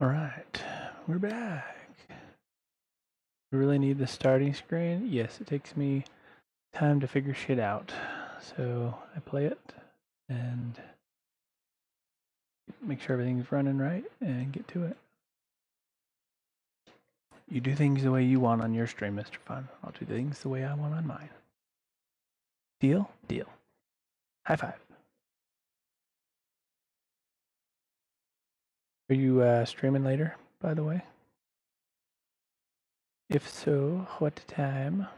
Alright, we're back. We really need the starting screen. Yes, it takes me time to figure shit out. So I play it and make sure everything's running right and get to it. You do things the way you want on your stream, Mr. Fun. I'll do things the way I want on mine. Deal? Deal. High five. Are you streaming later, by the way? If so, what time?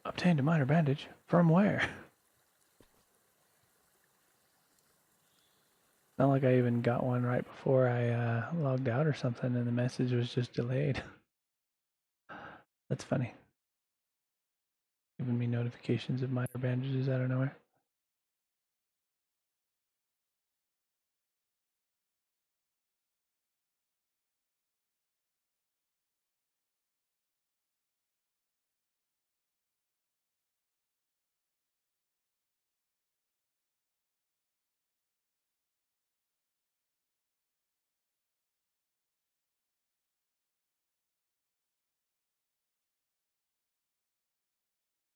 Obtained a minor bandage. From where? Not like I even got one right before I logged out or something and the message was just delayed. That's funny. Giving me notifications of minor bandages out of nowhere.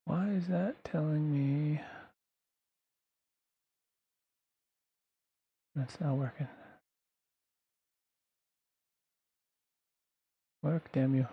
Why is that telling me that's not working? Work, damn you.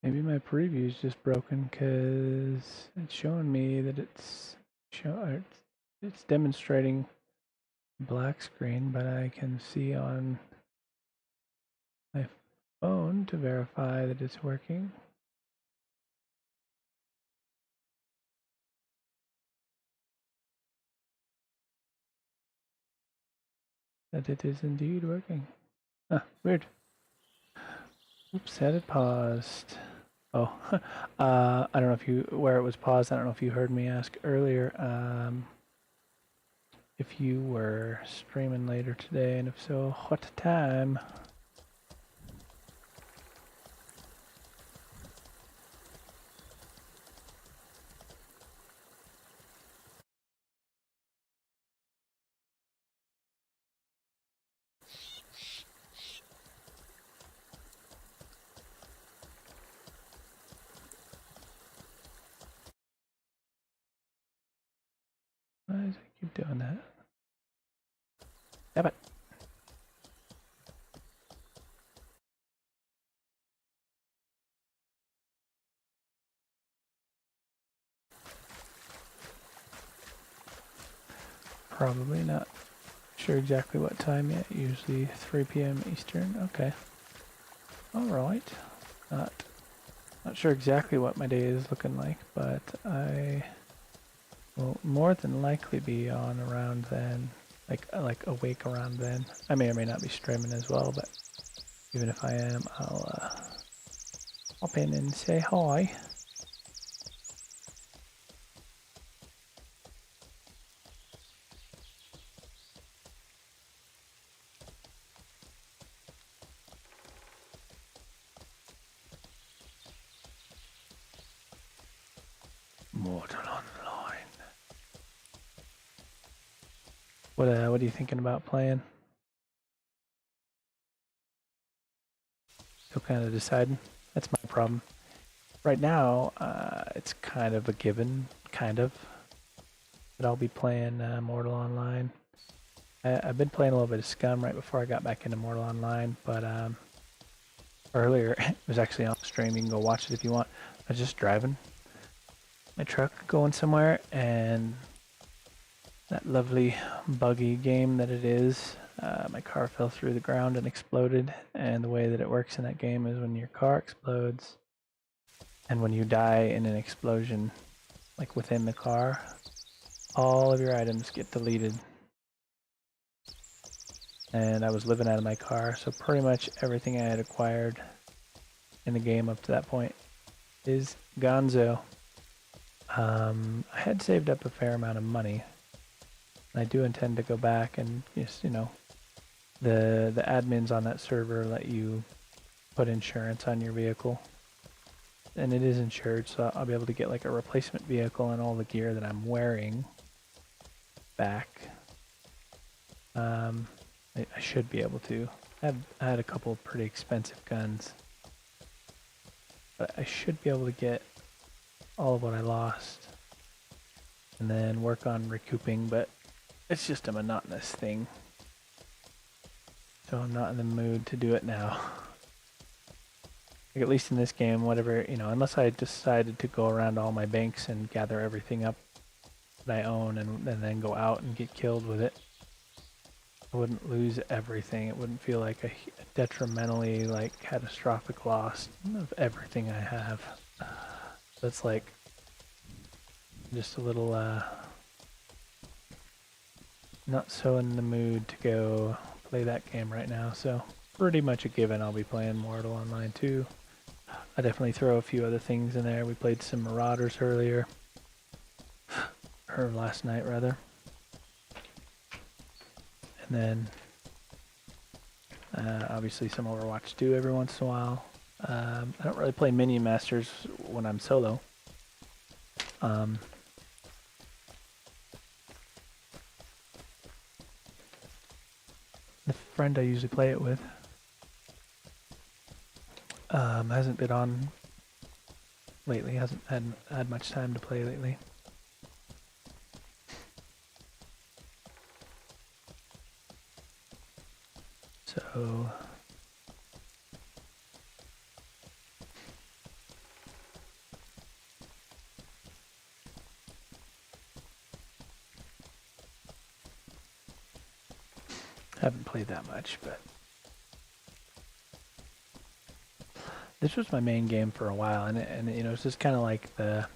Maybe my preview is just broken because it's showing me that it's demonstrating black screen, but I can see on my phone to verify that it's working. That it is indeed working. Ah, weird. Oops, had it paused. Oh, I don't know if you, where it was paused, I don't know if you heard me ask earlier if you were streaming later today, and if so, what time? Why does it keep doing that? Damn it. Probably not sure exactly what time yet. Usually 3 p.m. Eastern. Okay. All right. Not sure exactly what my day is looking like, but I will more than likely be on around then, like awake around then. I may or may not be streaming as well, but even if I am, I'll hop in and say hi. MOREtal Online. What are you thinking about playing? Still kind of deciding. That's my problem. Right now, it's kind of a given, that I'll be playing MOREtal Online. I've been playing a little bit of Scum right before I got back into MOREtal Online, but earlier it was actually on stream. You can go watch it if you want. was just driving my truck going somewhere, and that lovely buggy game that it is, my car fell through the ground and exploded. And the way that it works in that game is when your car explodes and when you die in an explosion, like within the car, all of your items get deleted. And I was living out of my car, so pretty much everything I had acquired in the game up to that point is gonzo. I had saved up a fair amount of money. I do intend to go back and just, you know, the admins on that server let you put insurance on your vehicle. And it is insured, so I'll be able to get like a replacement vehicle and all the gear that I'm wearing back. I should be able to. I had a couple of pretty expensive guns. But I should be able to get all of what I lost. And then work on recouping, but it's just a monotonous thing. So I'm not in the mood to do it now. Like at least in this game, whatever, you know, unless I decided to go around all my banks and gather everything up that I own and then go out and get killed with it, I wouldn't lose everything. It wouldn't feel like a detrimentally, like, catastrophic loss of everything I have. That's like just a little, not so in the mood to go play that game right now, so pretty much a given I'll be playing MOREtal Online too. I definitely throw a few other things in there. We played some Marauders earlier. Or last night, rather. And then, obviously some Overwatch 2 every once in a while. I don't really play Mini Masters when I'm solo. The friend I usually play it with hasn't been on lately, hasn't had much time to play lately. So haven't played that much, but this was my main game for a while, and you know, it's just kind of like the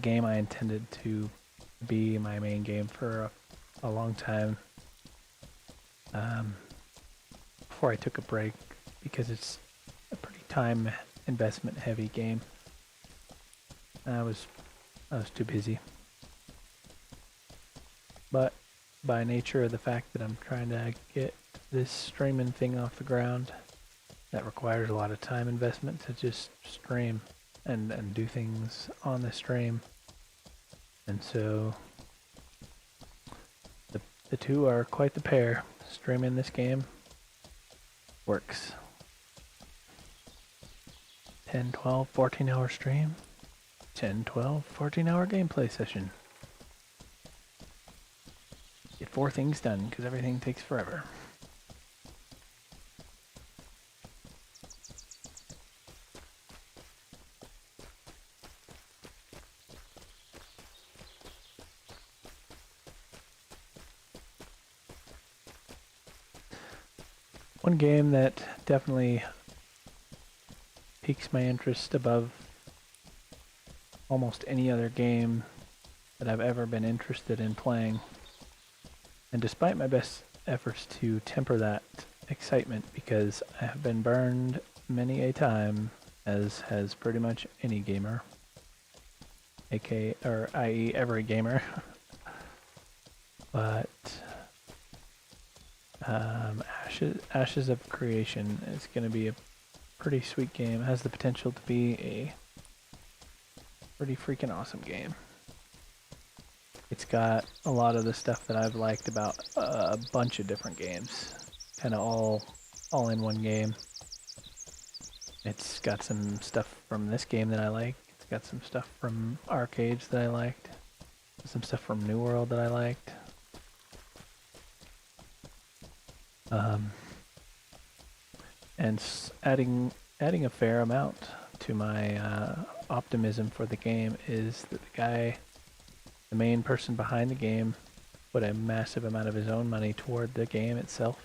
game I intended to be my main game for a long time. Before I took a break, because it's a pretty time investment heavy game. I was too busy. But by nature of the fact that I'm trying to get this streaming thing off the ground, that requires a lot of time investment to just stream and do things on the stream. And so the two are quite the pair. Streaming this game works. 10, 12, 14 hour stream. 10, 12, 14 hour gameplay session. Get 4 things done because everything takes forever. One game that definitely piques my interest above almost any other game that I've ever been interested in playing. And despite my best efforts to temper that excitement, because I have been burned many a time, as has pretty much any gamer, i.e. every gamer. But Ashes of Creation is going to be a pretty sweet game. It has the potential to be a pretty freaking awesome game. It's got a lot of the stuff that I've liked about a bunch of different games, kind of all in one game. It's got some stuff from this game that I like. It's got some stuff from arcades that I liked. Some stuff from New World that I liked. And adding adding a fair amount to my optimism for the game is that the main person behind the game, put a massive amount of his own money toward the game itself.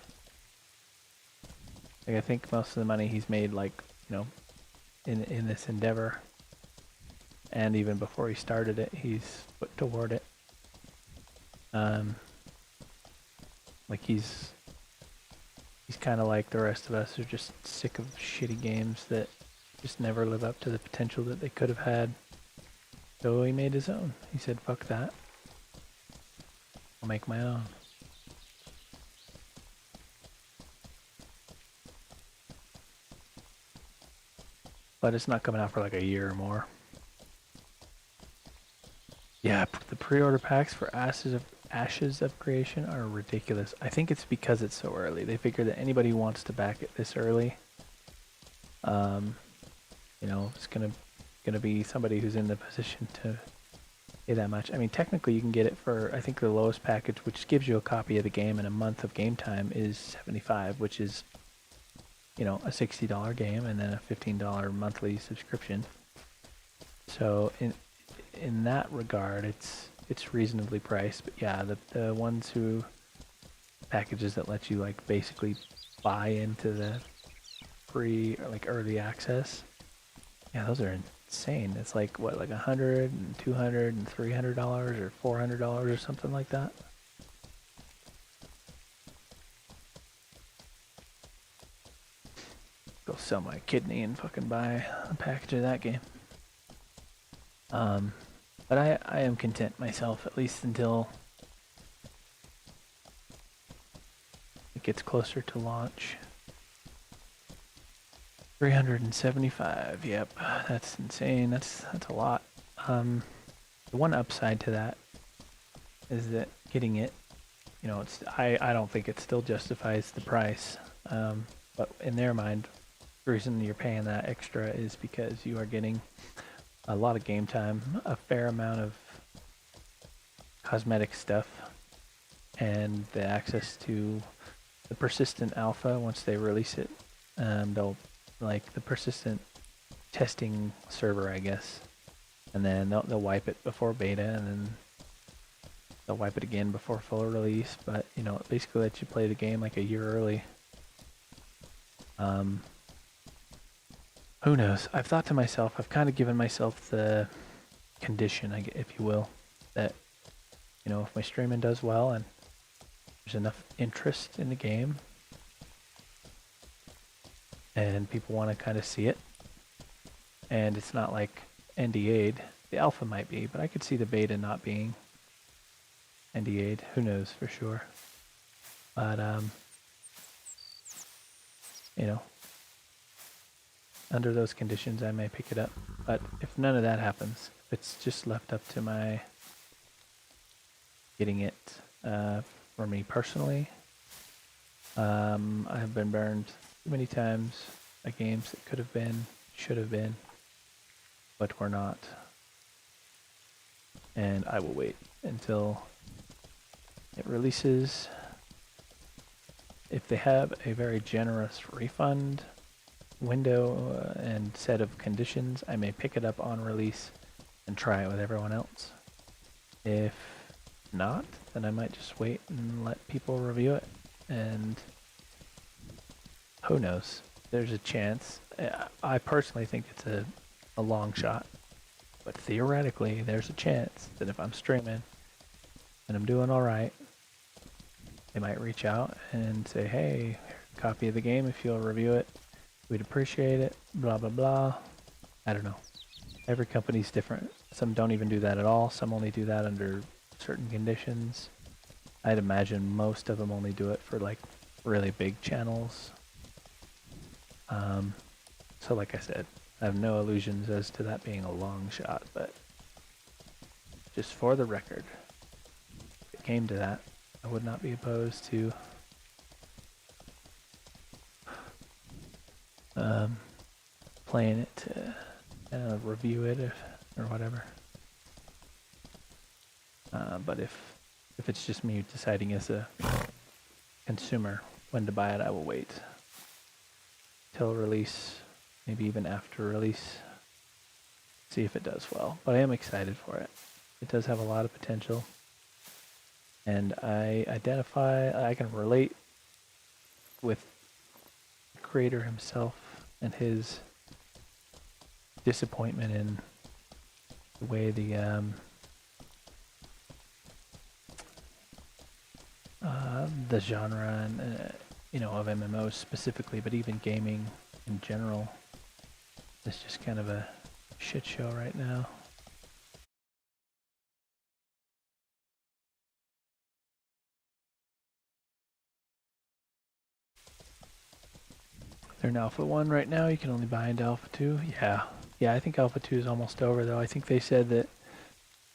Like, I think most of the money he's made, like, you know, in this endeavor, and even before he started it, he's put toward it. Like he's kind of like the rest of us, who are just sick of shitty games that just never live up to the potential that they could have had. So he made his own. He said, fuck that. I'll make my own. But it's not coming out for like a year or more. Yeah, the pre-order packs for Ashes of Creation are ridiculous. I think it's because it's so early. They figure that anybody who wants to back it this early, you know, it's gonna be somebody who's in the position to pay that much. I mean, technically you can get it for, I think the lowest package, which gives you a copy of the game and a month of game time, is $75, which is, you know, a $60 game and then a $15 monthly subscription. So in that regard, it's reasonably priced. But yeah, the ones who packages that let you like basically buy into the free or like early access, yeah, those are insane. It's like what, like $100 and $200 and $300 or $400 or something like that. Go sell my kidney and fucking buy a package of that game. But I am content myself, at least until it gets closer to launch. 375, yep, that's insane. That's a lot. The one upside to that is that getting it, you know, I don't think it still justifies the price. But in their mind, the reason you're paying that extra is because you are getting a lot of game time, a fair amount of cosmetic stuff, and the access to the persistent alpha once they release it. They'll, like, the persistent testing server, I guess, and then they'll wipe it before beta, and then they'll wipe it again before full release. But you know, it basically lets you play the game like a year early. Who knows? I've thought to myself, I've kind of given myself the condition, if you will, that, you know, if my streaming does well and there's enough interest in the game and people want to kind of see it, and it's not like NDA'd, the alpha might be, but I could see the beta not being NDA'd. Who knows for sure? But, you know, under those conditions, I may pick it up. But if none of that happens, if it's just left up to my getting it for me personally, I have been burned too many times by games that could have been, should have been, but were not. And I will wait until it releases. If they have a very generous refund window and set of conditions, I may pick it up on release and try it with everyone else. If not, then I might just wait and let people review it, and who knows, there's a chance. I personally think it's a long shot, but theoretically there's a chance that if I'm streaming and I'm doing alright, they might reach out and say, hey, copy of the game if you'll review it, we'd appreciate it, blah blah blah. I don't know. Every company's different. Some don't even do that at all. Some only do that under certain conditions. I'd imagine most of them only do it for like really big channels. So like I said, I have no illusions as to that being a long shot, but just for the record, if it came to that, I would not be opposed to playing it to review it or whatever. But if it's just me deciding as a consumer when to buy it, I will wait till release maybe even after release. See if it does well. But I am excited for it. It does have a lot of potential. And I can relate with the creator himself and his disappointment in the way the genre and of MMOs specifically, but even gaming in general is just kind of a shit show right now. They're in Alpha 1 right now. You can only buy into Alpha 2. Yeah. Yeah, I think Alpha 2 is almost over, though. I think they said that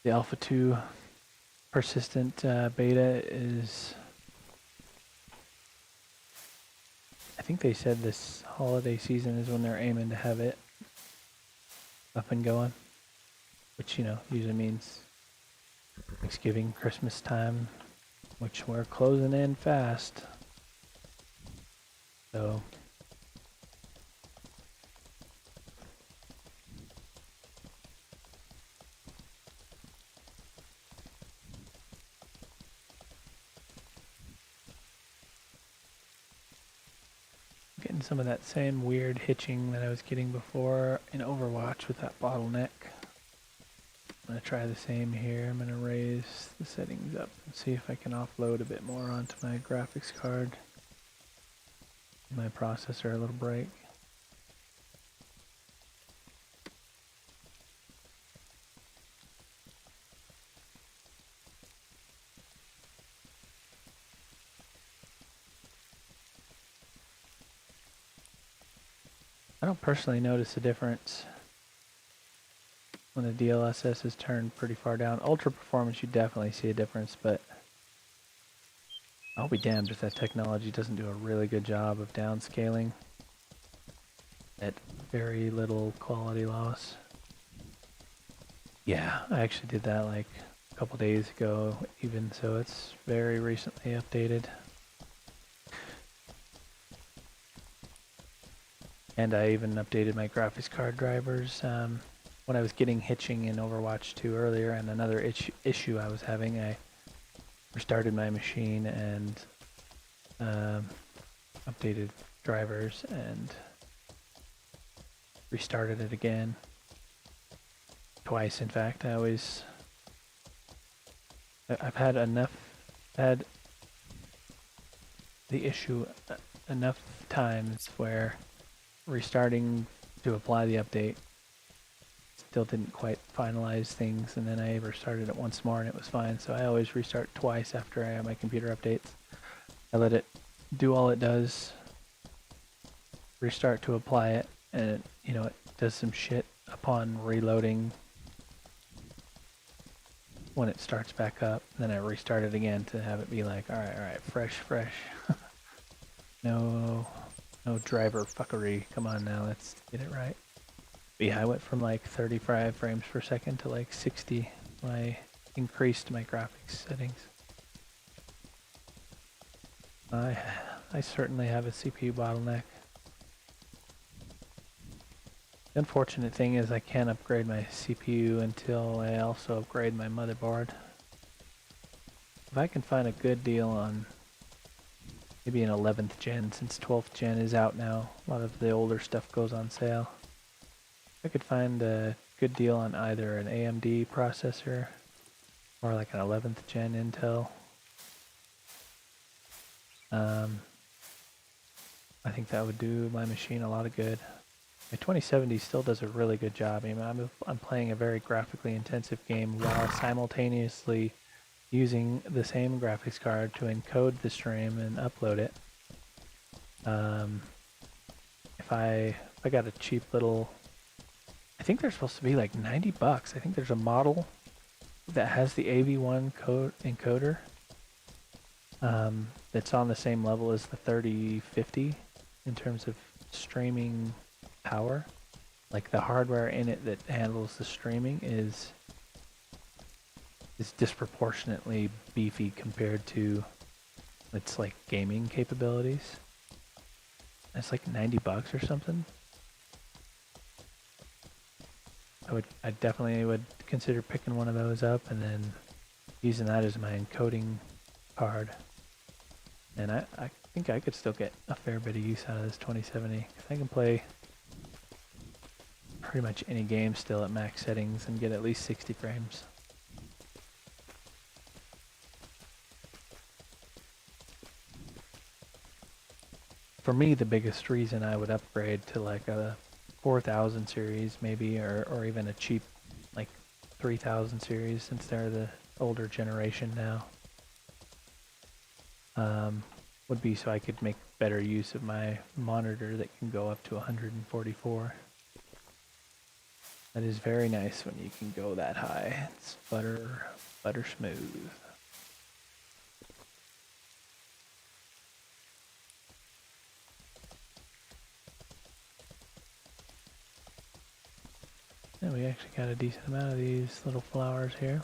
the Alpha 2 persistent beta is... I think they said this holiday season is when they're aiming to have it up and going. Which, usually means Thanksgiving, Christmas time, which we're closing in fast. So... getting some of that same weird hitching that I was getting before in Overwatch with that bottleneck. I'm going to try the same here. I'm going to raise the settings up and see if I can offload a bit more onto my graphics card. Give my processor a little break. I don't personally notice a difference when the DLSS is turned pretty far down. Ultra performance, you definitely see a difference, but I'll be damned if that technology doesn't do a really good job of downscaling at very little quality loss. Yeah, I actually did that like a couple days ago, even so it's very recently updated. And I even updated my graphics card drivers. When I was getting hitching in Overwatch 2 earlier, and another issue I was having, I restarted my machine and updated drivers and restarted it again. Twice, in fact. I've had the issue enough times where restarting to apply the update still didn't quite finalize things, and then I restarted it once more and it was fine. So I always restart twice after I have my computer updates. I let it do all it does, restart to apply it, and it does some shit upon reloading when it starts back up. Then I restart it again to have it be like, all right, fresh. No driver fuckery. Come on now, let's get it right. But yeah, I went from like 35 frames per second to like 60 when I increased my graphics settings. I certainly have a CPU bottleneck. The unfortunate thing is I can't upgrade my CPU until I also upgrade my motherboard. If I can find a good deal on maybe an 11th gen, since 12th gen is out now, a lot of the older stuff goes on sale. I could find a good deal on either an AMD processor or like an 11th gen Intel. I think that would do my machine a lot of good. My 2070 still does a really good job. I mean, I'm playing a very graphically intensive game while simultaneously using the same graphics card to encode the stream and upload it. If I got a cheap little, I think they're supposed to be like $90. I think there's a model that has the AV1 code encoder that's on the same level as the 3050 in terms of streaming power. Like the hardware in it that handles the streaming is disproportionately beefy compared to its like gaming capabilities. It's like $90 or something. I definitely would consider picking one of those up and then using that as my encoding card. And I think I could still get a fair bit of use out of this 2070, because I can play pretty much any game still at max settings and get at least 60 frames. For me, the biggest reason I would upgrade to like a 4000 series maybe, or even a cheap like 3000 series, since they're the older generation now, would be so I could make better use of my monitor that can go up to 144. That is very nice when you can go that high. It's butter smooth. And we actually got a decent amount of these little flowers here.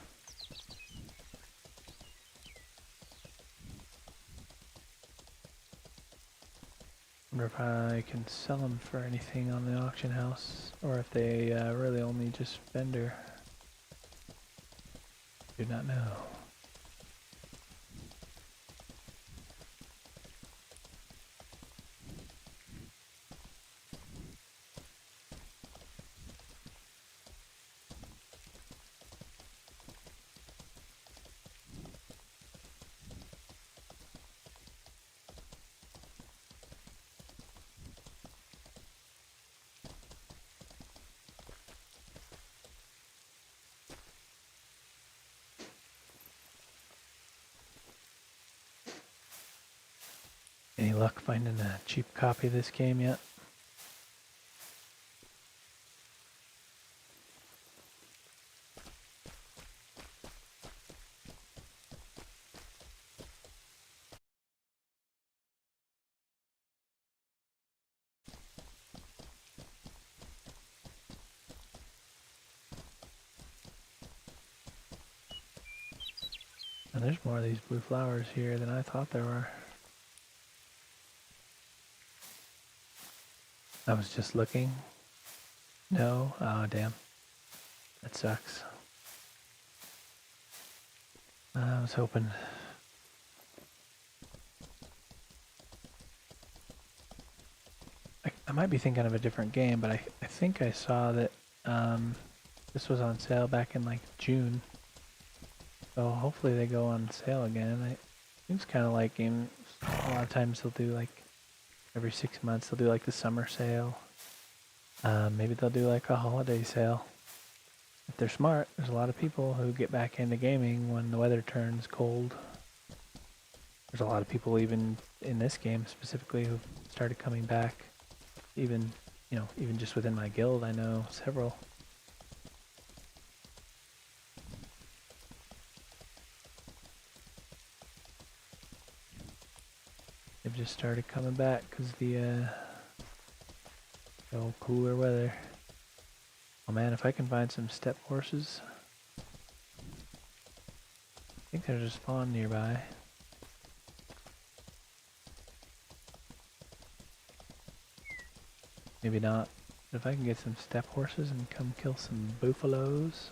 Wonder if I can sell them for anything on the auction house, or if they really only just vendor. Do not know. Any luck finding a cheap copy of this game yet? And there's more of these blue flowers here than I thought there were. I was just looking. No? Oh, damn. That sucks. I was hoping. I might be thinking of a different game, but I think I saw that this was on sale back in like June. So hopefully they go on sale again. It seems kind of like games. A lot of times they'll do like every 6 months they'll do like the summer sale. Maybe they'll do like a holiday sale. If they're smart, there's a lot of people who get back into gaming when the weather turns cold. There's a lot of people even in this game specifically who started coming back. Even, you know, even just within my guild, I know several. They've just started coming back because the old cooler weather. Oh man, if I can find some step horses. I think there's a spawn nearby. Maybe not. But if I can get some step horses and come kill some buffaloes.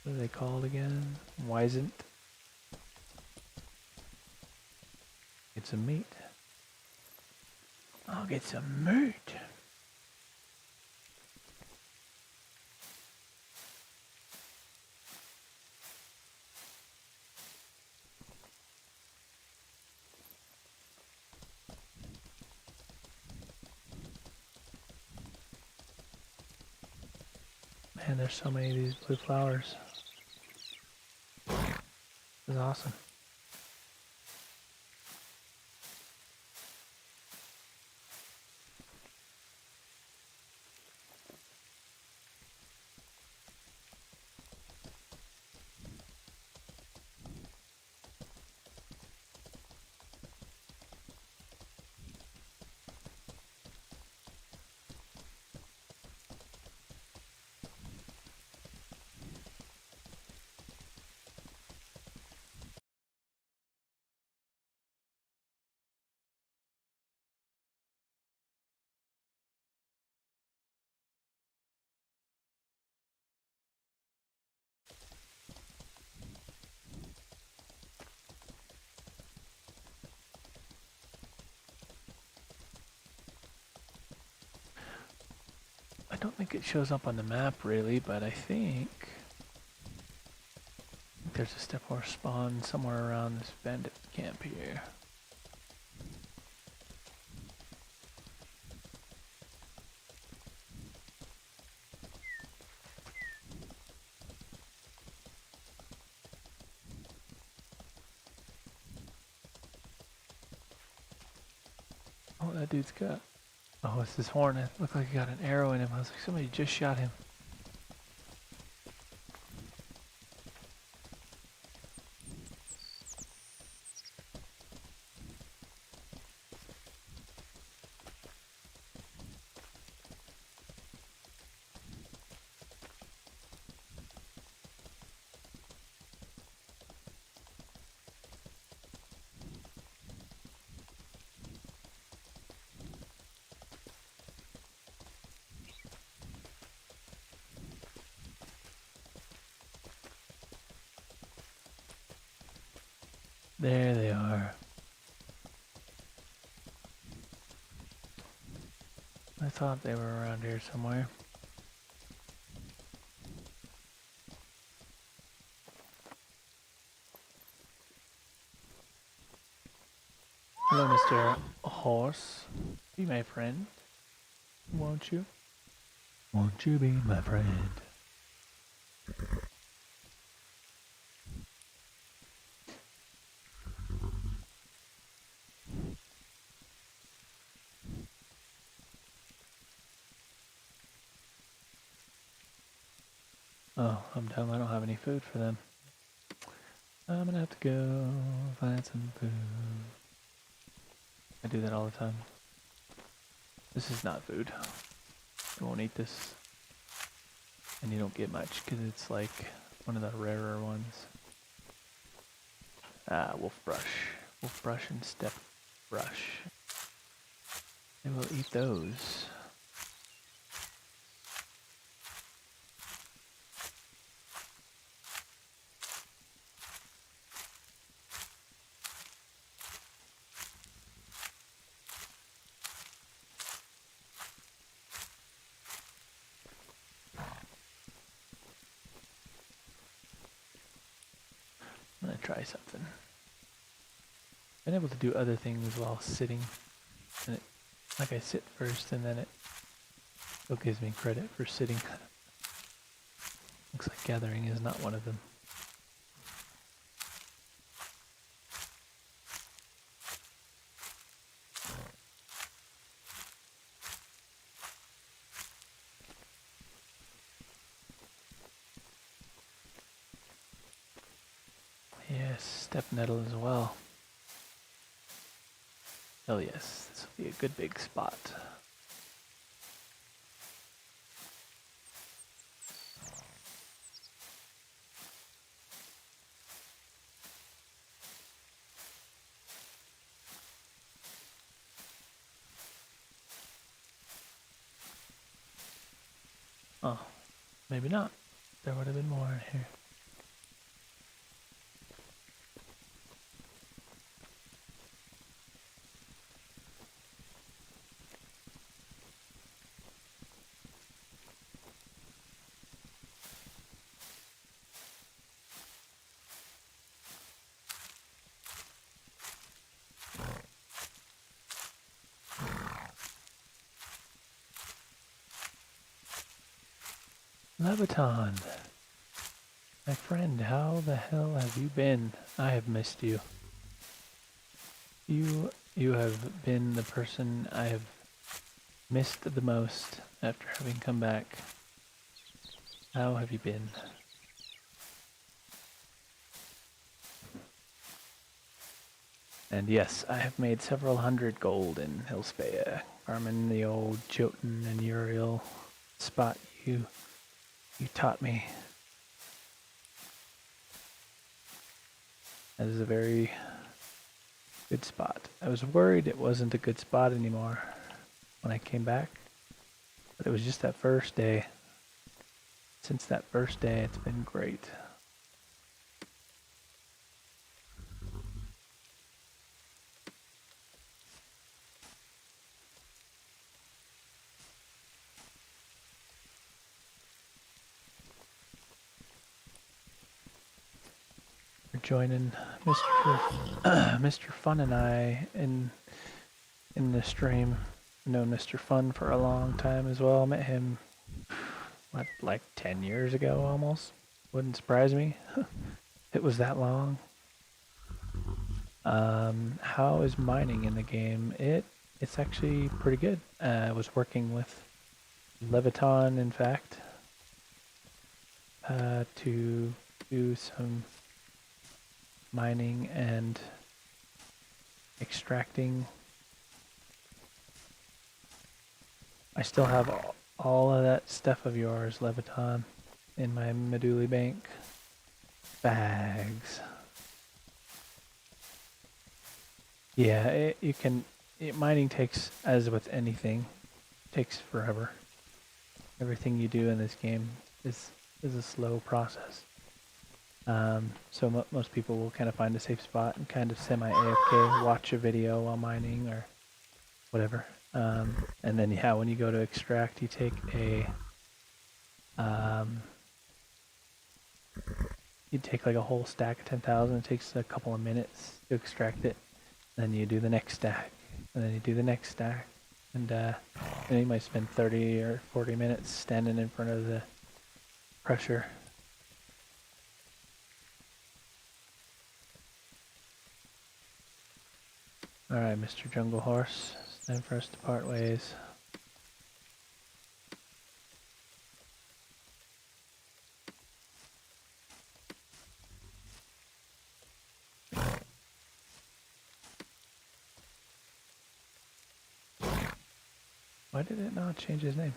What are they called again? Wisent. Get some meat. I'll get some meat. Man, there's so many of these blue flowers. This is awesome. think it shows up on the map really, but I think there's a step or spawn somewhere around this bandit camp here. Oh, that dude's got... Oh, it's this horn. It looked like he got an arrow in him. I was like, somebody just shot him. There they are. I thought they were around here somewhere. Hello, Mr. Horse. Be my friend, won't you? Won't you be my friend? Oh, I'm dumb. I don't have any food for them. I'm gonna have to go find some food. I do that all the time. This is not food. You won't eat this. And you don't get much because it's like one of the rarer ones. Ah, wolf brush. Wolf brush and step brush. I will eat those. I'm gonna try something. Been able to do other things while sitting. And it, like I sit first and then it still gives me credit for sitting. Looks like gathering is not one of them. Yes, step nettle as well. Oh yes, this will be a good big spot. Oh, maybe not. There would have been more in here. Leviton, my friend, how the hell have you been? I have missed you. You have been the person I have missed the most after having come back. How have you been? And yes, I have made several hundred gold in Hilspea, farming the old Jotun and Uriel spot you taught me. That is a very good spot. I was worried it wasn't a good spot anymore when I came back, but it was just that first day. Since that first day, it's been great. joining Mr. Mr. Fun and I in the stream. I've known Mr. Fun for a long time as well. Met him, what, like 10 years ago almost? Wouldn't surprise me. It was that long. How is mining in the game? It's actually pretty good. I was working with Leviton, in fact, to do some mining and extracting. I still have all of that stuff of yours, Leviton, in my Meduli bank. Bags. Yeah, mining takes, as with anything, takes forever. Everything you do in this game is a slow process. So most people will kind of find a safe spot and kind of semi-AFK, watch a video while mining or whatever. And then yeah, when you go to extract, you take you'd take like a whole stack of 10,000. It takes a couple of minutes to extract it. Then you do the next stack, and then you do the next stack, and you might spend 30 or 40 minutes standing in front of the crusher. All right, Mr. Jungle Horse, it's time for us to part ways. Why did it not change his name?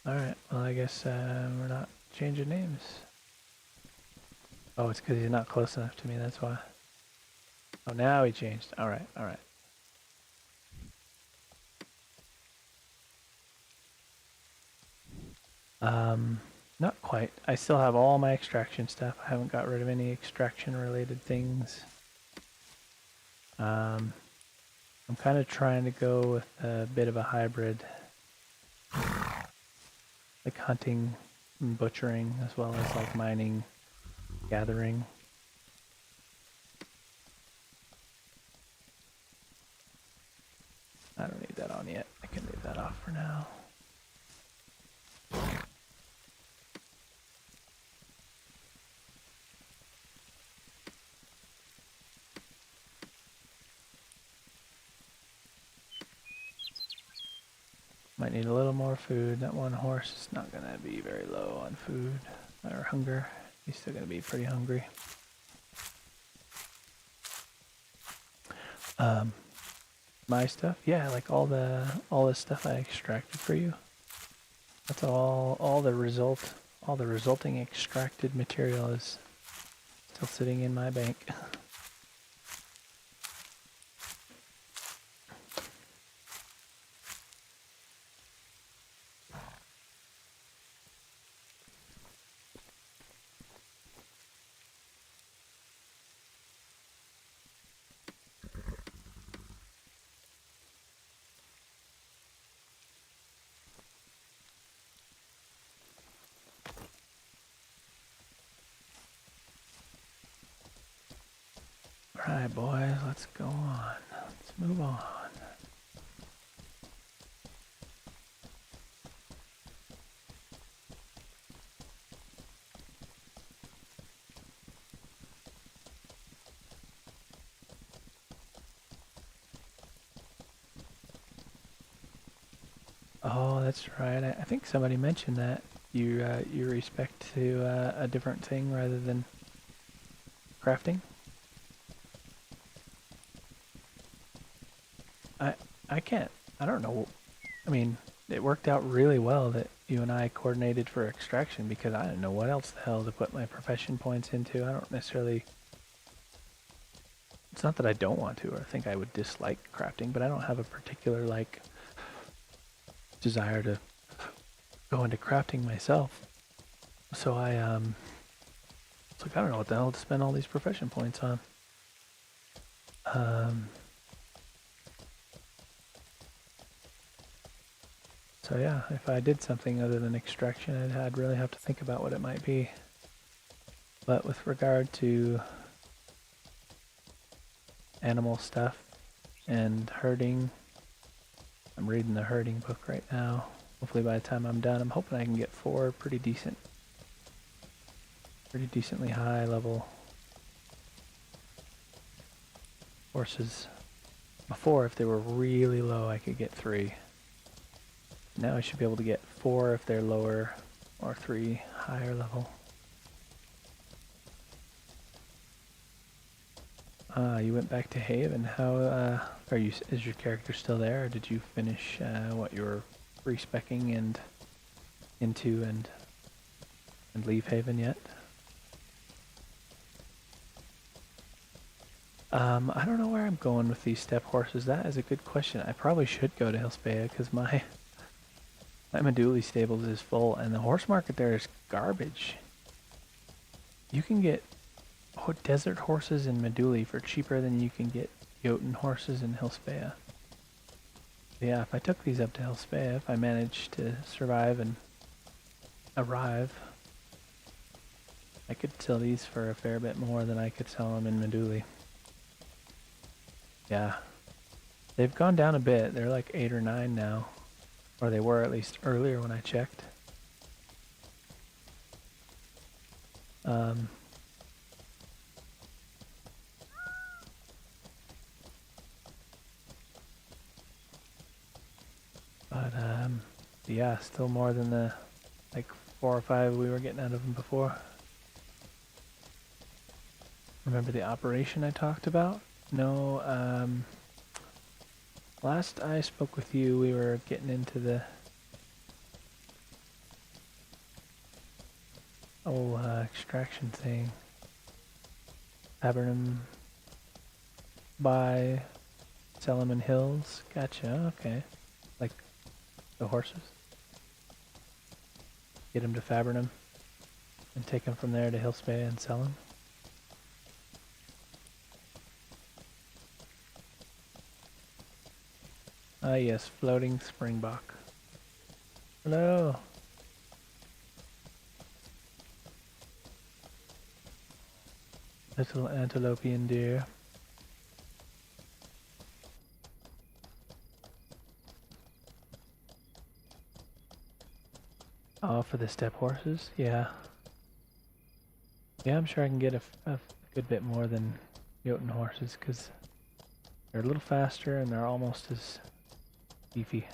Alright, well I guess we're not changing names. Oh, it's because he's not close enough to me, that's why. Oh, now he changed. Alright, alright. Not quite. I still have all my extraction stuff. I haven't got rid of any extraction related things. I'm kind of trying to go with a bit of a hybrid. Like hunting and butchering as well as like mining, gathering. I don't need that on yet. I can leave that off for now. Might need a little more food. That one horse is not going to be very low on food or hunger. He's still going to be pretty hungry. My stuff, yeah, like all the stuff I extracted for you. That's all the resulting extracted material is still sitting in my bank. Alright, boys, let's go on. Let's move on. Oh, that's right. I think somebody mentioned that you respect to a different thing rather than crafting. I can't. I don't know. I mean, it worked out really well that you and I coordinated for extraction because I didn't know what else the hell to put my profession points into. I don't necessarily. It's not that I don't want to or think I would dislike crafting, but I don't have a particular like desire to go into crafting myself. So it's like I don't know what the hell to spend all these profession points on. So yeah, if I did something other than extraction, I'd really have to think about what it might be. But with regard to animal stuff and herding, I'm reading the herding book right now. Hopefully by the time I'm done, I'm hoping I can get 4 pretty decently high level horses. Before, if they were really low, I could get 3. Now I should be able to get 4 if they're lower, or 3 higher level. You went back to Haven. How are you? Is your character still there, or did you finish what you were respecking and into and leave Haven yet? I don't know where I'm going with these step horses. That is a good question. I probably should go to Hilspea because my Meduli stables is full, and the horse market there is garbage. You can get desert horses in Meduli for cheaper than you can get Jotun horses in Hilspea. Yeah, if I took these up to Hilspea, if I managed to survive and arrive, I could sell these for a fair bit more than I could sell them in Meduli. Yeah, they've gone down a bit. They're like 8 or 9 now, or they were at least earlier when I checked. Yeah, still more than the like 4 or 5 we were getting out of them before. Remember the operation I talked about? No, last I spoke with you, we were getting into the extraction thing. Abernum by Salaman Hills. Gotcha, okay. Like the horses. Get them to Fabernum and take them from there to Hilspea and sell them. Ah yes, floating springbok. Hello. Little antilopian deer. Oh, for the step horses? Yeah. Yeah, I'm sure I can get a good bit more than Jotun horses because they're a little faster and they're almost as beefy.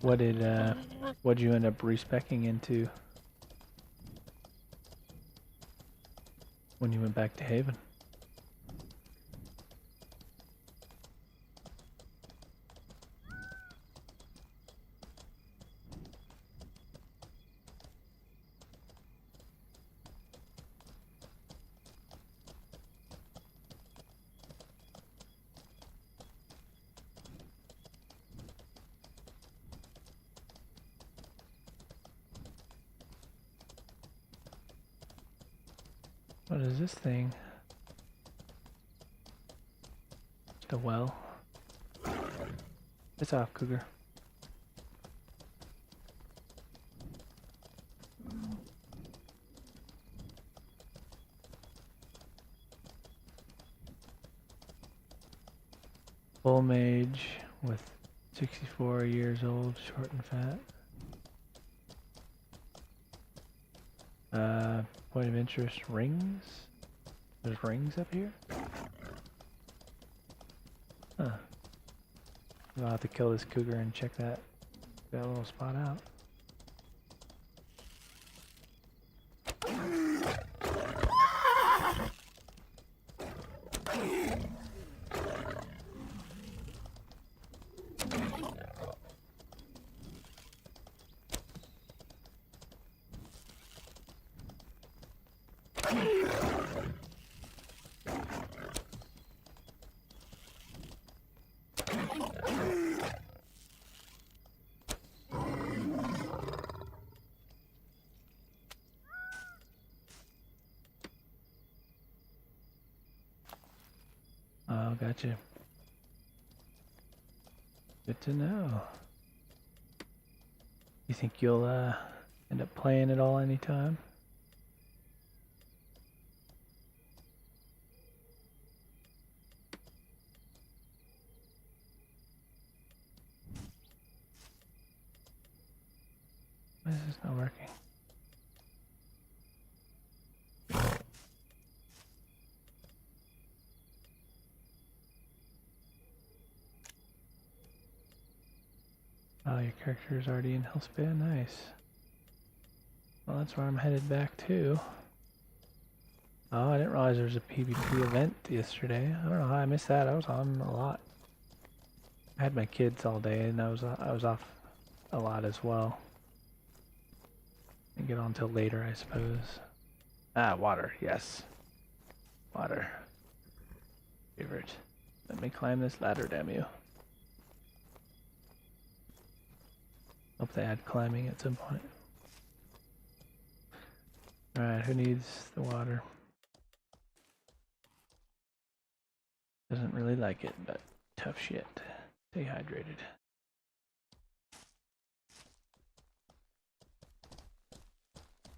What'd you end up respecking into when you went back to Haven? What is this thing? Just a well. It's off, cougar. Bull mage with 64 years old, short and fat. Point of interest, rings? There's rings up here? Huh. I'll have to kill this cougar and check that little spot out. gotcha. Good to know. You think you'll end up playing it all anytime? Why is this not working? Oh, your character is already in Hellspace. Nice. Well, that's where I'm headed back to. Oh, I didn't realize there was a PvP event yesterday. I don't know how I missed that. I was on a lot. I had my kids all day, and I was off a lot as well. Didn't get on till later, I suppose. Ah, water. Yes, water. Favorite. Let me climb this ladder, damn you. Hope they add climbing at some point. Alright, who needs the water? Doesn't really like it, but tough shit. Stay hydrated.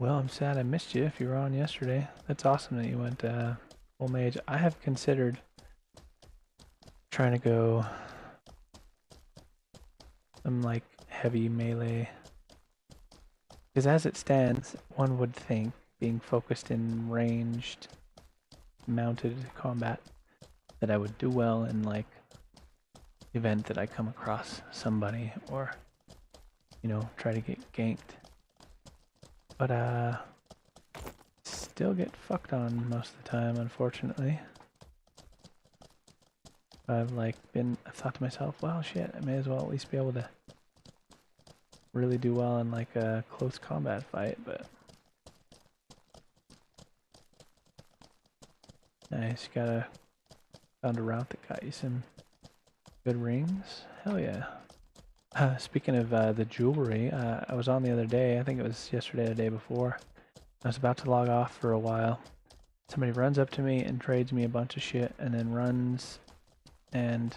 Well, I'm sad I missed you if you were on yesterday. That's awesome that you went full mage. I have considered trying to go some like heavy melee. Because as it stands, one would think being focused in ranged mounted combat that I would do well in like event that I come across somebody or you know try to get ganked. But still get fucked on most of the time, unfortunately. I've thought to myself, well shit, I may as well at least be able to really do well in like a close combat fight, but nice, found a route that got you some good rings. Hell yeah. Speaking of the jewelry, I was on the other day, I think it was yesterday or the day before. I was about to log off for a while. Somebody runs up to me and trades me a bunch of shit and then runs and,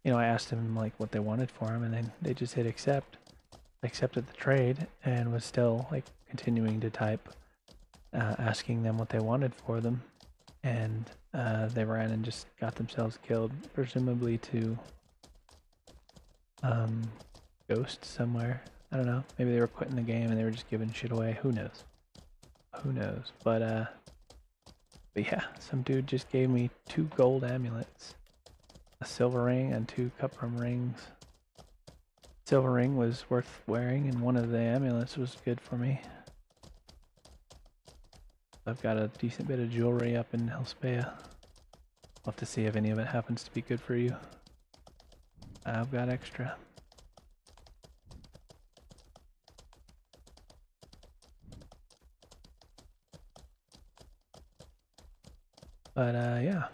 you know, I asked them like what they wanted for him and then they just hit accept. I accepted the trade and was still like continuing to type, asking them what they wanted for them. And they ran and just got themselves killed, presumably to ghost somewhere. I don't know. Maybe they were quitting the game and they were just giving shit away. Who knows? Who knows? But yeah, some dude just gave me 2 gold amulets, a silver ring, and 2 cuprum rings. Silver ring was worth wearing, and one of the amulets was good for me. I've got a decent bit of jewelry up in Hellspace. I'll have to see if any of it happens to be good for you. I've got extra. But yeah.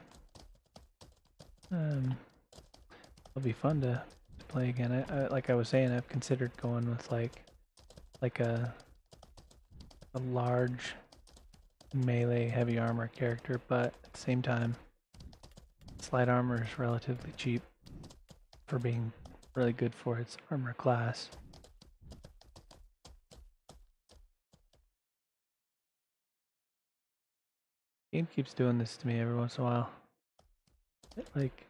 It'll be fun to play again. Like I was saying, I've considered going with like a large melee heavy armor character, but at the same time, slight armor is relatively cheap for being really good for its armor class. Game keeps doing this to me every once in a while. It like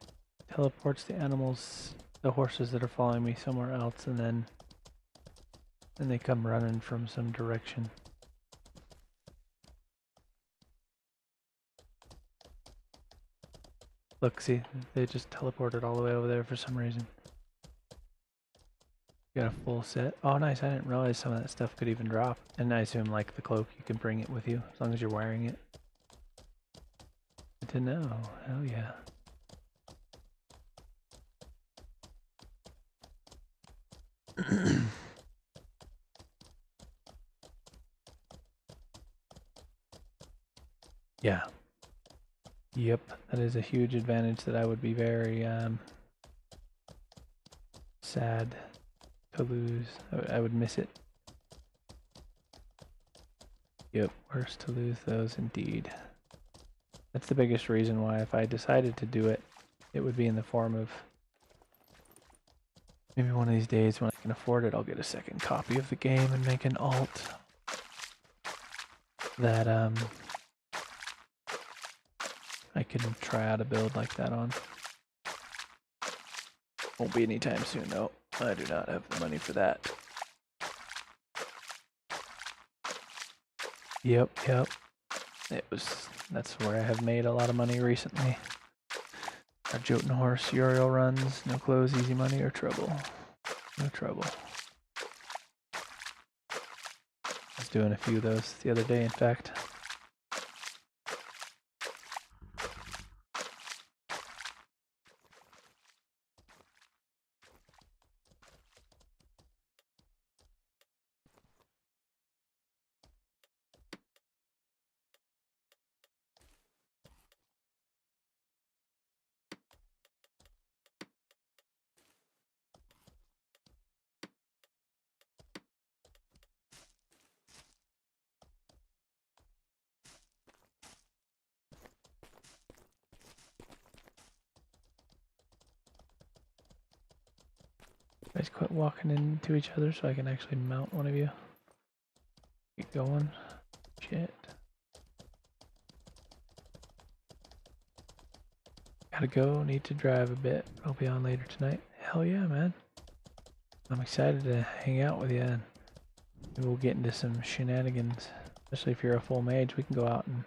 teleports the animals, the horses that are following me somewhere else, and then they come running from some direction. Look, see, they just teleported all the way over there for some reason. Got a full set. Oh, nice. I didn't realize some of that stuff could even drop. And I assume, like the cloak, you can bring it with you as long as you're wearing it. Good to know. Hell yeah. Yeah. Yep, that is a huge advantage that I would be very sad to lose. I would miss it. Yep, worse to lose those indeed. That's the biggest reason why if I decided to do it, it would be in the form of maybe one of these days when I can afford it, I'll get a second copy of the game and make an alt that I can try out a build like that on. Won't be anytime soon though. I do not have the money for that. Yep. That's where I have made a lot of money recently. Our Jotun Horse Uriel runs, no clothes, easy money, or trouble. No trouble. I was doing a few of those the other day, in fact. Guys, quit walking into each other so I can actually mount one of you. Keep going. Shit. Gotta go, need to drive a bit. I'll be on later tonight. Hell yeah, man. I'm excited to hang out with you and maybe we'll get into some shenanigans. Especially if you're a full mage, we can go out and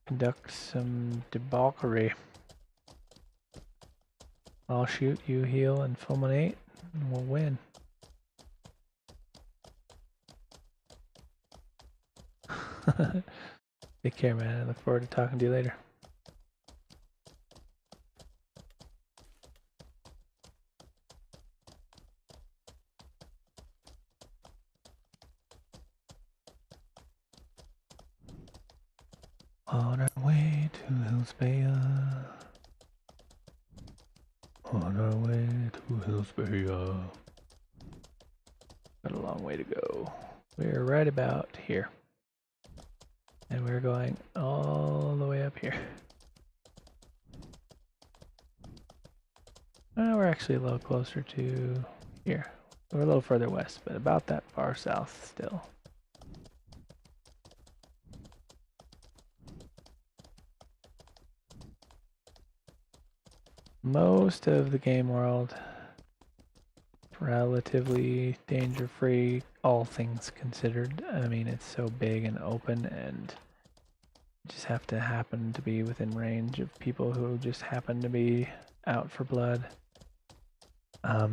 conduct some debauchery. I'll shoot, you heal, and fulminate, and we'll win. Take care, man. I look forward to talking to you later. On our way to Hillsbaya. On our way to Hillsbaya. Got a long way to go. We're right about here. And we're going all the way up here. We're actually a little closer to here. We're a little further west, but about that far south still. Most of the game world, relatively danger-free, all things considered. I mean, it's so big and open, and you just have to happen to be within range of people who just happen to be out for blood. I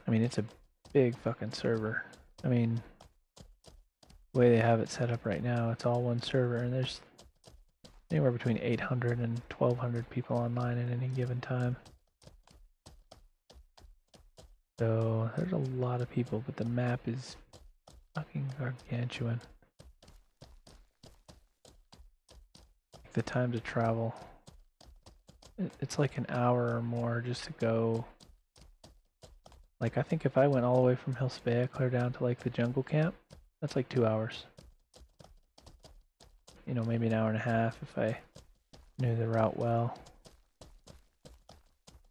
mean, it's a big fucking server. I mean, the way they have it set up right now, it's all one server, and there's anywhere between 800 and 1200 people online at any given time. So there's a lot of people, but the map is fucking gargantuan. The time to travel, it's like an hour or more just to go. Like, I think if I went all the way from Hillsbaya clear down to like the jungle camp, that's like 2 hours. You know, maybe an hour and a half if I knew the route well.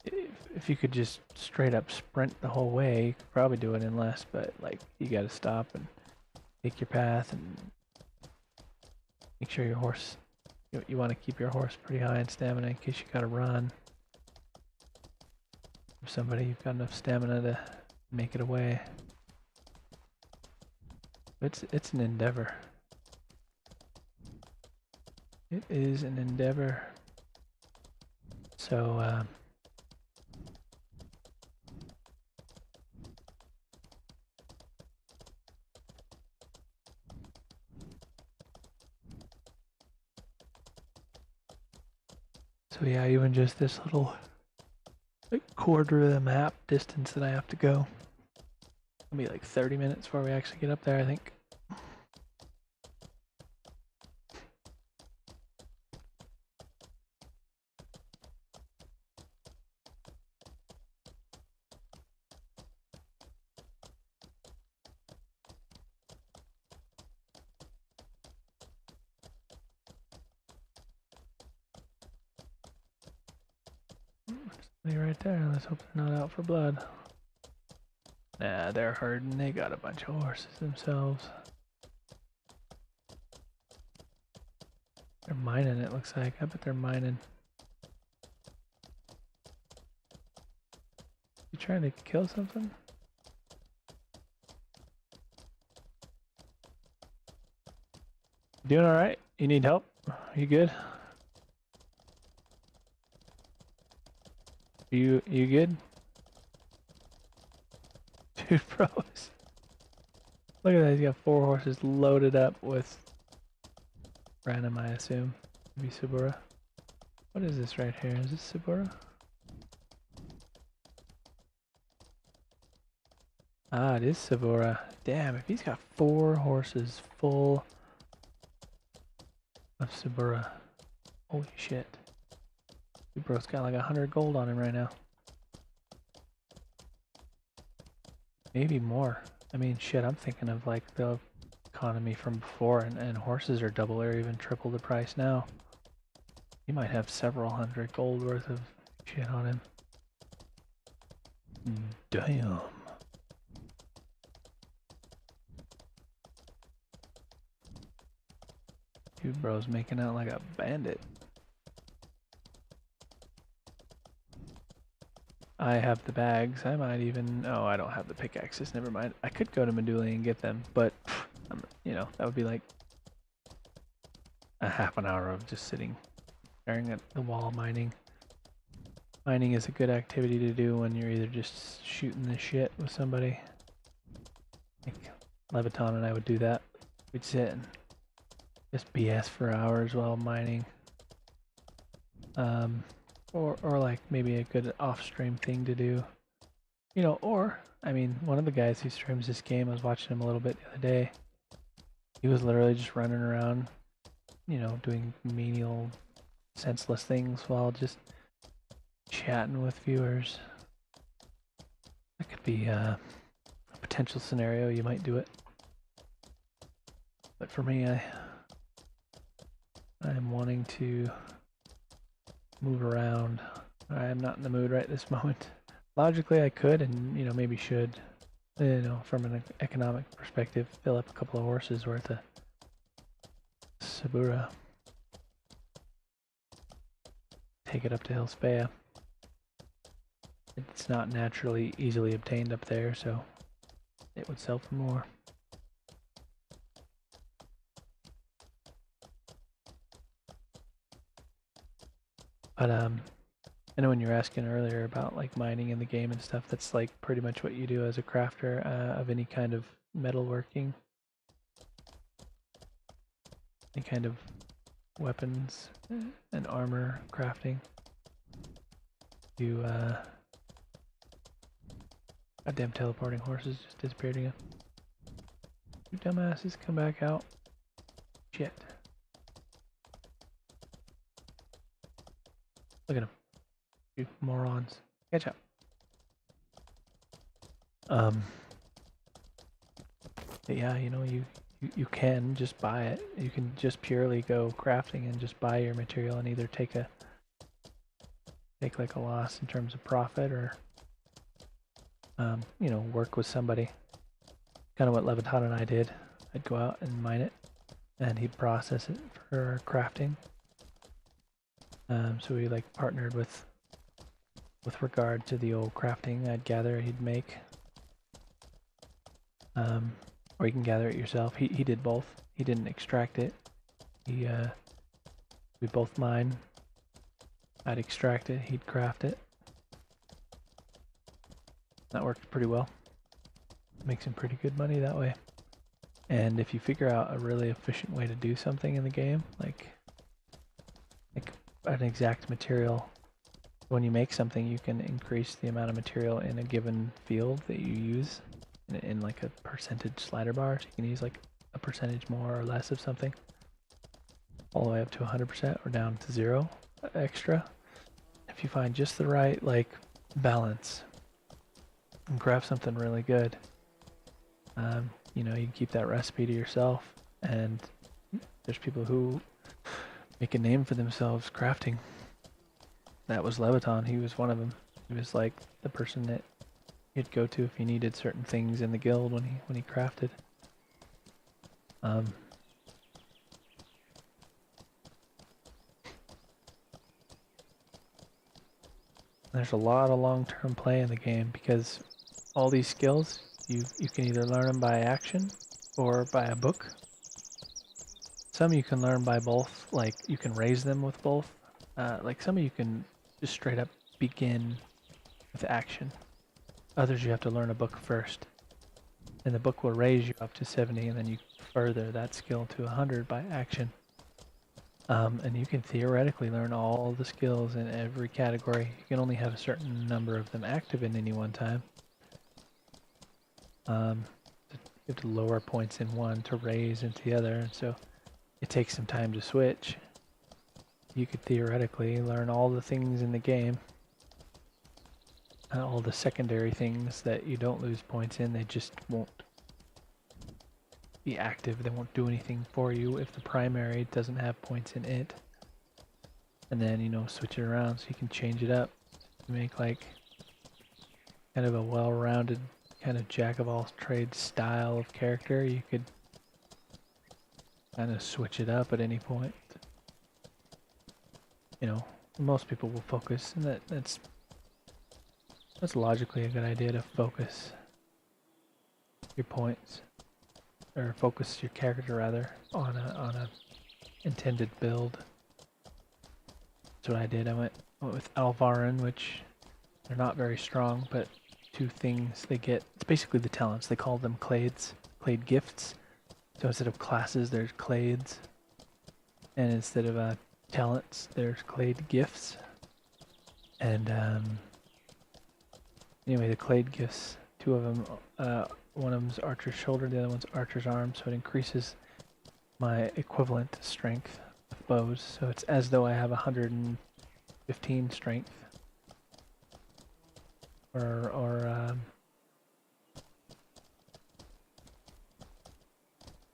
If you could just straight up sprint the whole way, you could probably do it in less, but like, you gotta stop and take your path and make sure your horse, you want to keep your horse pretty high in stamina in case you gotta run. If somebody, you've got enough stamina to make it away. It's an endeavor. It is an endeavor. So, so yeah, even just this little like quarter of the map distance that I have to go. It'll be like 30 minutes before we actually get up there, I think. somebody right there. Let's hope they're not out for blood. Nah, they're herding. They got a bunch of horses themselves. They're mining, it looks like. I bet they're mining. You trying to kill something? Doing alright? You need help? You good? You good? Dude, bros. Look at that, he's got 4 horses loaded up with random, I assume. Maybe Sabura. What is this right here? Is this Sabura? Ah, it is Sabura. Damn, if he's got 4 horses full of Sabura. Holy shit. Dude, bro's got like 100 gold on him right now. Maybe more. I mean, shit, I'm thinking of like the economy from before, and horses are double or even triple the price now. He might have several hundred gold worth of shit on him. Damn. Dude, bro's making out like a bandit. I have the bags. I might even... Oh, I don't have the pickaxes. Never mind. I could go to Meduli and get them, but, you know, that would be like a half an hour of just sitting, staring at the wall mining. Mining is a good activity to do when you're either just shooting the shit with somebody. Like Leviton and I would do that. We'd sit and just BS for hours while mining. Or like maybe a good off-stream thing to do. You know, or, I mean, one of the guys who streams this game, I was watching him a little bit the other day. He was literally just running around, you know, doing menial, senseless things while just chatting with viewers. That could be a potential scenario. You might do it. But for me, I'm wanting to move around. I am not in the mood right this moment. Logically, I could and, you know, maybe should, you know, from an economic perspective, fill up a couple of horses worth of Sabura. Take it up to Hilspea. It's not naturally easily obtained up there, so it would sell for more. But I know when you were asking earlier about like mining in the game and stuff, that's like pretty much what you do as a crafter of any kind of metalworking, any kind of weapons and armor crafting. You goddamn teleporting horses just disappeared again. You dumbasses, come back out. Shit. Look at them. You morons. Catch up. Yeah, you know, you can just buy it. You can just purely go crafting and just buy your material and either take like a loss in terms of profit or you know, work with somebody. Kind of what Leviton and I did. I'd go out and mine it and he'd process it for crafting. So we like partnered with regard to the old crafting I'd gather he'd make. Or you can gather it yourself. He did both. He didn't extract it. We both mine. I'd extract it, he'd craft it. That worked pretty well. Makes him pretty good money that way. And if you figure out a really efficient way to do something in the game, like an exact material, when you make something you can increase the amount of material in a given field that you use in like a percentage slider bar. So you can use like a percentage more or less of something all the way up to 100% or down to 0 extra. If you find just the right like balance and craft something really good, you know, you can keep that recipe to yourself, and there's people who make a name for themselves crafting. that was Leviton. He was one of them. He was like the person that you'd go to if you needed certain things in the guild when he crafted. There's a lot of long-term play in the game because all these skills you can either learn them by action or by a book. Some you can learn by both, like you can raise them with both. Like some you can just straight up begin with action. Others you have to learn a book first. And the book will raise you up to 70 and then you further that skill to 100 by action. And you can theoretically learn all the skills in every category. You can only have a certain number of them active in any one time. You have to lower points in one to raise into the other, and so it takes some time to switch. You could theoretically learn all the things in the game, all the secondary things that you don't lose points in. They just won't be active. They won't do anything for you if the primary doesn't have points in it. And then, you know, switch it around so you can change it up to make like kind of a well-rounded kind of jack-of-all-trades style of character. You could kind of switch it up at any point. You know, most people will focus, and that's logically a good idea, to focus your points, or focus your character rather on a intended build. That's what I did. I went with Alvarin, which they're not very strong, but two things they get, it's basically the talents. They call them clades, clade gifts. So instead of classes, there's clades, and instead of talents, there's clade gifts. And anyway, the clade gifts, two of them, one of them's Archer's Shoulder, the other one's Archer's Arm, so it increases my equivalent strength with bows. So it's as though I have 115 strength.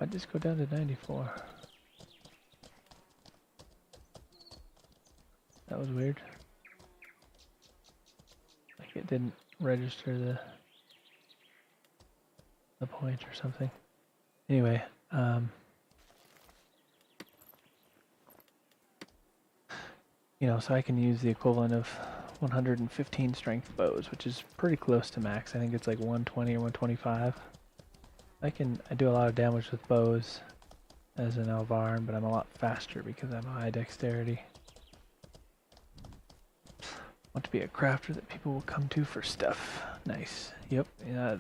I'd just go down to 94. That was weird. Like it didn't register the point or something. Anyway, you know, so I can use the equivalent of 115 strength bows, which is pretty close to max. I think it's like 120 or 125. I do a lot of damage with bows as an Alvarin, but I'm a lot faster because I'm high dexterity. Want to be a crafter that people will come to for stuff. Nice. Yep. Yeah.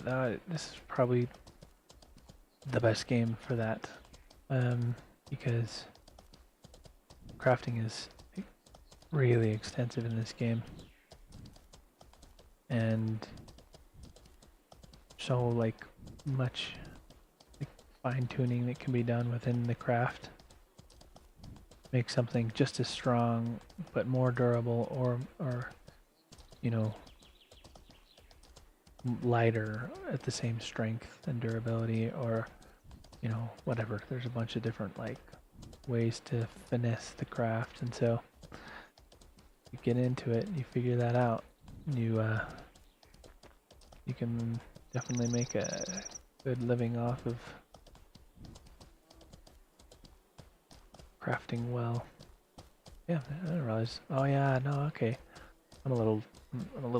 This is probably the best game for that, because crafting is really extensive in this game, and so like much fine-tuning that can be done within the craft make something just as strong but more durable, or you know, lighter at the same strength and durability, or you know, whatever. There's a bunch of different like ways to finesse the craft, and so you get into it and you figure that out. You can definitely make a good living off of crafting well. Yeah, I didn't realize. Oh yeah, no, okay. I'm a little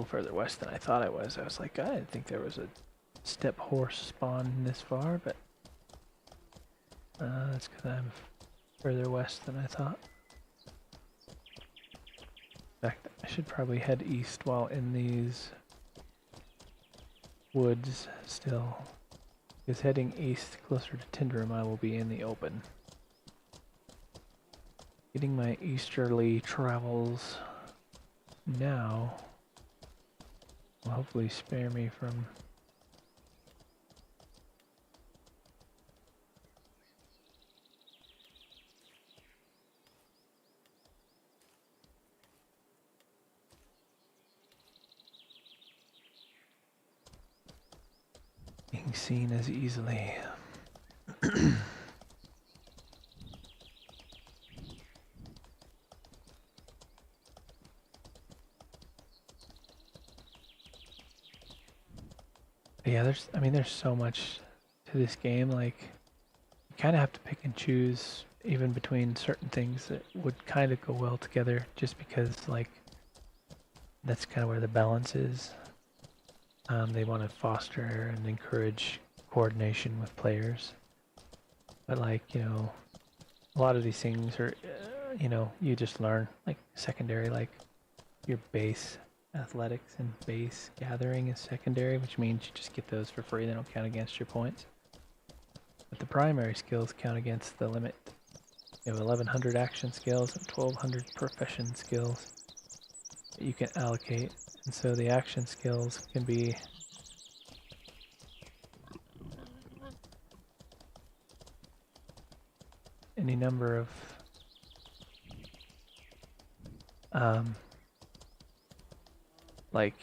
further west than I thought I was. I was like, I didn't think there was a steppe horse spawn this far, but that's because I'm further west than I thought. In fact, I should probably head east while in these woods still, because heading east closer to Tinderum I will be in the open. Getting my easterly travels now will hopefully spare me from being seen as easily. But yeah, there's so much to this game. Like, you kind of have to pick and choose even between certain things that would kind of go well together, just because like that's kind of where the balance is. They want to foster and encourage coordination with players, but like a lot of these things are, you just learn like secondary, like your base athletics and base gathering is secondary, which means you just get those for free. They don't count against your points. But the primary skills count against the limit. You have 1100 action skills and 1200 profession skills that you can allocate. And so the action skills can be any number of like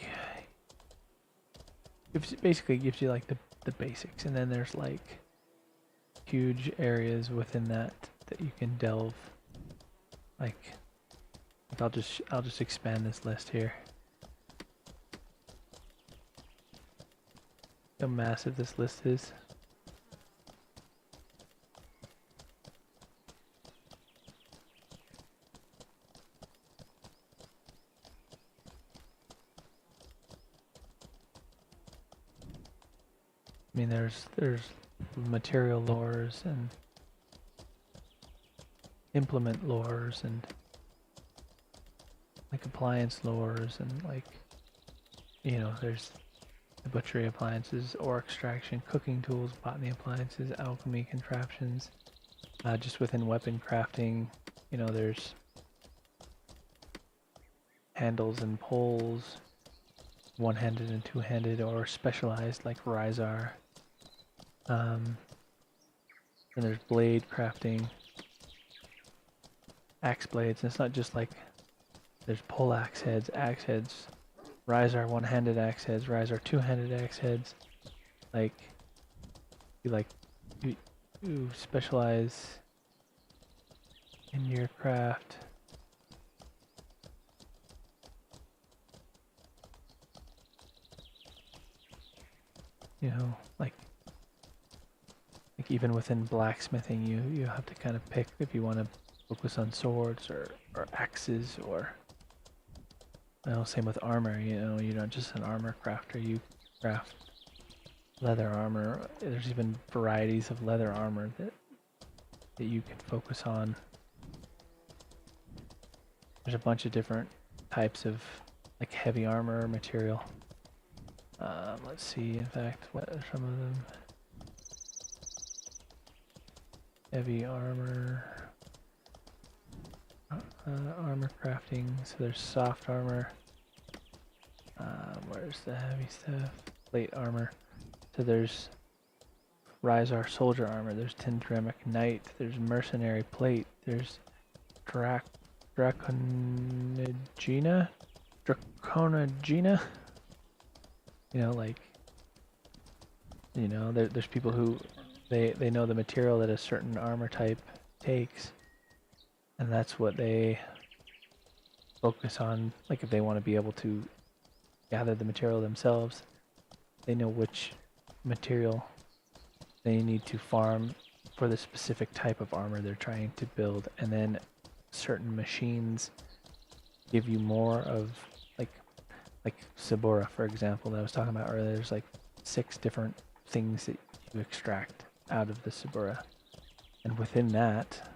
it basically gives you like the basics, and then there's like huge areas within that that you can delve. Like I'll just expand this list here. How massive this list is. I mean, there's material lores and implement lores and like appliance lores, and like there's the butchery appliances, ore extraction, cooking tools, botany appliances, alchemy contraptions. Just within weapon crafting, there's handles and poles, one-handed and two-handed, or specialized like Rhizar. And there's blade crafting, axe blades, and it's not just like there's pole axe heads, Rhizar one-handed axe heads, Rhizar two-handed axe heads. Like you specialize in your craft. Like even within blacksmithing, you have to kind of pick if you want to focus on swords or axes, or same with armor. You're not just an armor crafter, you craft leather armor. There's even varieties of leather armor that you can focus on. There's a bunch of different types of like heavy armor material. Let's see, in fact, what are some of them? Heavy armor, armor crafting. So there's soft armor. Where's the heavy stuff? Plate armor. So there's Rhizar soldier armor. There's Tendremic Knight. There's mercenary plate. There's Draconagina. There's people who they know the material that a certain armor type takes, and that's what they focus on. Like if they want to be able to gather the material themselves, they know which material they need to farm for the specific type of armor they're trying to build, and then certain machines give you more of like Sabura, for example, that I was talking about earlier. There's like 6 different things that you extract out of the Sabura, and within that,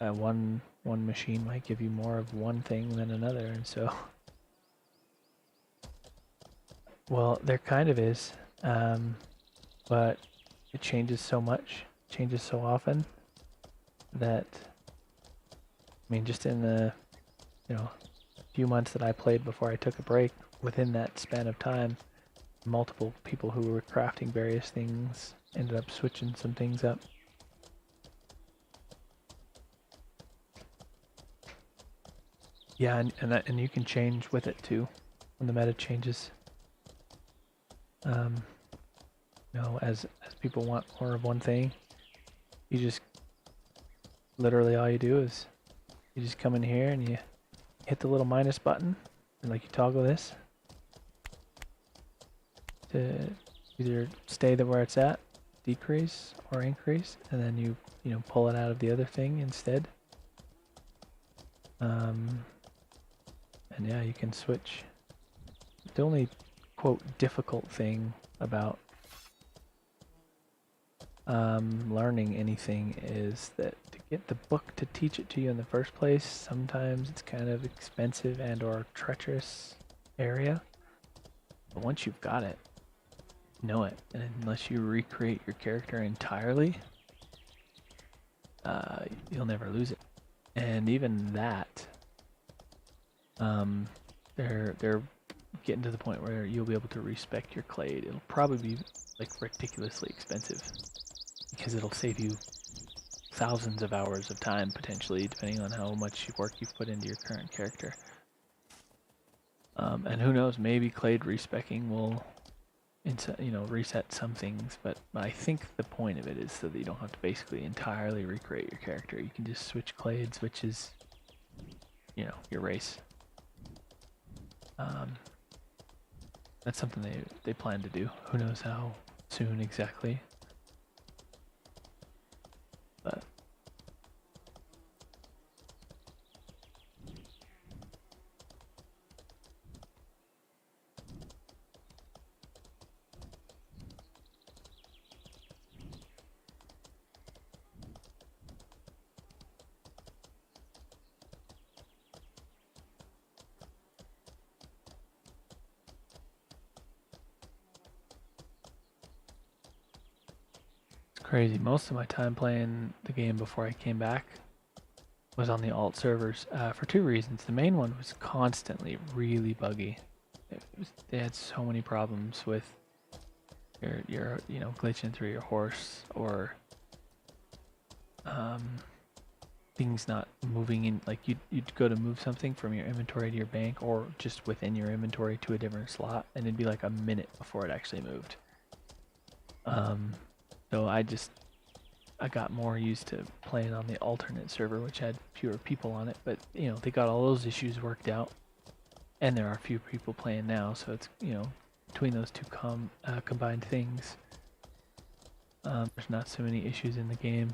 one machine might give you more of one thing than another, and so, well, there kind of is, but it changes so much, changes so often, that, I mean, just in the, few months that I played before I took a break, within that span of time, multiple people who were crafting various things ended up switching some things up. Yeah, and you can change with it too when the meta changes. As people want more of one thing, you just literally all you do is you just come in here and you hit the little minus button, and like you toggle this, to either stay where it's at, decrease or increase, and then you pull it out of the other thing instead. And yeah, you can switch. The only quote difficult thing about learning anything is that to get the book to teach it to you in the first place, sometimes it's kind of expensive and or treacherous area. But once you've got it, know it, and unless you recreate your character entirely, you'll never lose it. And even that, they're getting to the point where you'll be able to respec your clade. It'll probably be like ridiculously expensive because it'll save you thousands of hours of time potentially, depending on how much work you've put into your current character. And who knows, maybe clade respecing will reset some things, but I think the point of it is so that you don't have to basically entirely recreate your character. You can just switch clades, which is, your race. That's something they plan to do. Who knows how soon exactly. But crazy. Most of my time playing the game before I came back was on the alt servers for two reasons. The main one was constantly really buggy. They had so many problems with your glitching through your horse or things not moving in. Like you'd go to move something from your inventory to your bank or just within your inventory to a different slot, and it'd be like a minute before it actually moved. So I got more used to playing on the alternate server, which had fewer people on it, but they got all those issues worked out, and there are a few people playing now, so it's between those two combined things, there's not so many issues in the game,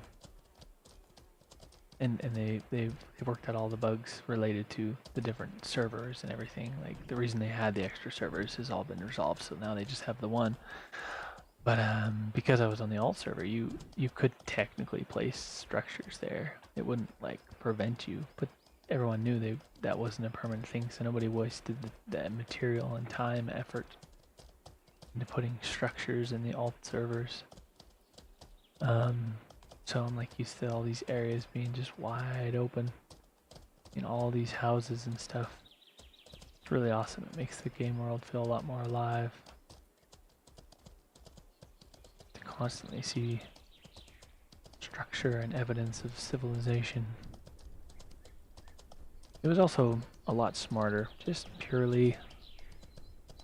and they worked out all the bugs related to the different servers and everything. Like the reason they had the extra servers has all been resolved, so now they just have the one. But because I was on the alt server, you could technically place structures there. It wouldn't like prevent you, but everyone knew that wasn't a permanent thing, so nobody wasted the material and time, effort into putting structures in the alt servers. So I'm like used to all these areas being just wide open, all these houses and stuff. It's really awesome. It makes the game world feel a lot more alive. Constantly see structure and evidence of civilization. It was also a lot smarter, just purely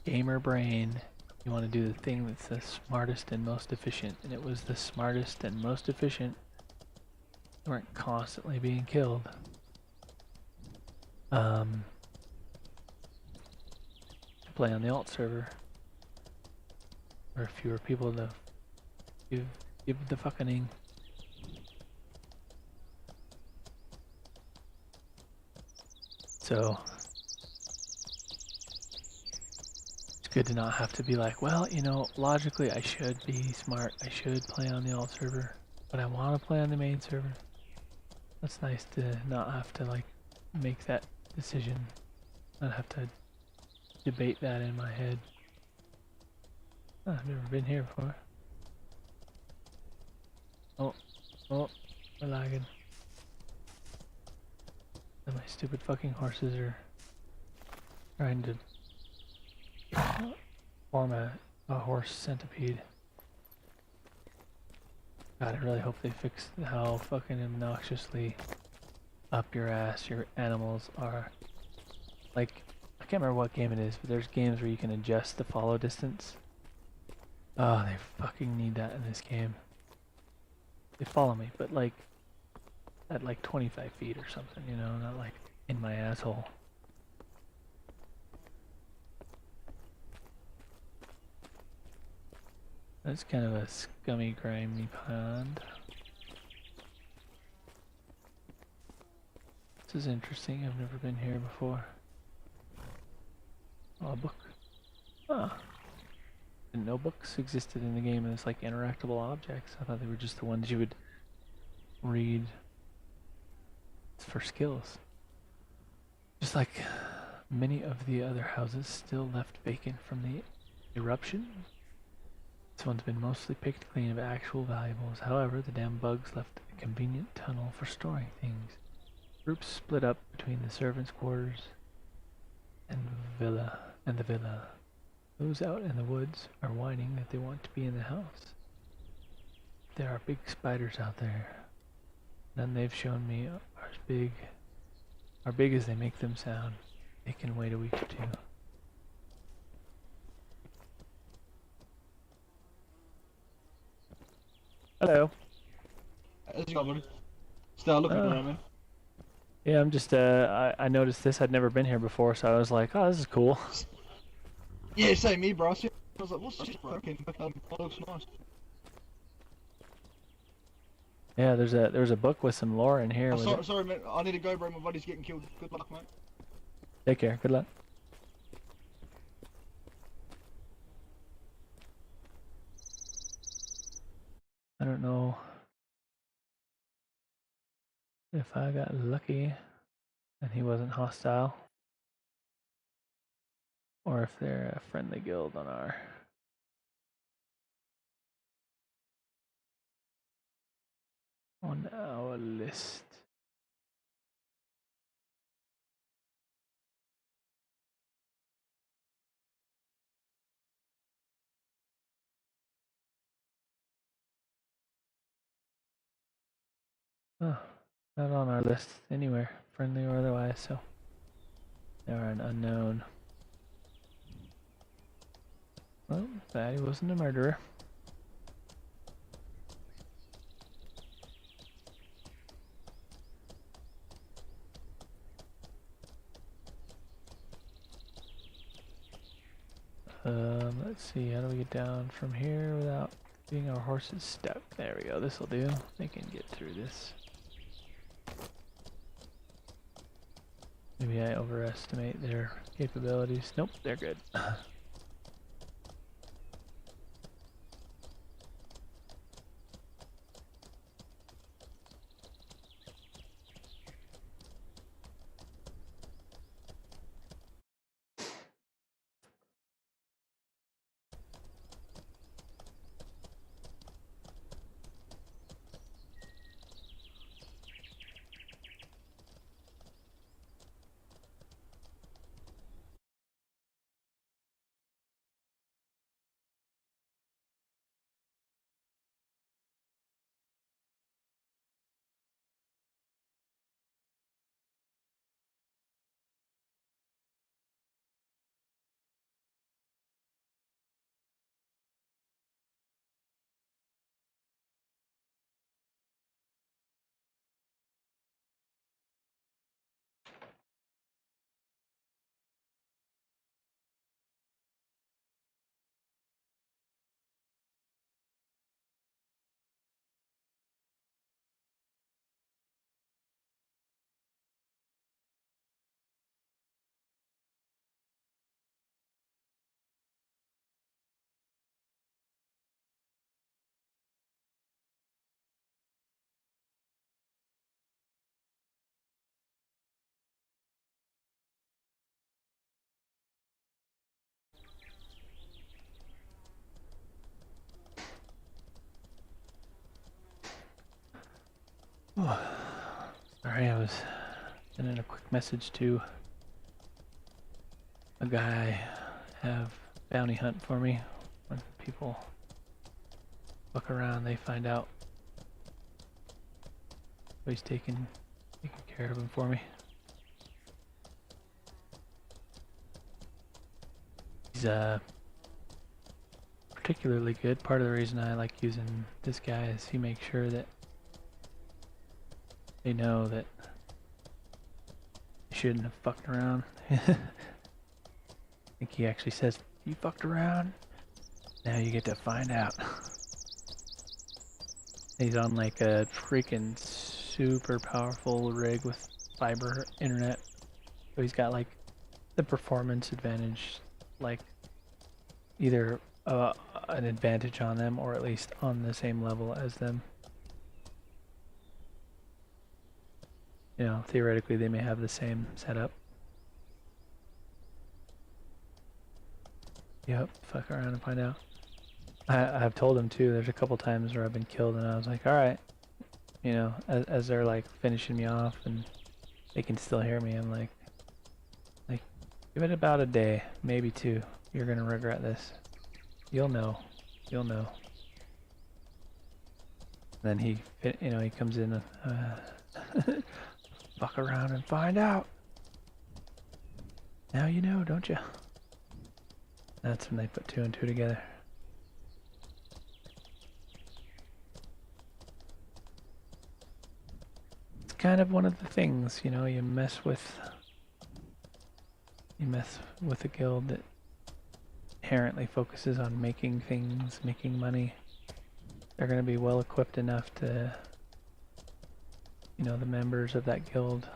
gamer brain. You want to do the thing that's the smartest and most efficient, and it was the smartest and most efficient. You weren't constantly being killed. To play on the alt server, or fewer people to give the fucking. So it's good to not have to be like, well, logically I should be smart. I should play on the alt server, but I want to play on the main server. That's nice to not have to like make that decision. Not have to debate that in my head. Oh, I've never been here before. Oh, we're lagging. And my stupid fucking horses are trying to form a horse centipede. God, I really hope they fix how fucking obnoxiously up your ass your animals are. Like, I can't remember what game it is, but there's games where you can adjust the follow distance. Oh, they fucking need that in this game. They follow me, but like at like 25 feet or something, not like in my asshole. That's kind of a scummy, grimy pond. This is interesting. I've never been here before. Oh, a book. Ah. Didn't know books existed in the game as like interactable objects. I thought they were just the ones you would read for skills. Just like many of the other houses still left vacant from the eruption, this one's been mostly picked clean of actual valuables. However, the damn bugs left a convenient tunnel for storing things. Groups split up between the servants' quarters and the villa. Those out in the woods are whining that they want to be in the house. There are big spiders out there. None they've shown me are as big as they make them sound. They can wait a week or two. Hello. How's it going, buddy? Still looking around, man. Yeah, I'm just, I noticed this. I'd never been here before, so I was like, oh, this is cool. Yeah, same me, bro. I was like, what's this, bro? Okay, looks nice. Yeah, there's a book with some lore in here. Sorry, man. I need to go, bro. My buddy's getting killed. Good luck, mate. Take care. Good luck. I don't know if I got lucky and he wasn't hostile, or if they're a friendly guild on our list. Oh, not on our list anywhere, friendly or otherwise, so they're an unknown. Well, glad he wasn't a murderer. Let's see, how do we get down from here without getting our horses stuck? There we go, this'll do. They can get through this. Maybe I overestimate their capabilities. Nope, they're good. Sorry, I was sending a quick message to a guy have bounty hunt for me. When people look around, they find out. So he's taking care of him for me. He's particularly good. Part of the reason I like using this guy is he makes sure that they know that they shouldn't have fucked around. I think he actually says, "You fucked around, Now you get to find out. He's on like a freaking super powerful rig with fiber internet. So he's got like the performance advantage, like either an advantage on them or at least on the same level as them. You know, theoretically they may have the same setup. Yep, fuck around and find out. I've told him too, there's a couple times where I've been killed and I was like, alright. You know, as they're like finishing me off and they can still hear me, I'm like, give it about a day, maybe two. You're gonna regret this. You'll know. You'll know. Then he, you know, he comes in and, fuck around and find out. Now you know, don't you? That's when they put two and two together. It's kind of one of the things, you know, you mess with a guild that inherently focuses on making things, making money. They're going to be well equipped enough to, you know, the members of that guild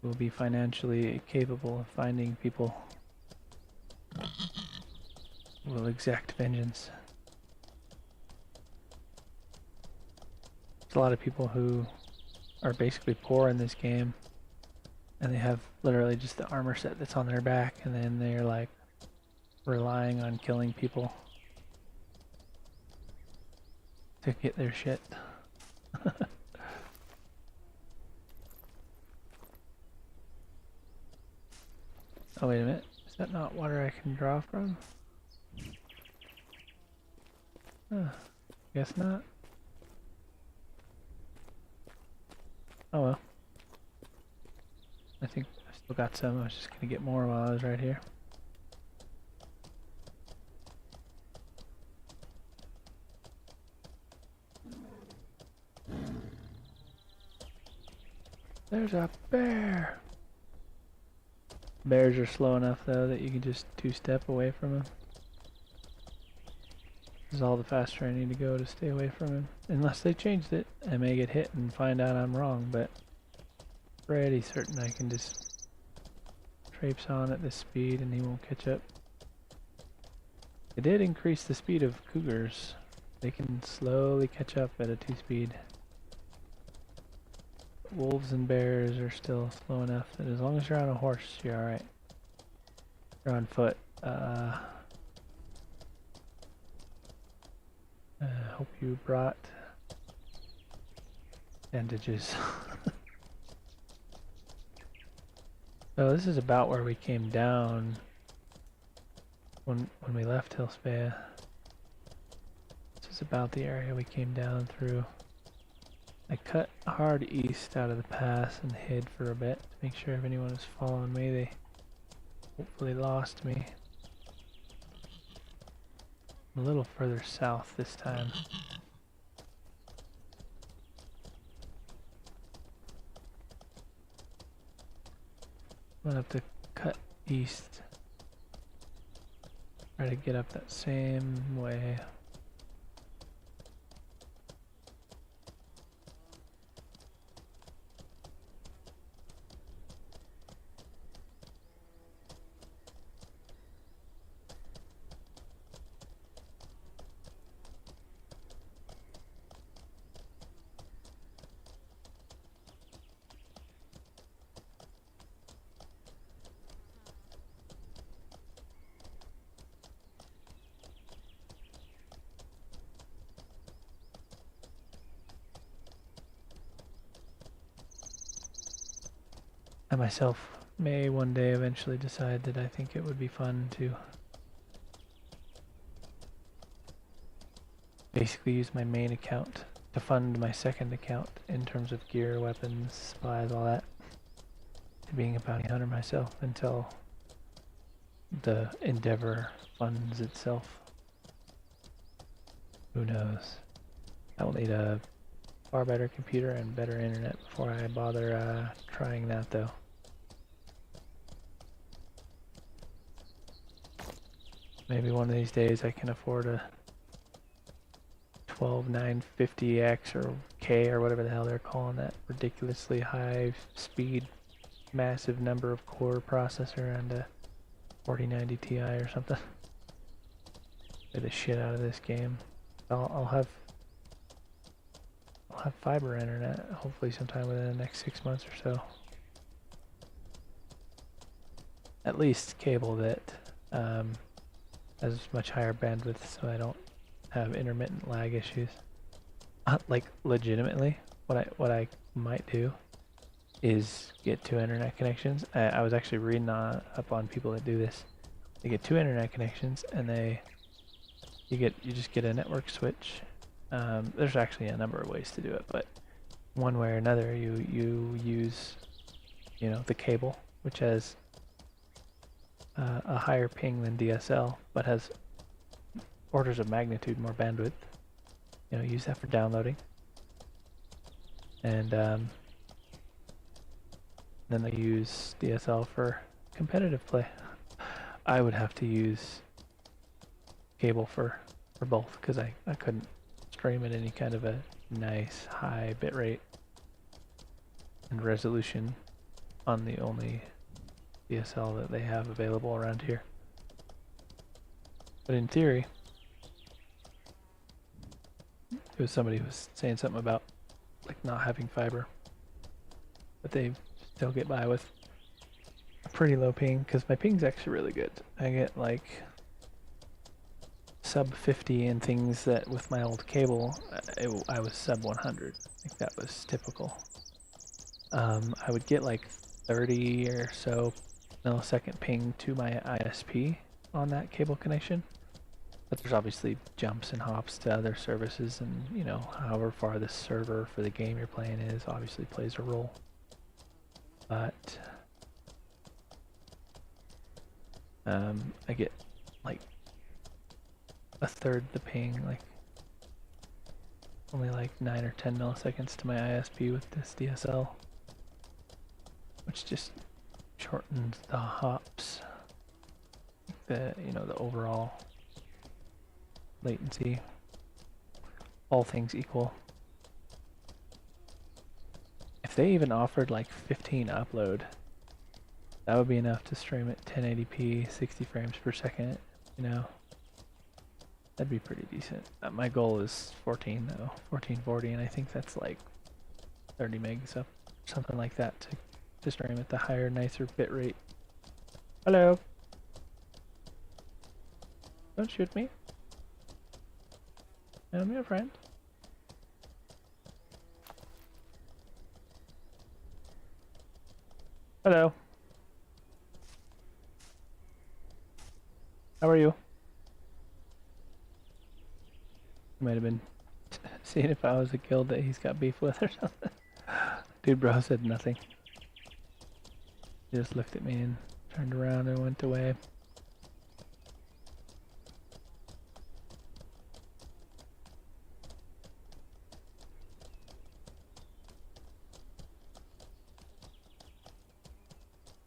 will be financially capable of finding people who will exact vengeance. There's a lot of people who are basically poor in this game and they have literally just the armor set that's on their back and then they're like relying on killing people to get their shit. Oh wait a minute, is that not water I can draw from? Huh, guess not. Oh well. I think I still got some, I was just gonna get more while I was right here. There's a bear! Bears are slow enough though that you can just two-step away from him. This is all the faster I need to go to stay away from him. Unless they changed it, I may get hit and find out I'm wrong, but pretty certain I can just traipse on at this speed and he won't catch up. It did increase the speed of cougars. They can slowly catch up at a 2-speed. Wolves and bears are still slow enough that as long as you're on a horse, you're alright. You're on foot. Hope you brought bandages. So this is about where we came down when we left Hilspea. This is about the area we came down through. I cut hard east out of the pass and hid for a bit to make sure if anyone was following me, they hopefully lost me. I'm a little further south this time. I'm gonna have to cut east. Try to get up that same way. I myself may one day eventually decide that I think it would be fun to basically use my main account to fund my second account in terms of gear, weapons, supplies, all that. To being a bounty hunter myself until the endeavor funds itself. Who knows? I will need a far better computer and better internet before I bother trying that though. Maybe one of these days I can afford a 12950X or K or whatever the hell they're calling that ridiculously high speed, massive number of core processor and a 4090 Ti or something. Play the shit out of this game. I'll have fiber internet hopefully sometime within the next 6 months or so. At least cable that has much higher bandwidth, so I don't have intermittent lag issues. Like legitimately, what I might do is get 2 internet connections. I was actually reading up on people that do this. They get 2 internet connections, and you just get a network switch. There's actually a number of ways to do it, but one way or another, you use, you know, the cable, which has a higher ping than DSL, but has orders of magnitude more bandwidth. You know, use that for downloading, and then they use DSL for competitive play. I would have to use cable for both because I couldn't stream at any kind of a nice high bitrate and resolution on the only DSL that they have available around here. But in theory, it was somebody who was saying something about like not having fiber, but they still get by with a pretty low ping, because my ping's actually really good. I get like sub 50 and things that with my old cable, I was sub 100. I think that was typical. I would get like 30 or so millisecond ping to my ISP on that cable connection. But there's obviously jumps and hops to other services, and you know, however far the server for the game you're playing is obviously plays a role. But I get like a third the ping, like only like 9 or 10 milliseconds to my ISP with this DSL, which just shortens the hops, the overall latency, all things equal. If they even offered like 15 upload, that would be enough to stream at 1080p, 60 frames per second, you know. That'd be pretty decent. My goal is 14 though, 1440, and I think that's like 30 megs up, something like that, to stream at the higher, nicer bit rate. Hello. Don't shoot me. I'm your friend. Hello. How are you? Might have been seeing if I was a guild that he's got beef with or something. Dude, bro said nothing. He just looked at me and turned around and went away.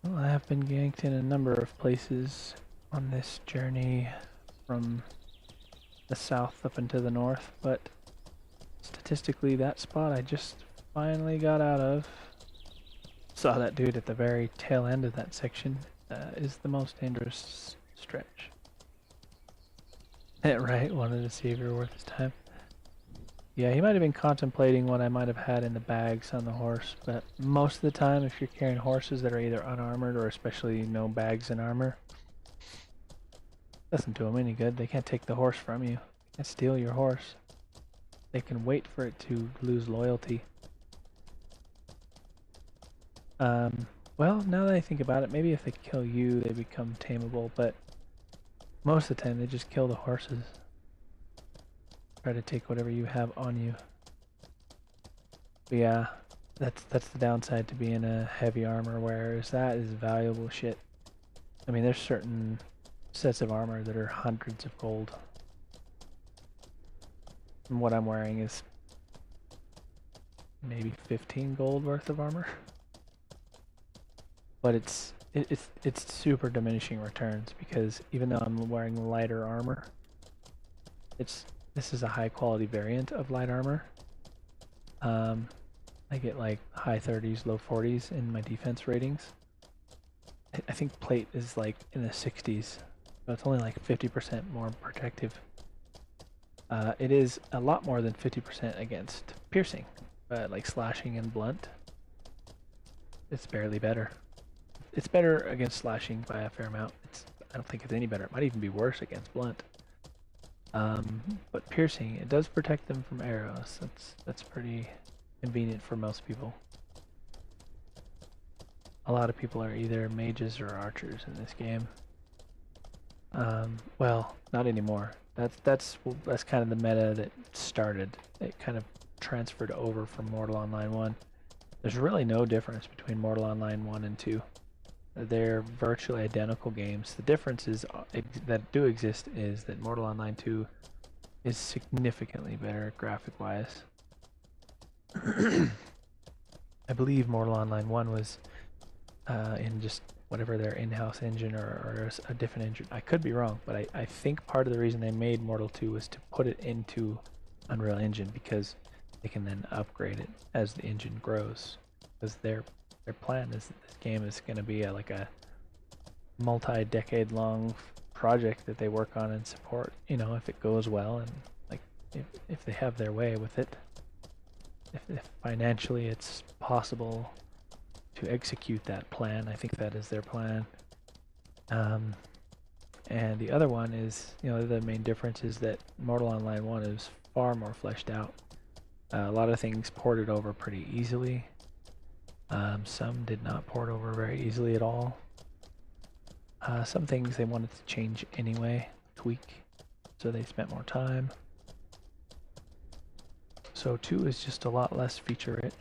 Well, I have been ganked in a number of places on this journey from the south up into the north, but statistically that spot I just finally got out of, saw that dude at the very tail end of that section, is the most dangerous stretch. Yeah, right, wanted to see if you're worth his time. Yeah, he might have been contemplating what I might have had in the bags on the horse, but most of the time if you're carrying horses that are either unarmored or especially no bags and armor, doesn't do them any good. They can't take the horse from you. They can't steal your horse. They can wait for it to lose loyalty. Well, now that I think about it, maybe if they kill you, they become tameable, but most of the time they just kill the horses. Try to take whatever you have on you. But yeah, that's the downside to being a heavy armor wearer, is that is valuable shit. I mean, there's certain sets of armor that are hundreds of gold. And what I'm wearing is maybe 15 gold worth of armor. But it's it's super diminishing returns because even though I'm wearing lighter armor, this is a high quality variant of light armor. I get like high 30s, low 40s in my defense ratings. I think plate is like in the 60s, so it's only like 50% more protective. It is a lot more than 50% against piercing, but like slashing and blunt, it's barely better. It's better against slashing by a fair amount. I don't think it's any better. It might even be worse against blunt. But piercing, it does protect them from arrows. That's pretty convenient for most people. A lot of people are either mages or archers in this game. Well, not anymore. That's kind of the meta that started. It kind of transferred over from MOREtal Online 1. There's really no difference between MOREtal Online 1 and 2. They're virtually identical games. The differences that do exist is that MOREtal Online 2 is significantly better graphic-wise. I believe MOREtal Online 1 was in just whatever their in-house engine or a different engine. I could be wrong, but I think part of the reason they made MOREtal 2 was to put it into Unreal Engine because they can then upgrade it as the engine grows. Because their plan is that this game is going to be like a multi-decade long project that they work on and support, you know, if it goes well and like if they have their way with it. If financially it's possible to execute that plan, I think that is their plan. And the other one is, you know, the main difference is that MOREtal Online 1 is far more fleshed out. A lot of things ported over pretty easily. Some did not port over very easily at all. Some things they wanted to change anyway, tweak, so they spent more time. So 2 is just a lot less feature rich.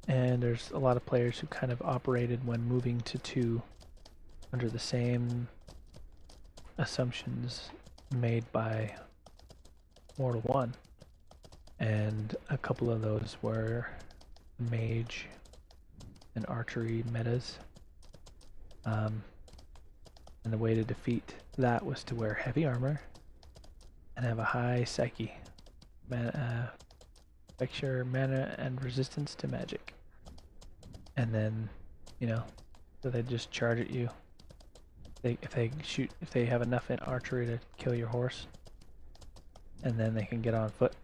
And there's a lot of players who kind of operated when moving to 2 under the same assumptions made by MOREtal 1. And a couple of those were mage and archery metas. And the way to defeat that was to wear heavy armor and have a high psyche. Lecture mana and resistance to magic. And then, you know, so they just charge at you. If they have enough in archery to kill your horse, and then they can get on foot.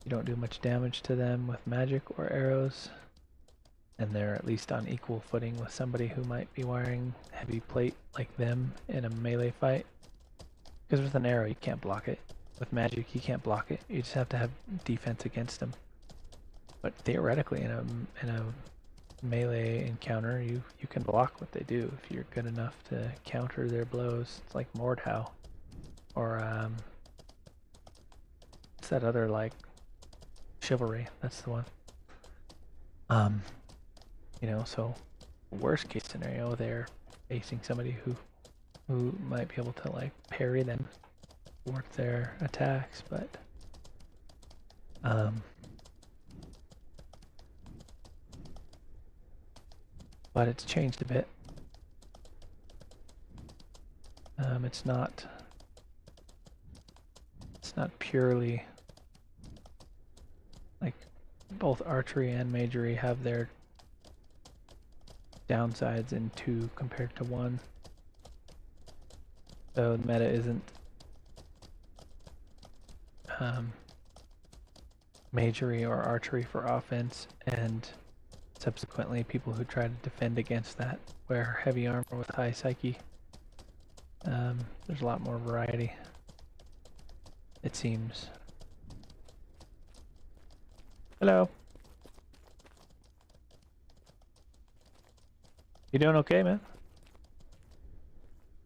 You don't do much damage to them with magic or arrows, and they're at least on equal footing with somebody who might be wearing heavy plate like them in a melee fight. Because with an arrow you can't block it. With magic you can't block it. You just have to have defense against them. But theoretically in a melee encounter you can block what they do if you're good enough to counter their blows. It's like MOREtal. Or what's that other, like, Chivalry, that's the one. You know, so worst case scenario they're facing somebody who might be able to like parry them, work their attacks, but it's changed a bit. It's not purely like both archery and magery have their downsides in 2 compared to 1. So the meta isn't magery or archery for offense, and subsequently people who try to defend against that wear heavy armor with high psyche. There's a lot more variety, it seems. Hello. You doing okay, man?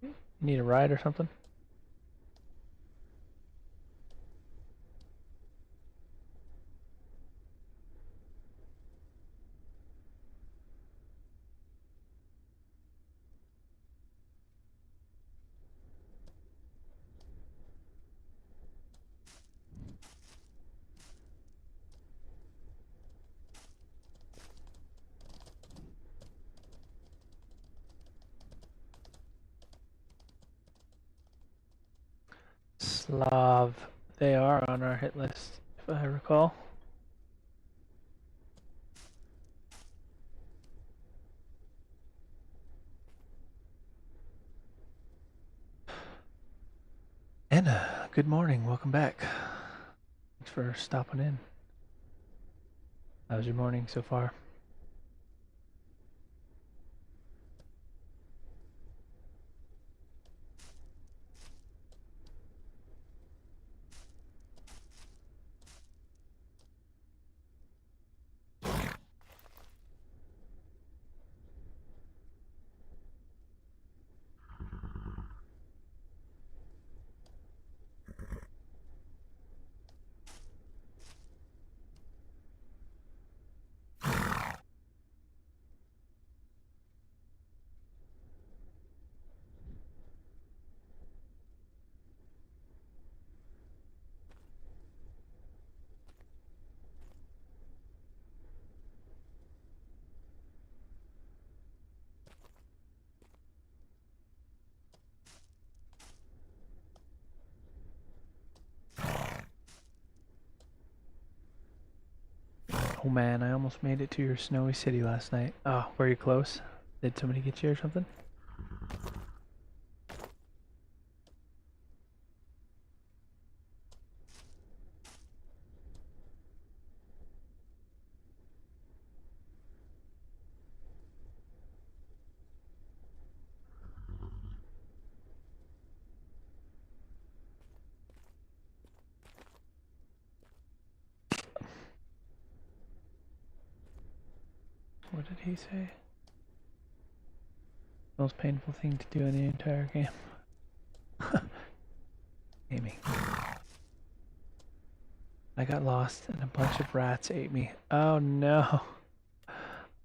You need a ride or something? Slav. They are on our hit list, if I recall. Anna, good morning. Welcome back. Thanks for stopping in. How's your morning so far? Oh man, I almost made it to your snowy city last night. Oh, were you close? Did somebody get you or something? What did he say? Most painful thing to do in the entire game. Amy. I got lost and a bunch of rats ate me. Oh no.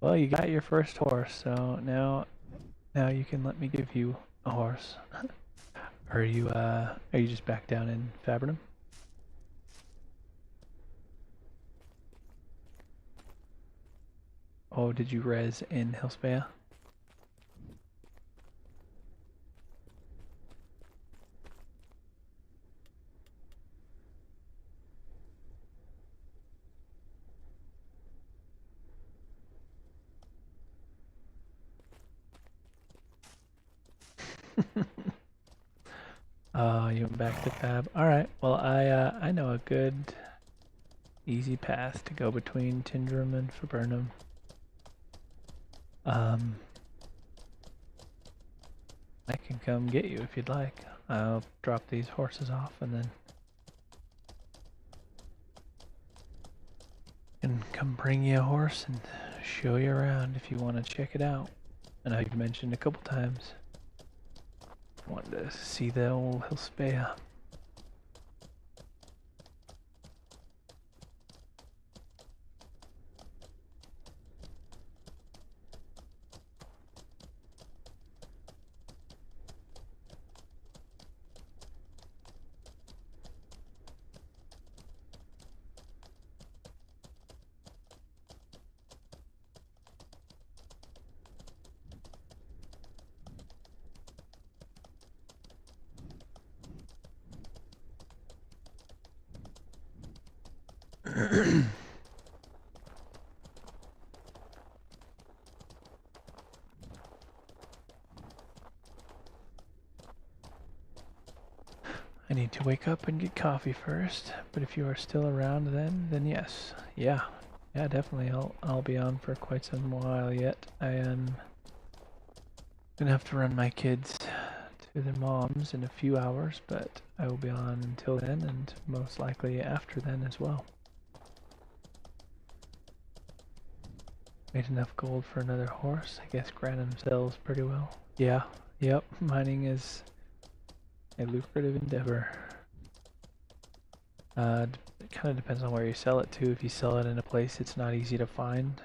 Well, you got your first horse, so now you can let me give you a horse. Are you just back down in Fabrinum? Oh, did you res in Hilspea? You went back to Fab. Alright, well I know a good easy path to go between Tindrum and Faburnum. I can come get you if you'd like. I'll drop these horses off and then can come bring you a horse and show you around if you want to check it out. I know you've mentioned a couple times wanted to see the old Hilspea. I need to wake up and get coffee first, but if you are still around then yes. Yeah, definitely. I'll be on for quite some while yet. I am gonna have to run my kids to their moms in a few hours, but I will be on until then and most likely after then as well. Made enough gold for another horse. I guess Granum sells pretty well. Yeah, yep, mining is a lucrative endeavor. It kind of depends on where you sell it to. If you sell it in a place it's not easy to find,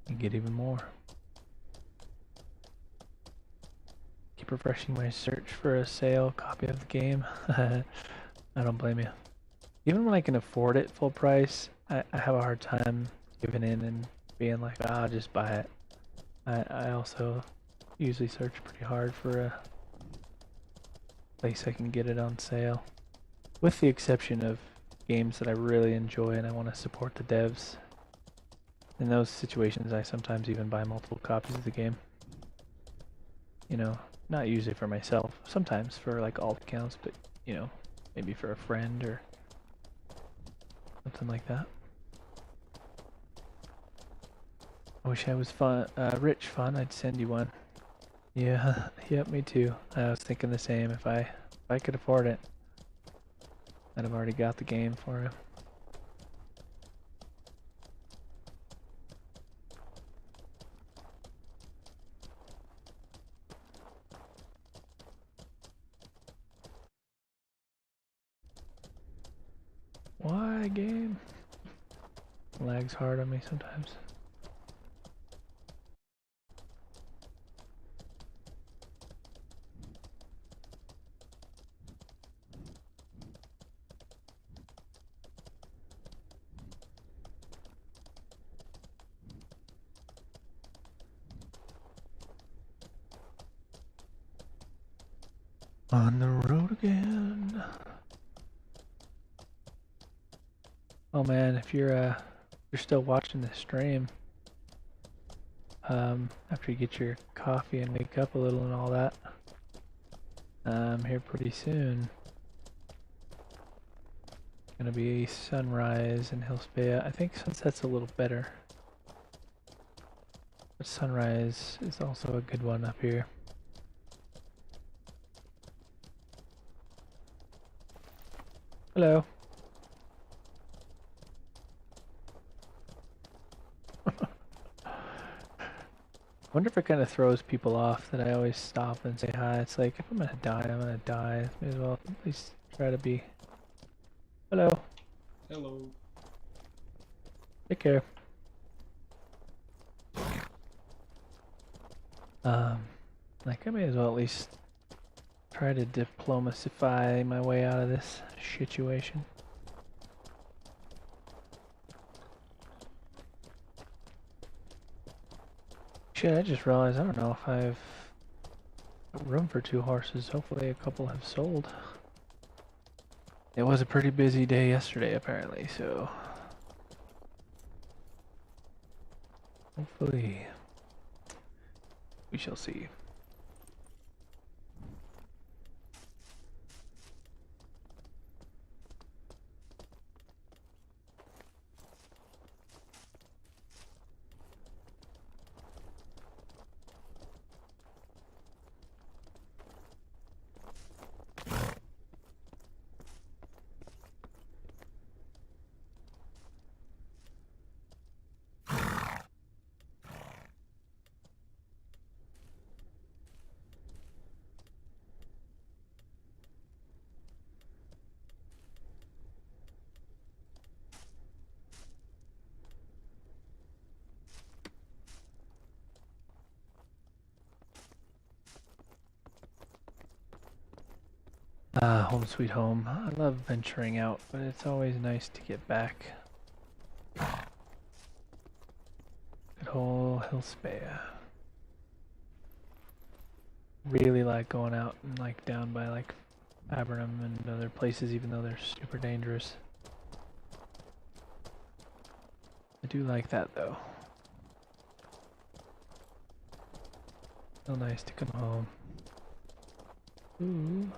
you get even more. Keep refreshing my search for a sale copy of the game. I don't blame you. Even when I can afford it full price, I have a hard time giving in and being like, I'll just buy it. I also usually search pretty hard for place I can get it on sale. With the exception of games that I really enjoy and I want to support the devs. In those situations, I sometimes even buy multiple copies of the game. You know, not usually for myself. Sometimes for like alt accounts, but you know, maybe for a friend or something like that. I wish I was rich fun. I'd send you one. Yeah, yep, me too. I was thinking the same. If I could afford it, I'd have already got the game for him. Why, game? Lags hard on me sometimes. On the road again. Oh man, if you're still watching the stream, after you get your coffee and wake up a little and all that, I'm here pretty soon. Gonna be sunrise in Hillspaya. I think sunset's a little better, but sunrise is also a good one up here. Hello. I wonder if it kind of throws people off that I always stop and say hi. It's like, if I'm gonna die, I'm gonna die. May as well at least try to be. Hello. Hello. Take care. Like I may as well at least try to diplomacify my way out of this situation. Shit, I just realized I don't know if I've got room for 2 horses. Hopefully a couple have sold. It was a pretty busy day yesterday apparently, so hopefully we shall see. Home sweet home. I love venturing out, but it's always nice to get back. Good whole Hillspaya. Really like going out and like down by like Abernum and other places, even though they're super dangerous. I do like that though. So nice to come home. Ooh.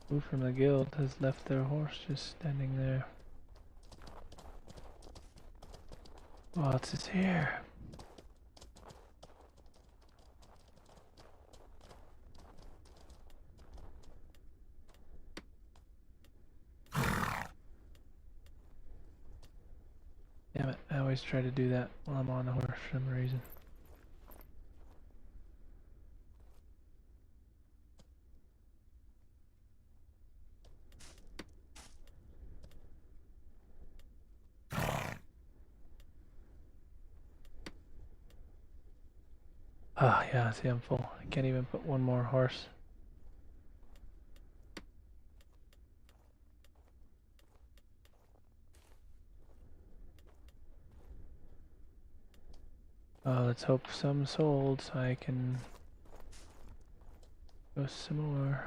Who from the guild has left their horse just standing there? What's is here? Damn it, I always try to do that while I'm on the horse for some reason. Ah, yeah, see I'm full. I can't even put one more horse. Let's hope some sold so I can Go some more.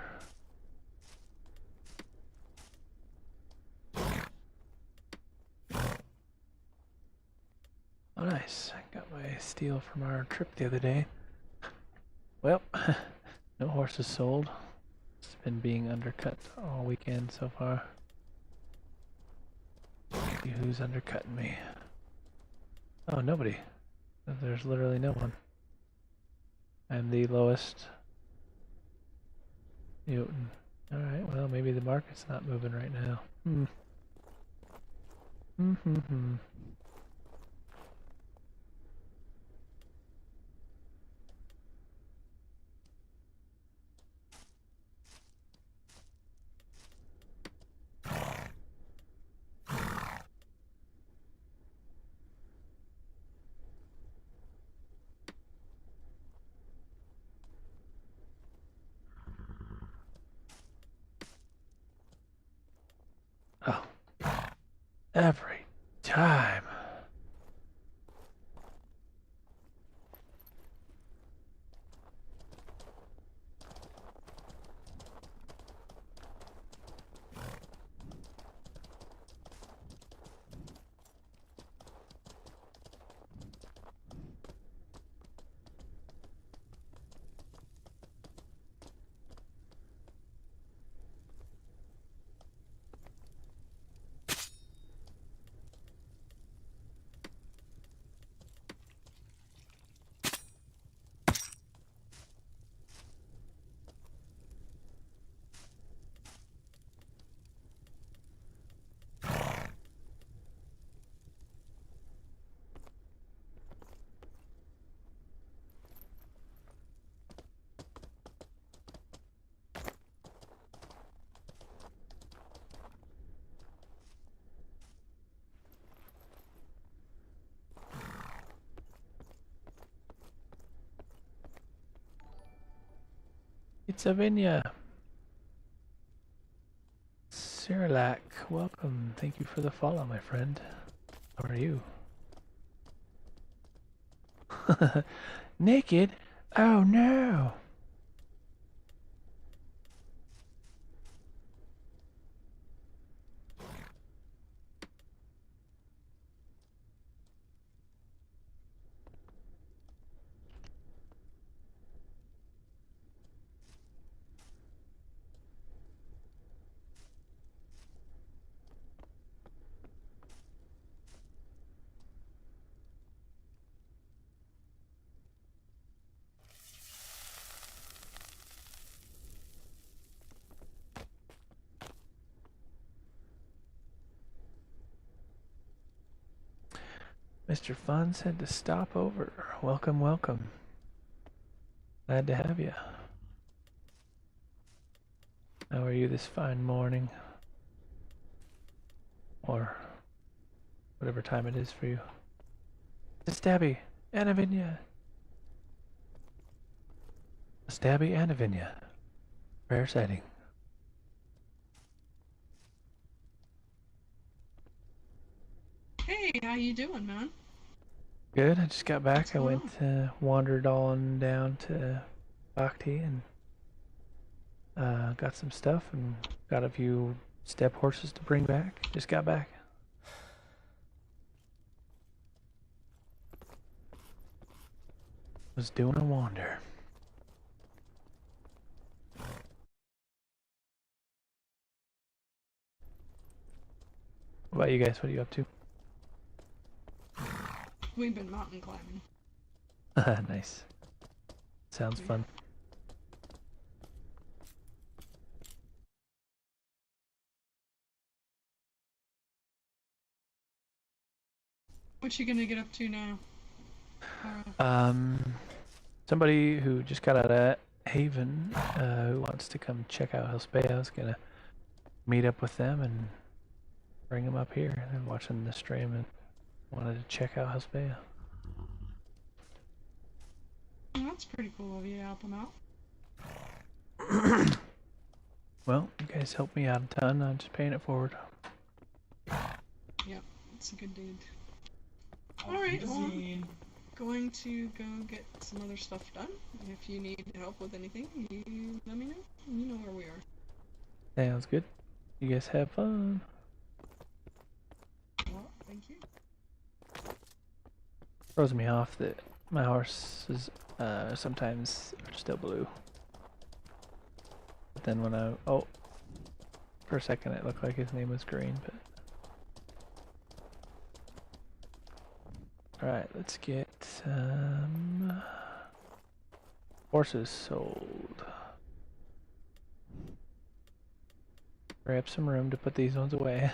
Oh, nice. I got my steel from our trip the other day. Well, no horses sold. It's been being undercut all weekend so far. See who's undercutting me. Oh, nobody. There's literally no one. I'm the lowest. Newton. Alright, well, maybe the market's not moving right now. Oh. Every time. It's Avinia. Cyrillac, welcome. Thank you for the follow, my friend. How are you? Naked? Oh no! Mr. Fun said to stop over. Welcome, welcome. Glad to have you. How are you this fine morning? Or whatever time it is for you. It's Stabby and Avinia. Stabby and Avinia. Rare sighting. Hey, how you doing, man? Good. I just got back. What's I going went, wandered on down to Bhakti and got some stuff and got a few step horses to bring back. Just got back. Was doing a wander. What about you guys? What are you up to? We've been mountain climbing. Nice. Sounds fun. What you gonna get up to now? Somebody who just got out of Haven, who wants to come check out Hellspea, I was gonna meet up with them and bring them up here. They're watching the stream and wanted to check out Hellspea. Oh, that's pretty cool of you to help them out. Well, you guys helped me out a ton. I'm just paying it forward. Yep, it's a good dude. Alright, well, going to go get some other stuff done. If you need help with anything, you let me know. You know where we are. Sounds good. You guys have fun. Well, thank you. Throws me off that my horses sometimes are still blue. But then when oh, for a second it looked like his name was green, but. Alright, let's get some horses sold. Grab some room to put these ones away.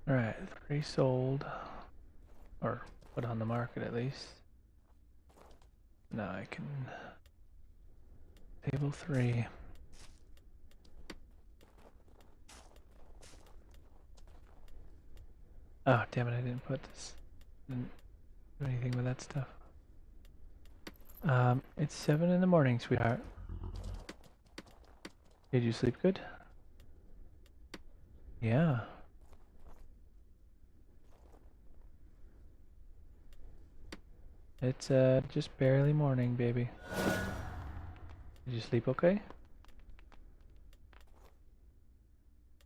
Alright, 3 sold. Or put on the market at least. Now I can... Table 3. Oh, damn it, I didn't put this. Didn't do anything with that stuff. It's 7 in the morning, sweetheart. Did you sleep good? Yeah. It's just barely morning, baby. Did you sleep okay?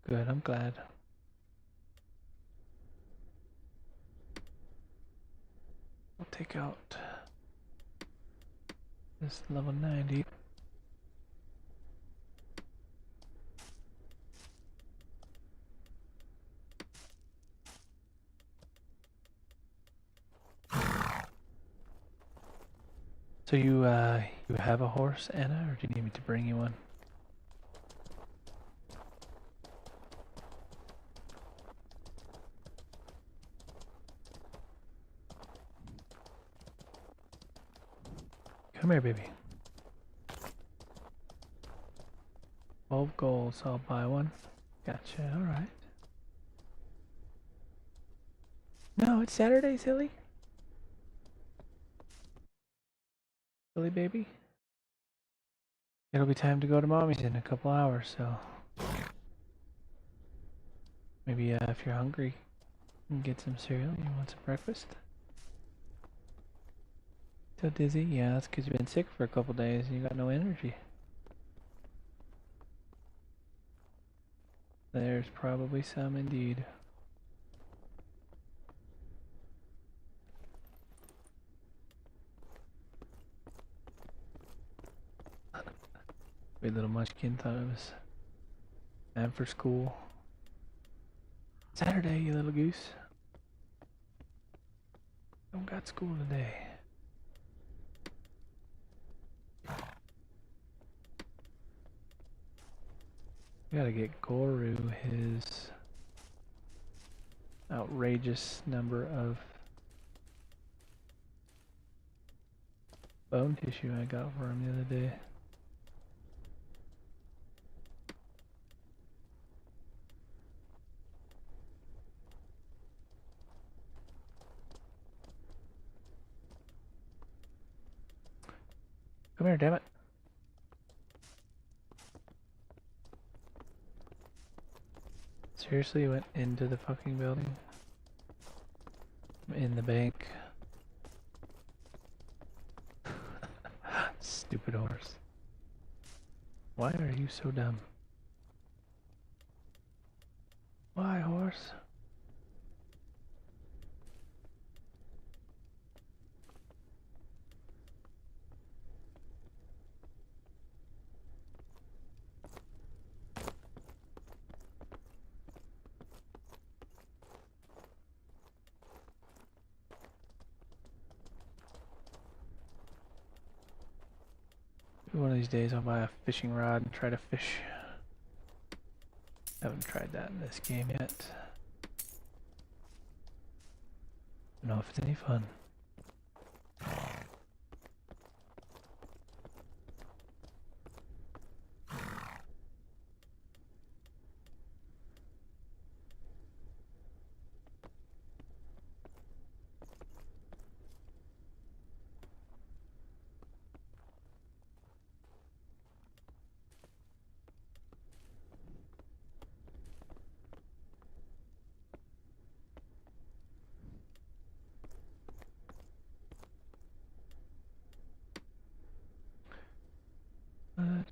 Good, I'm glad. I'll take out this level 90. So you have a horse, Anna, or do you need me to bring you one? Come here, baby. 12 gold, so I'll buy one. Gotcha, alright. No, it's Saturday, silly. Silly baby. It'll be time to go to mommy's in a couple hours, so... Maybe if you're hungry, you can get some cereal. You want some breakfast? Still dizzy? Yeah, that's because you've been sick for a couple days and you got no energy. There's probably some indeed. Wee little munchkin thought it was time for school. Saturday, you little goose. Don't got school today. We gotta get Goru his outrageous number of bone tissue I got for him the other day. Come here, damn it. Seriously, you went into the fucking building? I'm in the bank. Stupid horse. Why are you so dumb? Why, horse? One of these days I'll buy a fishing rod and try to fish. Haven't tried that in this game yet. Don't know if it's any fun.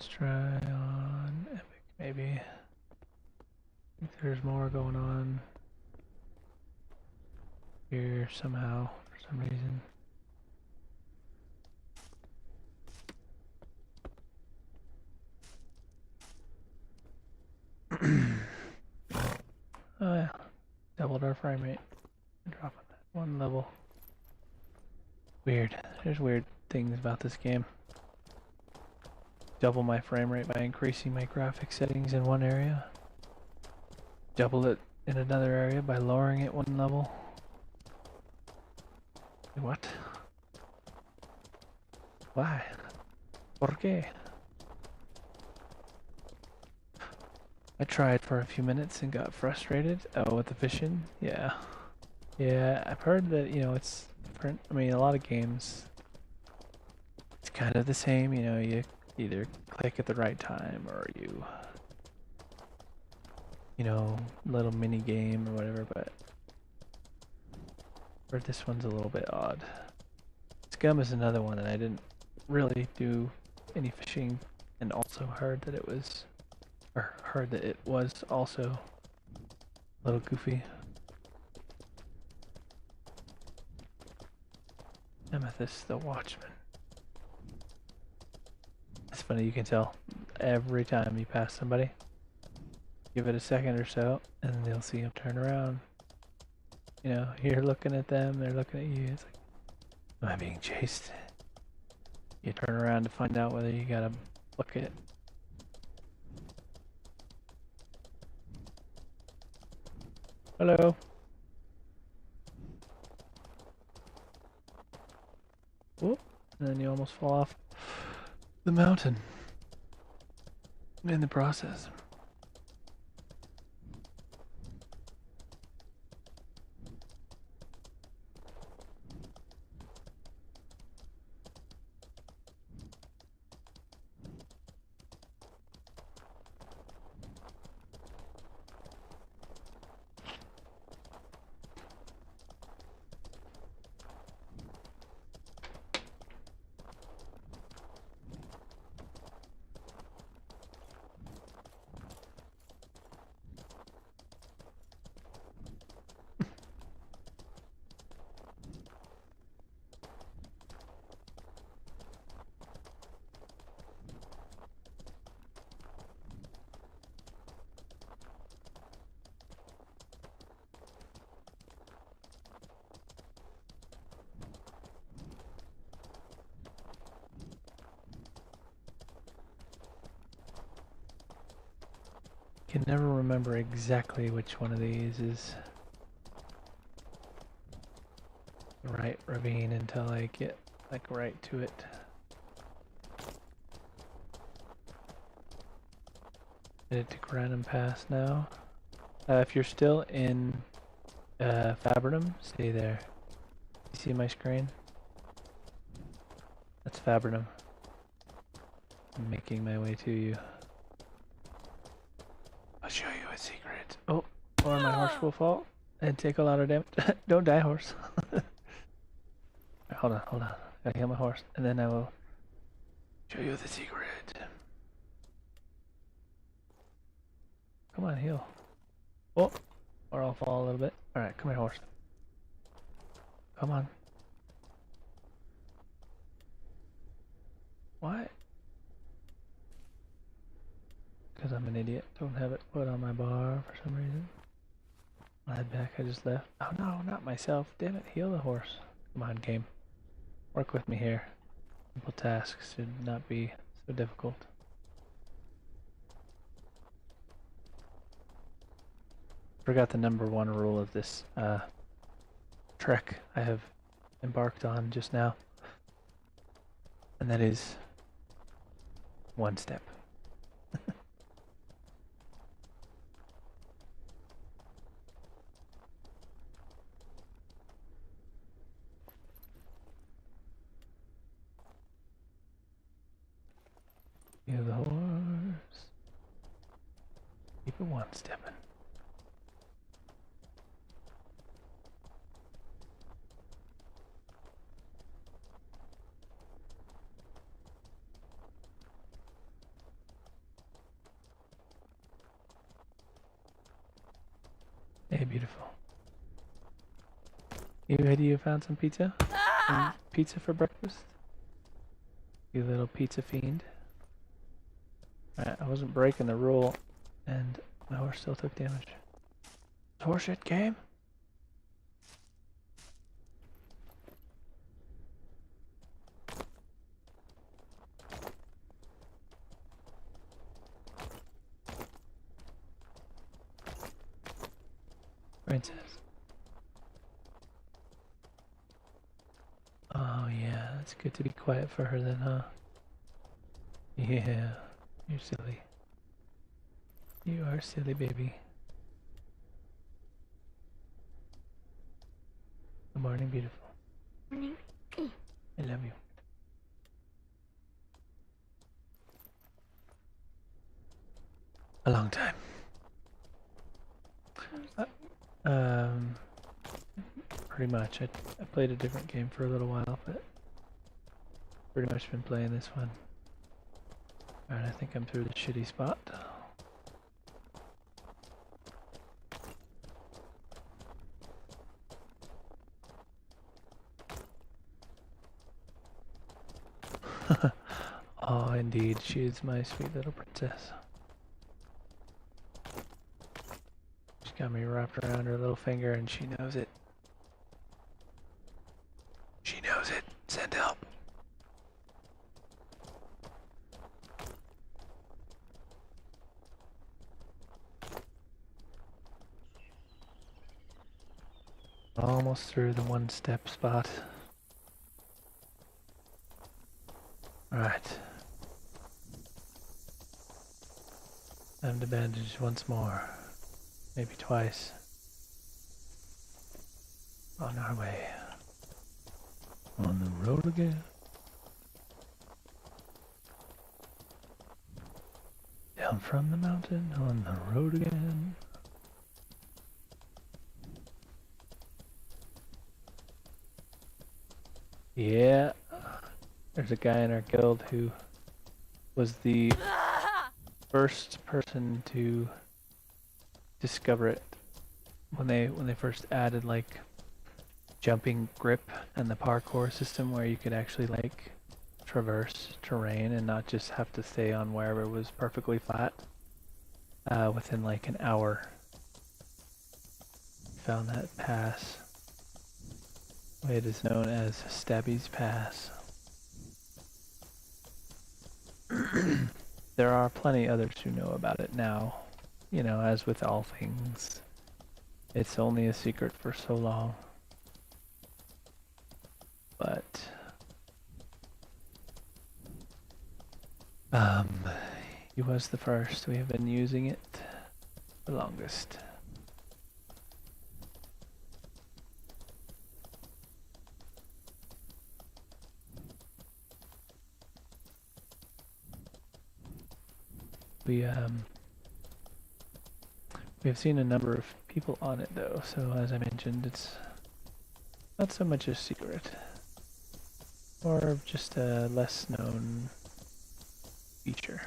try on Epic, maybe. I think there's more going on here somehow, for some reason. Oh yeah, doubled our frame rate. Dropping that one level. Weird. There's weird things about this game. Double my frame rate by increasing my graphic settings in one area. Double it in another area by lowering it one level. What? Why? ¿Por qué? I tried for a few minutes and got frustrated. Oh, with the fishing? Yeah. Yeah, I've heard that, you know, it's different. I mean, a lot of games, it's kind of the same, you know, you either click at the right time or you know, little mini game or whatever, but I heard this one's a little bit odd. Scum is another one, and I didn't really do any fishing, and also heard that it was also a little goofy. Amethyst the Watchman. It's funny, you can tell every time you pass somebody. Give it a second or so, and then they'll see them turn around. You know, you're looking at them, they're looking at you. It's like, am I being chased? You turn around to find out whether you got a bucket. Hello. Whoop. And then you almost fall off the mountain in the process. Can never remember exactly which one of these is the right ravine until I get like right to it. Headed to Granum Pass now. If you're still in Fabrinum, stay there. You see my screen? That's Fabrinum. I'm making my way to you. I'll show you a secret. Oh, or my horse will fall and take a lot of damage. Don't die, horse. Hold on. Gotta heal my horse, and then I will show you the secret. Come on, heal. Oh, or I'll fall a little bit. Alright, come here, horse. Come on. Why? Because I'm an idiot. Don't have it put on my bar for some reason. I'll head back. I just left. Oh no, not myself. Damn it. Heal the horse. Come on, game. Work with me here. Simple tasks should not be so difficult. Forgot the #1 rule of this trek I have embarked on just now. And that is one step. Heal the horse. Keep it one stepping. Hey, beautiful. You found some pizza? Some pizza for breakfast? You little pizza fiend. Alright, I wasn't breaking the rule, and my horse still took damage. Horseshit game? Princess. Oh yeah, it's good to be quiet for her then, huh? Yeah, you're silly. You are silly, baby. Good morning, beautiful. Morning. I love you. A long time. Pretty much. I played a different game for a little while, but pretty much been playing this one. Alright, I think I'm through the shitty spot. Oh, indeed, she is my sweet little princess. She's got me wrapped around her little finger and she knows it. She knows it. Send help. Almost through the one-step spot. Alright. Time to bandage once more. Maybe twice. On our way. On the road again. Down from the mountain, on the road again. Yeah. There's a guy in our guild who was the first person to discover it when they first added like jumping grip and the parkour system where you could actually like traverse terrain and not just have to stay on wherever it was perfectly flat. Within like an hour, found that pass. It is known as Stabby's Pass. There are plenty others who know about it now. You know, as with all things, it's only a secret for so long. But he was the first. We have been using it the longest. We have seen a number of people on it though, so as I mentioned, it's not so much a secret, or just a less known feature.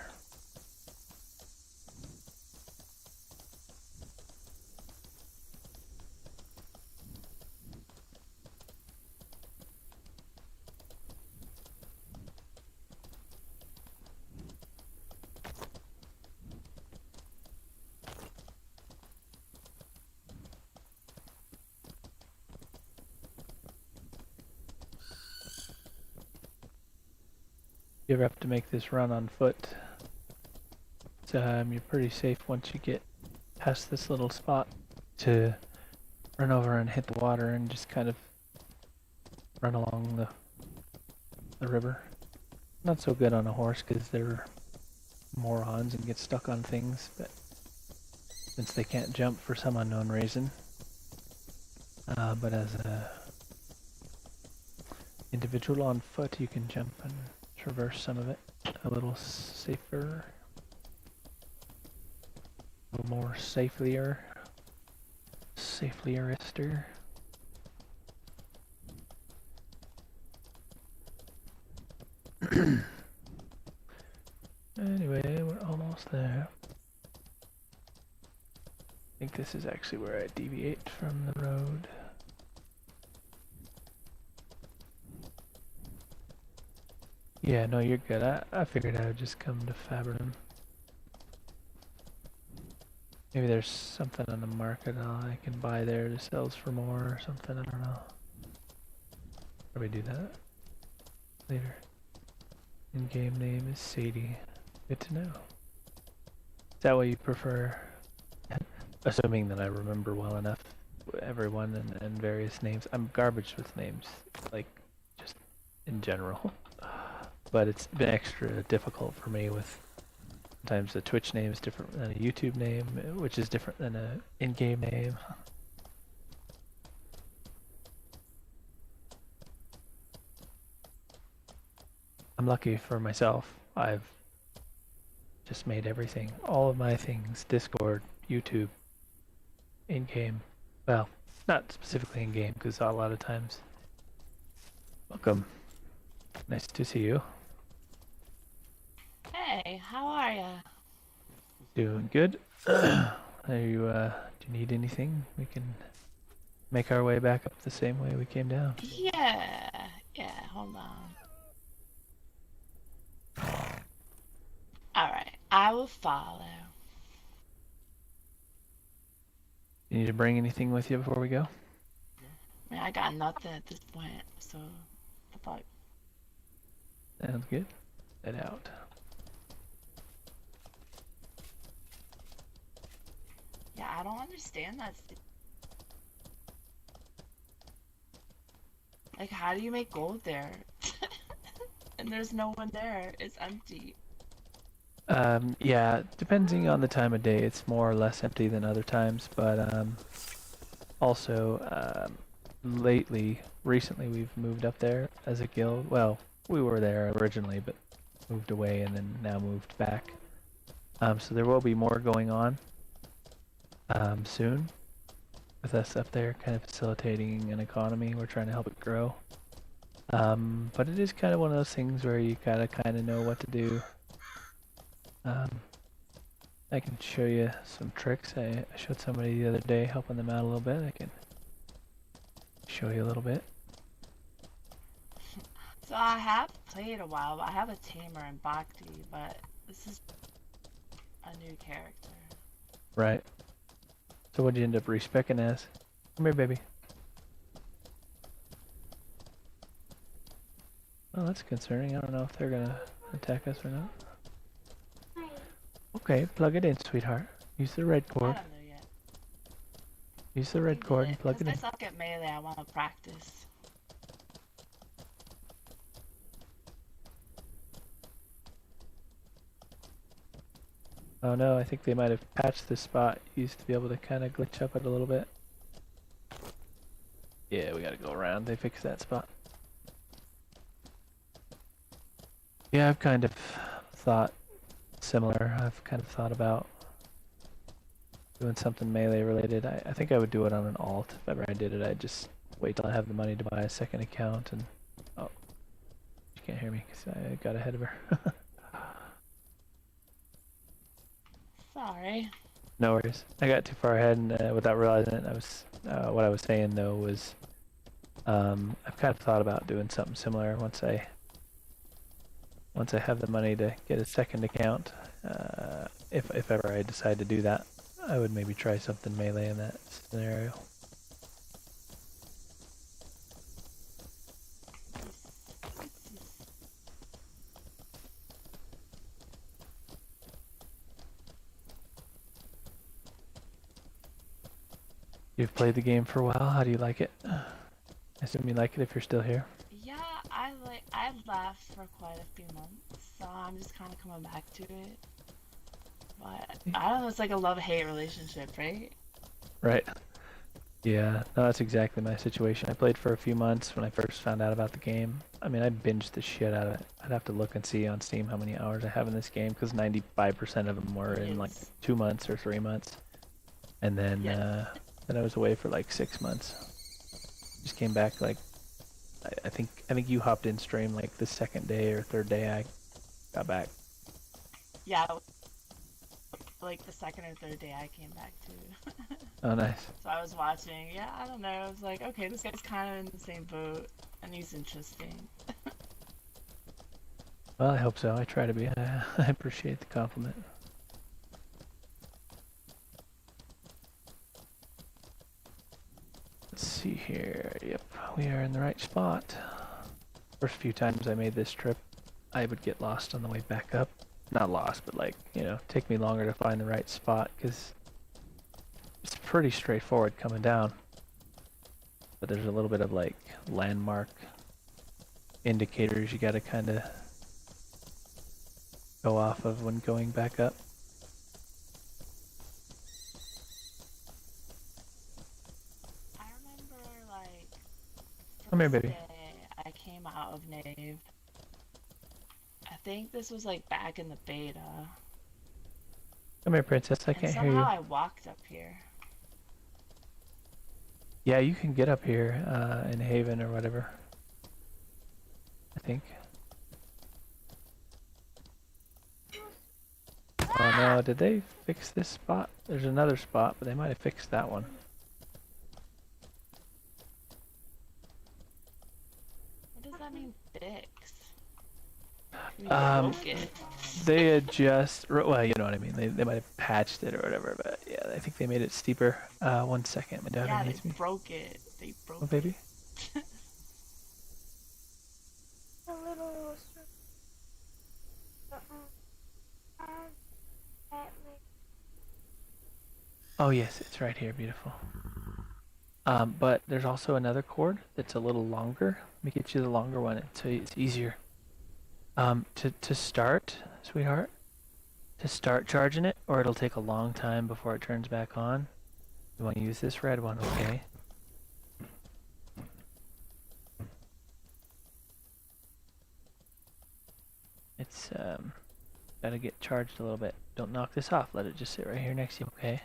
You ever have to make this run on foot, you're pretty safe once you get past this little spot to run over and hit the water and just kind of run along the river. Not so good on a horse because they're morons and get stuck on things, but since they can't jump for some unknown reason. But as a individual on foot, you can jump and traverse some of it a little safer, a little more safelier, safelierister. Anyway, we're almost there. I think this is actually where I deviate from the road. Yeah, no, you're good. I figured I would just come to Fabrinum. Maybe there's something on the market I can buy there that sells for more or something, I don't know. Probably do that later. In-game name is Sadie. Good to know. Is that what you prefer? Assuming that I remember well enough everyone and various names. I'm garbage with names, like, just in general. But it's been extra difficult for me with sometimes the Twitch name is different than a YouTube name, which is different than a in-game name. I'm lucky for myself. I've just made everything, all of my things, Discord, YouTube, in-game. Well, not specifically in-game, because a lot of times. Welcome. Nice to see you. Hey, how are ya? Doing good. Are you, do you need anything? We can make our way back up the same way we came down. Yeah, hold on. Alright, I will follow. You need to bring anything with you before we go? I mean, I got nothing at this point, so the fuck. Sounds good. Head out. Yeah, I don't understand that. Like, how do you make gold there? And there's no one there. It's empty. Yeah, depending on the time of day, it's more or less empty than other times, but also recently we've moved up there as a guild. Well, we were there originally, but moved away and then now moved back. So there will be more going on soon with us up there, kind of facilitating an economy. We're trying to help it grow. But it is kind of one of those things where you gotta kind of know what to do. I can show you some tricks. I showed somebody the other day, helping them out a little bit. I can show you a little bit. So I have played a while, but I have a tamer in Bhakti, but this is a new character. Right. So what'd you end up respecing as? Come here, baby. Oh, that's concerning. I don't know if they're gonna attack us or not. Okay, plug it in, sweetheart. Use the red I cord. don't know yet. Use the red cord and plug it in. I suck at melee, I want to practice. Oh no, I think they might have patched this spot. Used to be able to kind of glitch up it a little bit. Yeah, we gotta go around. They fixed that spot. Yeah, I've kind of thought similar. I've kind of thought about doing something melee related. I think I would do it on an alt. If ever I did it, I'd just wait till I have the money to buy a second account and... Oh. She can't hear me because I got ahead of her. Sorry. No worries. I got too far ahead and without realizing it, I was... what I was saying though was... I've kind of thought about doing something similar once I have the money to get a second account. If ever I decide to do that, I would maybe try something melee in that scenario. You've played the game for a while. How do you like it? I assume you like it if you're still here. Yeah, I left for quite a few months, so I'm just kind of coming back to it. But I don't know, it's like a love-hate relationship, right? Right. Yeah, no, that's exactly my situation. I played for a few months when I first found out about the game. I mean, I binged the shit out of it. I'd have to look and see on Steam how many hours I have in this game, because 95% of them were in like 2 months or 3 months. And then, then I was away for like 6 months. Just came back like, I think you hopped in stream like the second day or third day I got back. Yeah. like the second or third day I came back to. Oh, nice. So I was watching. Yeah, I don't know. I was like, okay, this guy's kind of in the same boat, and he's interesting. Well, I hope so. I try to be. I appreciate the compliment. Let's see here. Yep, we are in the right spot. First few times I made this trip, I would get lost on the way back up. Not lost, but like, you know, take me longer to find the right spot because it's pretty straightforward coming down. But there's a little bit of like landmark indicators you gotta kind of go off of when going back up. I remember, like, Come here, first baby. day I came out of Nave. I think this was like back in the beta. Come here, princess. I And can't hear somehow you. I walked up here. Yeah, you can get up here in Haven or whatever. I think. Oh no, did they fix this spot? There's another spot, but they might have fixed that one. What does that mean, fix? You Um, broke it. They adjust, well, you know what I mean. They might have patched it or whatever, but yeah, I think they made it steeper. 1 second, my daughter Yeah, needs they me. broke it. They broke Oh, baby. it. A little Oh yes, it's right here, beautiful. But there's also another cord that's a little longer. Let me get you the longer one so it's easier. To start, sweetheart, to start charging it, or it'll take a long time before it turns back on. You want to use this red one, okay? It's gotta get charged a little bit. Don't knock this off. Let it just sit right here next to you, okay?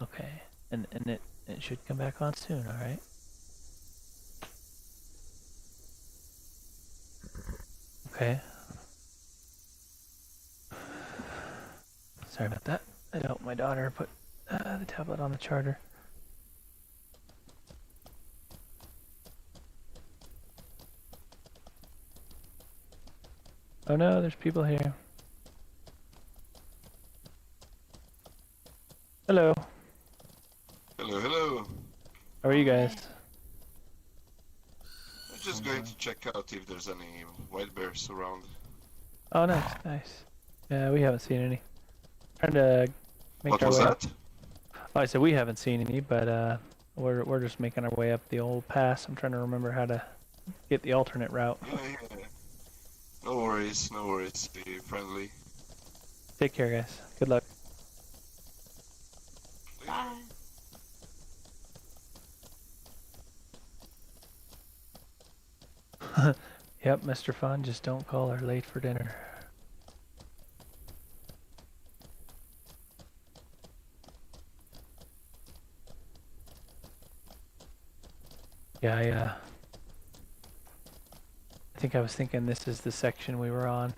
Okay, and it should come back on soon, all right? Okay. Sorry about that. I helped my daughter put the tablet on the charger. Oh no, there's people here. Hello. Hello, hello. How are you guys? I'm just going to check out if there's any wild bears around. Oh, nice, nice. Yeah, we haven't seen any. Trying to make What our was way that? up. Oh, I said we haven't seen any, but we're just making our way up the old pass. I'm trying to remember how to get the alternate route. Yeah. No worries, no worries. Be friendly. Take care, guys. Good luck. Bye. Yep, Mr. Fun, just don't call her late for dinner. Yeah, I think I was thinking this is the section we were on.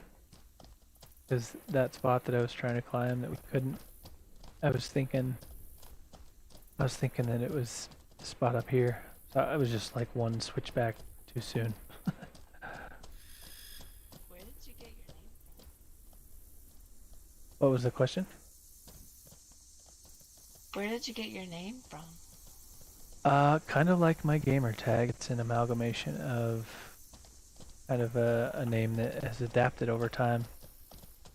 Because that spot that I was trying to climb that we couldn't. I was thinking that it was the spot up here. So I was just like one switchback too soon. Where did you get your name from? What was the question? Where did you get your name from? Kind of like my gamer tag. It's an amalgamation of kind of a name that has adapted over time.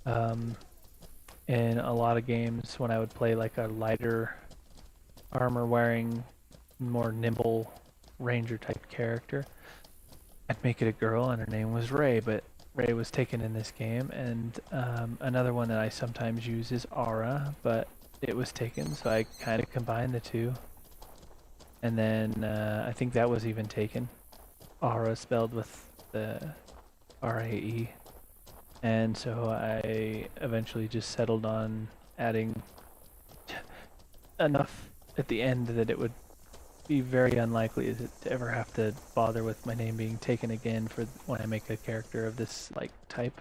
In a lot of games, when I would play like a lighter armor-wearing, more nimble ranger type character, I'd make it a girl, and her name was Ray. But Ray was taken in this game, and another one that I sometimes use is Aura, but it was taken, so I kind of combined the two. And then I think that was even taken. Aura spelled with the R-A-E. And so I eventually just settled on adding enough at the end that it would be very unlikely to ever have to bother with my name being taken again for when I make a character of this like type.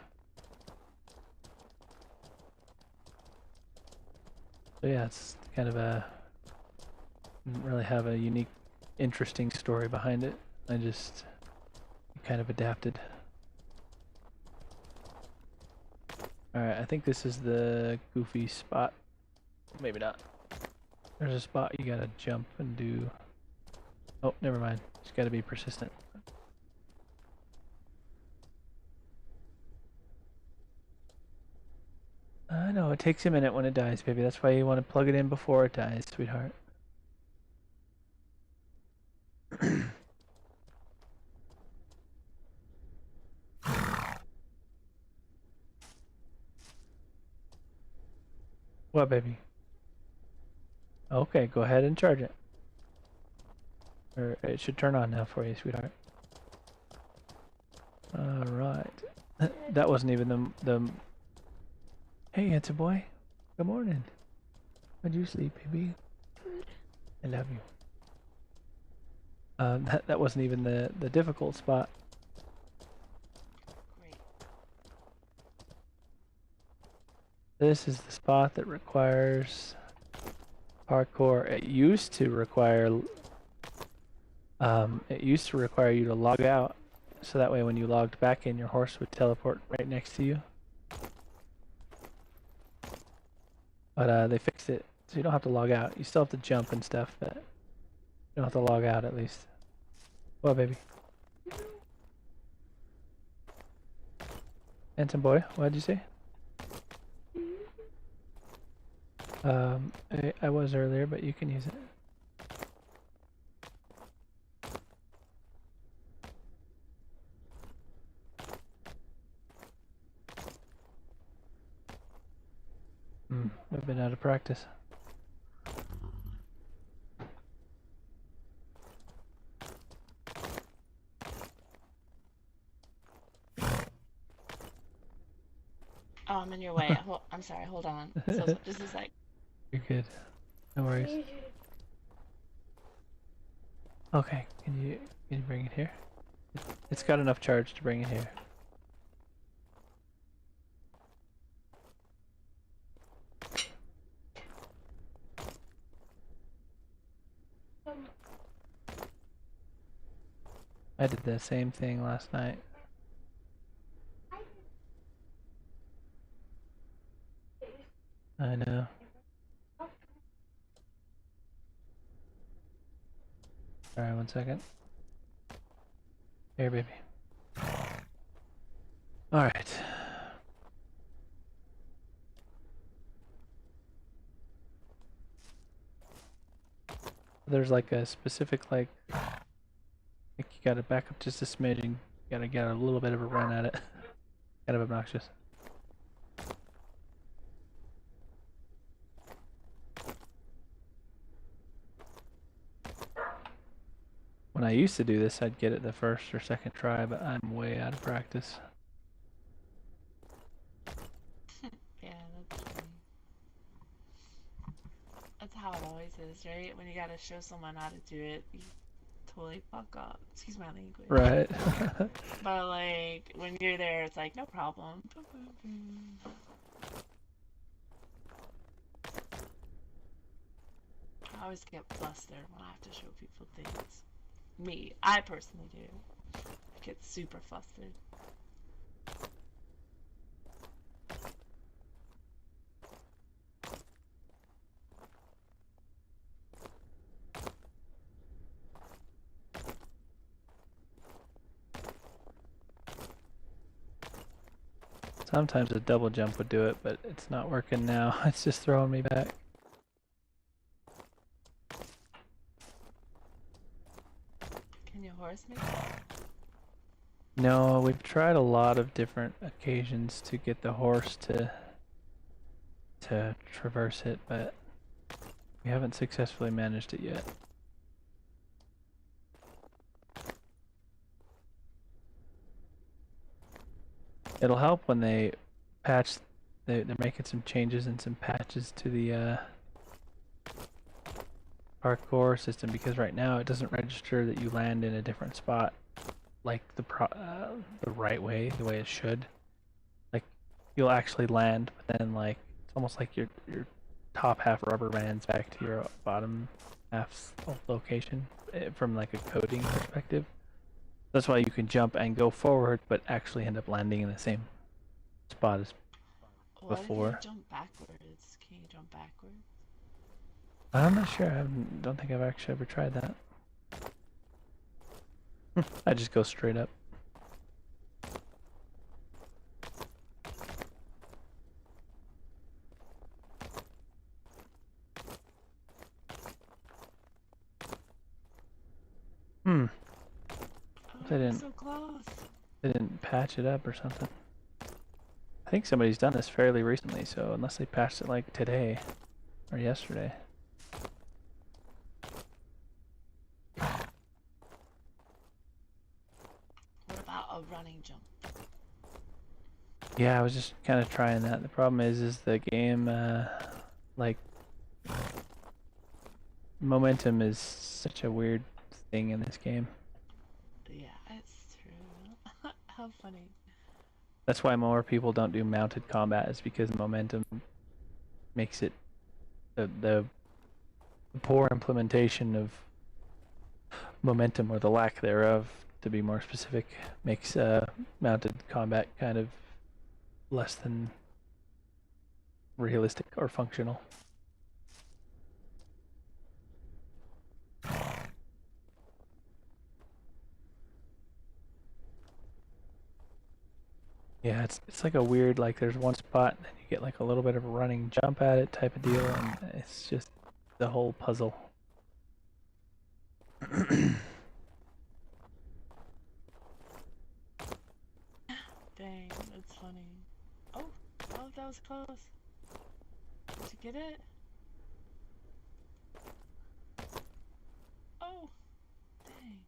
So yeah, it's kind of a didn't really have a unique, interesting story behind it. I just kind of adapted. Alright, I think this is the goofy spot. Maybe not. There's a spot you gotta jump and do. Oh, never mind. Just gotta be persistent. I know, it takes a minute when it dies, baby. That's why you want to plug it in before it dies, sweetheart. What, baby? Okay, go ahead and charge it. Or it should turn on now for you, sweetheart. Alright. That wasn't even the... Hey, handsome boy. Good morning. How'd you sleep, baby? I love you. That wasn't even the difficult spot. Great. This is the spot that requires parkour. It used to require you to log out, so that way when you logged back in, your horse would teleport right next to you. But they fixed it, so you don't have to log out. You still have to jump and stuff, but you don't have to log out at least. What, baby? Handsome boy, what'd you say? I was earlier, but you can use it. I've been out of practice. Oh, I'm in your way. I'm sorry, hold on. So, just a sec. You're good. No worries. Okay, can you bring it here? It's got enough charge to bring it here. I did the same thing last night. I know. Alright, 1 second. Here, baby. Alright. There's like a specific, like you gotta back up just a smidge and you gotta get a little bit of a run at it. Kind of obnoxious. When I used to do this, I'd get it the first or second try, but I'm way out of practice. Yeah, that's funny. That's how it always is, right? When you gotta show someone how to do it, you totally fuck up. Excuse my language. Right. But like, when you're there, it's like, no problem. I always get flustered when I have to show people things. Me, I personally do. I get super flustered. Sometimes a double jump would do it, but it's not working now. It's just throwing me back. Can you horse me? No, we've tried a lot of different occasions to get the horse to traverse it, but we haven't successfully managed it yet. It'll help when they patch, they're making some changes and some patches to the parkour system, because right now it doesn't register that you land in a different spot like the right way, the way it should. Like you'll actually land, but then like it's almost like you're top half rubber bands back to your bottom half's location from like a coding perspective. That's why you can jump and go forward, but actually end up landing in the same spot as What before. if you jump backwards? Can you jump backwards? I'm not sure. Don't think I've actually ever tried that. I just go straight up. Oh, They I'm didn't. so close. They didn't patch it up or something. I think somebody's done this fairly recently, so unless they patched it like today or yesterday. What about a running jump? Yeah, I was just kind of trying that. The problem is the game, like, momentum is such a weird thing in this game. Yeah, it's true. How funny. That's why more people don't do mounted combat, is because momentum makes it the poor implementation of momentum, or the lack thereof, to be more specific, makes mounted combat kind of less than realistic or functional. Yeah, it's like a weird, like there's one spot and then you get like a little bit of a running jump at it type of deal, and it's just the whole puzzle. Dang, that's funny. Oh, oh, that was close. Did you get it? Oh, dang.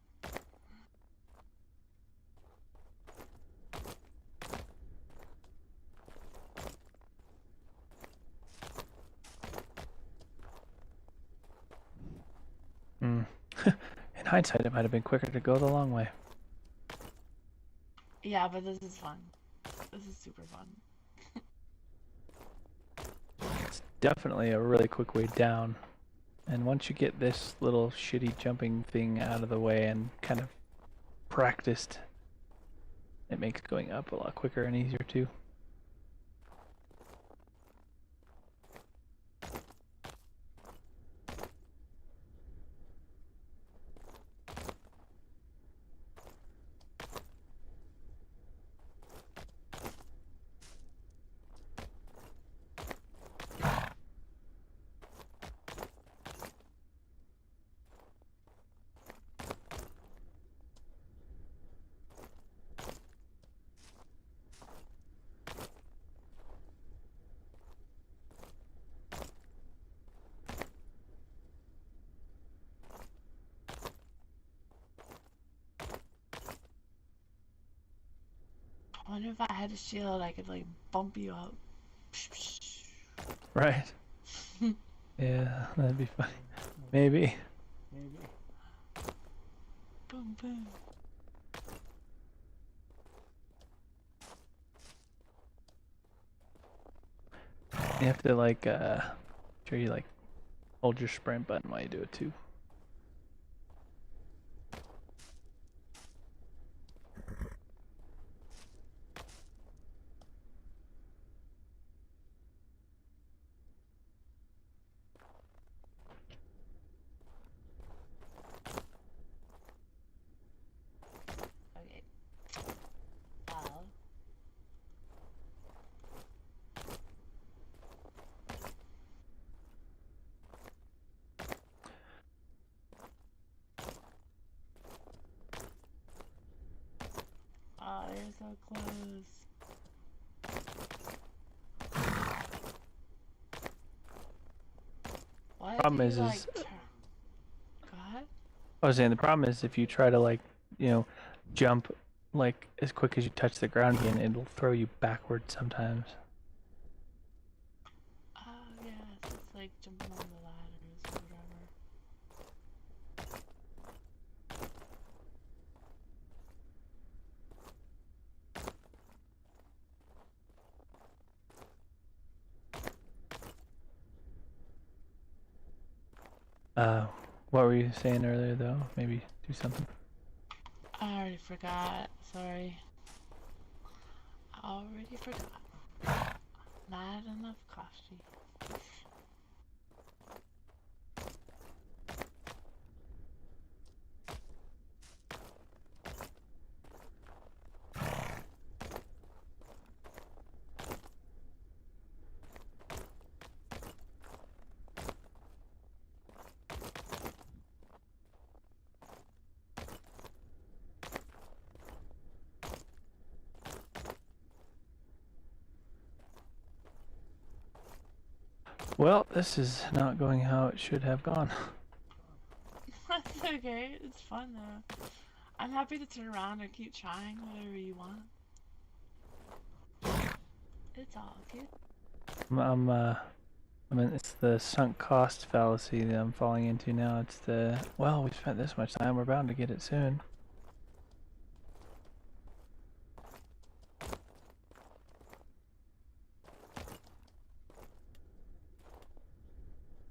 In hindsight, it might have been quicker to go the long way. Yeah, but this is fun. This is super fun. It's definitely a really quick way down. And once you get this little shitty jumping thing out of the way and kind of practiced, it makes going up a lot quicker and easier too. I wonder if I had a shield, I could like bump you up. Right. Yeah, that'd be funny. Maybe. Boom, boom. You have to like sure you like hold your sprint button while you do it too. Okay. Well. Oh, you're so close. Why Problem did is you, like, turn? Go ahead. I was saying the problem is if you try to like, jump like as quick as you touch the ground again, it'll throw you backwards sometimes. Oh, yeah, so it's like jumping on the ladders or whatever. What were you saying earlier, though? Maybe do something. I already forgot. Sorry. I already forgot. Not enough coffee. Well, this is not going how it should have gone. That's okay. It's fun though. I'm happy to turn around or keep trying whatever you want. It's all good. I mean, it's the sunk cost fallacy that I'm falling into now. It's the, well, we spent this much time, we're bound to get it soon.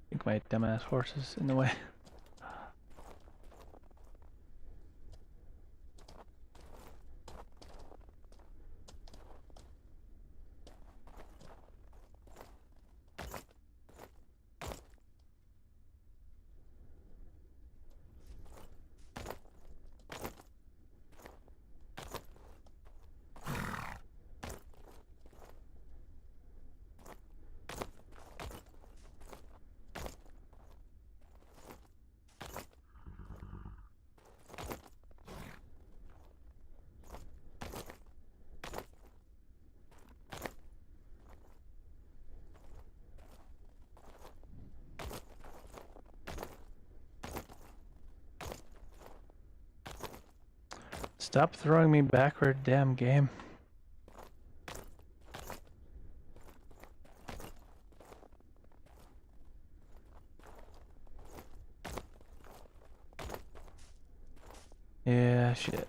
I think my dumbass horse is in the way. Stop throwing me backward, damn game. Yeah, shit.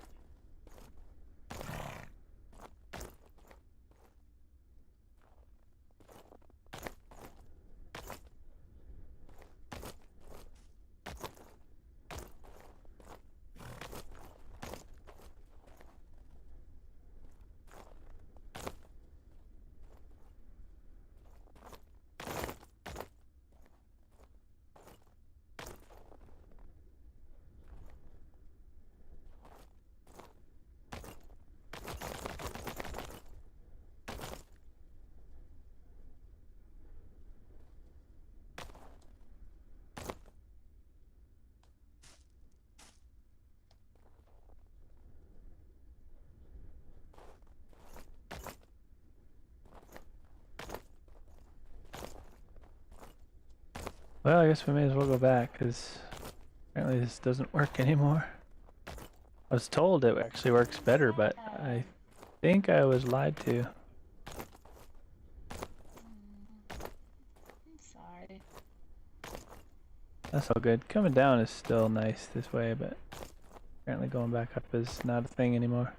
Well, I guess we may as well go back, because apparently this doesn't work anymore. I was told it actually works better, but I think I was lied to. I'm sorry. That's all good. Coming down is still nice this way, but apparently going back up is not a thing anymore.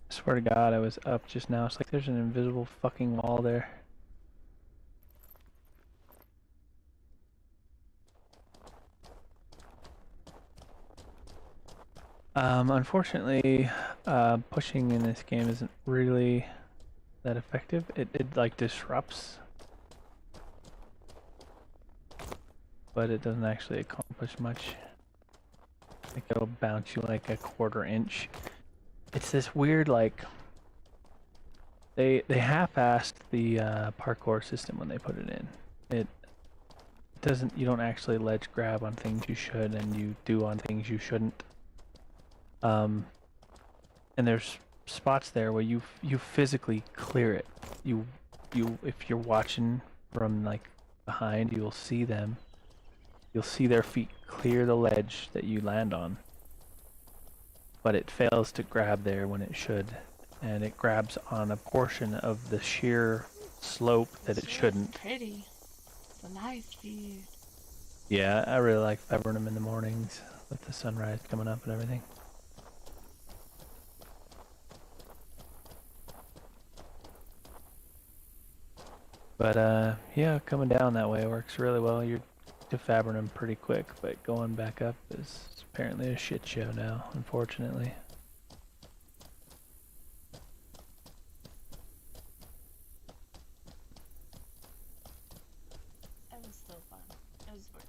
I swear to God, I was up just now. It's like there's an invisible fucking wall there. Unfortunately, pushing in this game isn't really that effective. It like disrupts, but it doesn't actually accomplish much. Like it'll bounce you like a quarter inch. It's this weird, like, they half-assed the parkour system when they put it in. It doesn't, you don't actually ledge grab on things you should, and you do on things you shouldn't. And there's spots there where you physically clear it. You if you're watching from like behind, you'll see them. You'll see their feet clear the ledge that you land on. But it fails to grab there when it should, and it grabs on a portion of the sheer slope that it shouldn't. Pretty. It's a nice view. Yeah, I really like peppering them in the mornings with the sunrise coming up and everything. But yeah, coming down that way works really well. You're defabbing them pretty quick, but going back up is apparently a shit show now, unfortunately. It was still fun. It was worth it.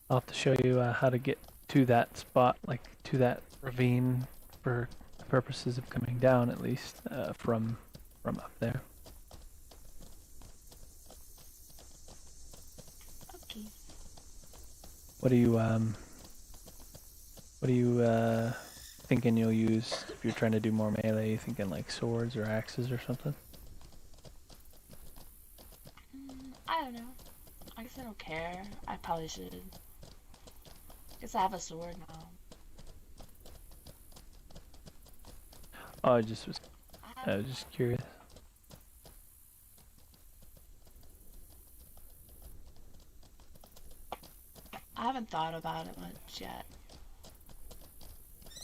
I'll have to show you how to get to that spot, like to that ravine, for purposes of coming down, at least from up there. Okay. What do you thinking you'll use if you're trying to do more melee? You thinking like swords or axes or something? I don't know. I guess I don't care. I probably should. Guess I have a sword now. Oh, I was just curious. I haven't thought about it much yet.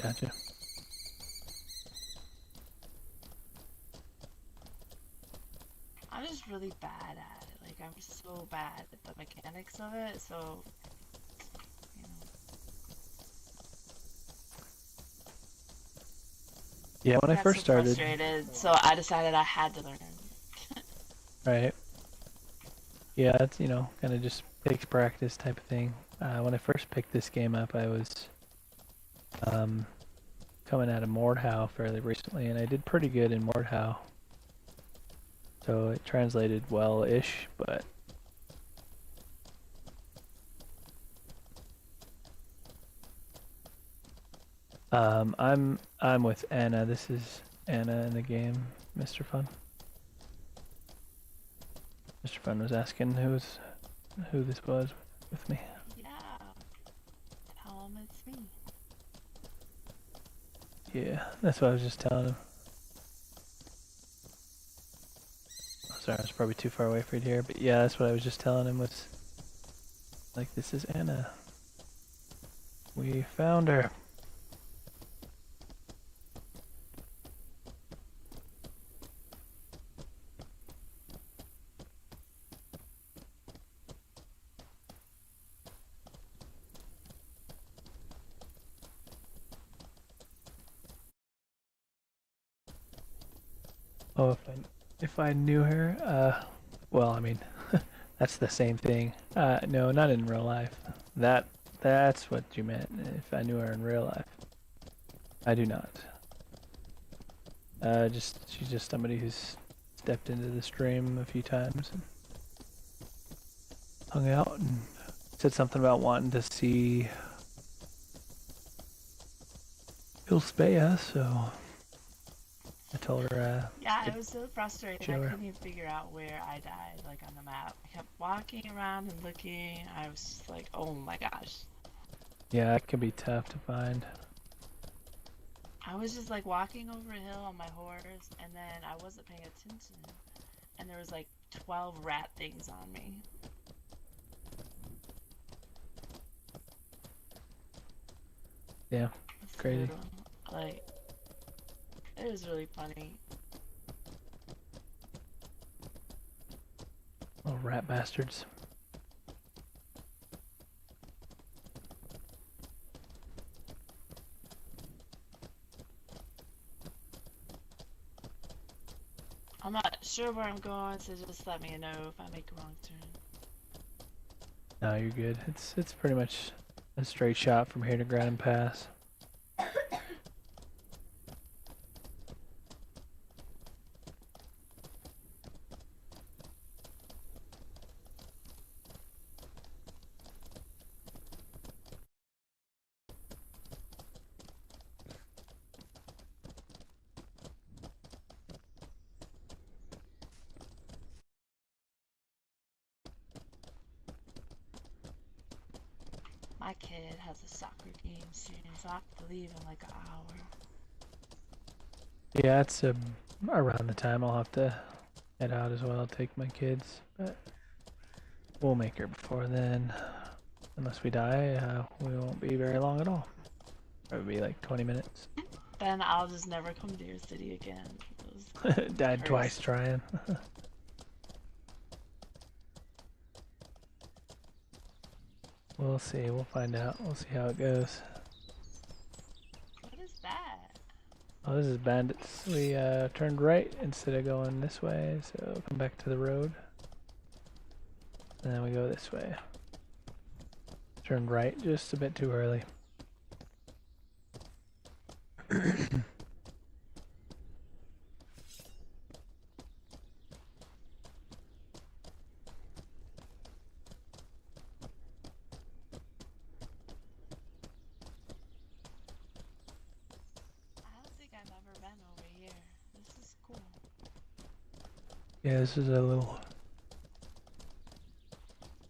Gotcha. I'm just really bad at it. Like, I'm so bad at the mechanics of it, so, you know. Yeah, when I got first so started. frustrated, so I decided I had to learn. Right. Yeah, it's, you know, kind of just takes practice type of thing. When I first picked this game up, I was coming out of MOREtal fairly recently, and I did pretty good in MOREtal. So it translated well-ish, but I'm with Anna. This is Anna in the game, Mr. Fun. Mr. Fun was asking who this was with me. Yeah. Tell him it's me. Yeah, that's what I was just telling him. Oh, sorry, I was probably too far away for you to hear, but yeah, that's what I was just telling him was, like, this is Anna. We found her. Oh, if I knew her, well, I mean, that's the same thing. No, not in real life. That's what you meant. If I knew her in real life, I do not. She's just somebody who's stepped into the stream a few times and hung out and said something about wanting to see Ilspea, so I told her, Yeah, I was so frustrated. I show her. couldn't even figure out where I died, like, on the map. I kept walking around and looking. I was just like, oh my gosh. Yeah, it can be tough to find. I was just, like, walking over a hill on my horse, and then I wasn't paying attention. And there was, like, 12 rat things on me. Yeah, It's crazy. brutal. Like, it was really funny. Little rat bastards. I'm not sure where I'm going, so just let me know if I make a wrong turn. No, you're good. It's pretty much a straight shot from here to Granite Pass. My kid has a soccer game soon, so I have to leave in like an hour. Yeah, it's around the time I'll have to head out as well, take my kids. But we'll make her before then. Unless we die, we won't be very long at all. Probably be like 20 minutes. Then I'll just never come to your city again. It was Died cursed. twice trying. We'll see. We'll find out. We'll see how it goes. What is that? Oh, this is bandits. We turned right instead of going this way, so come back to the road. And then we go this way. Turned right just a bit too early. I don't think I've ever been over here. This is cool. Yeah, this is a little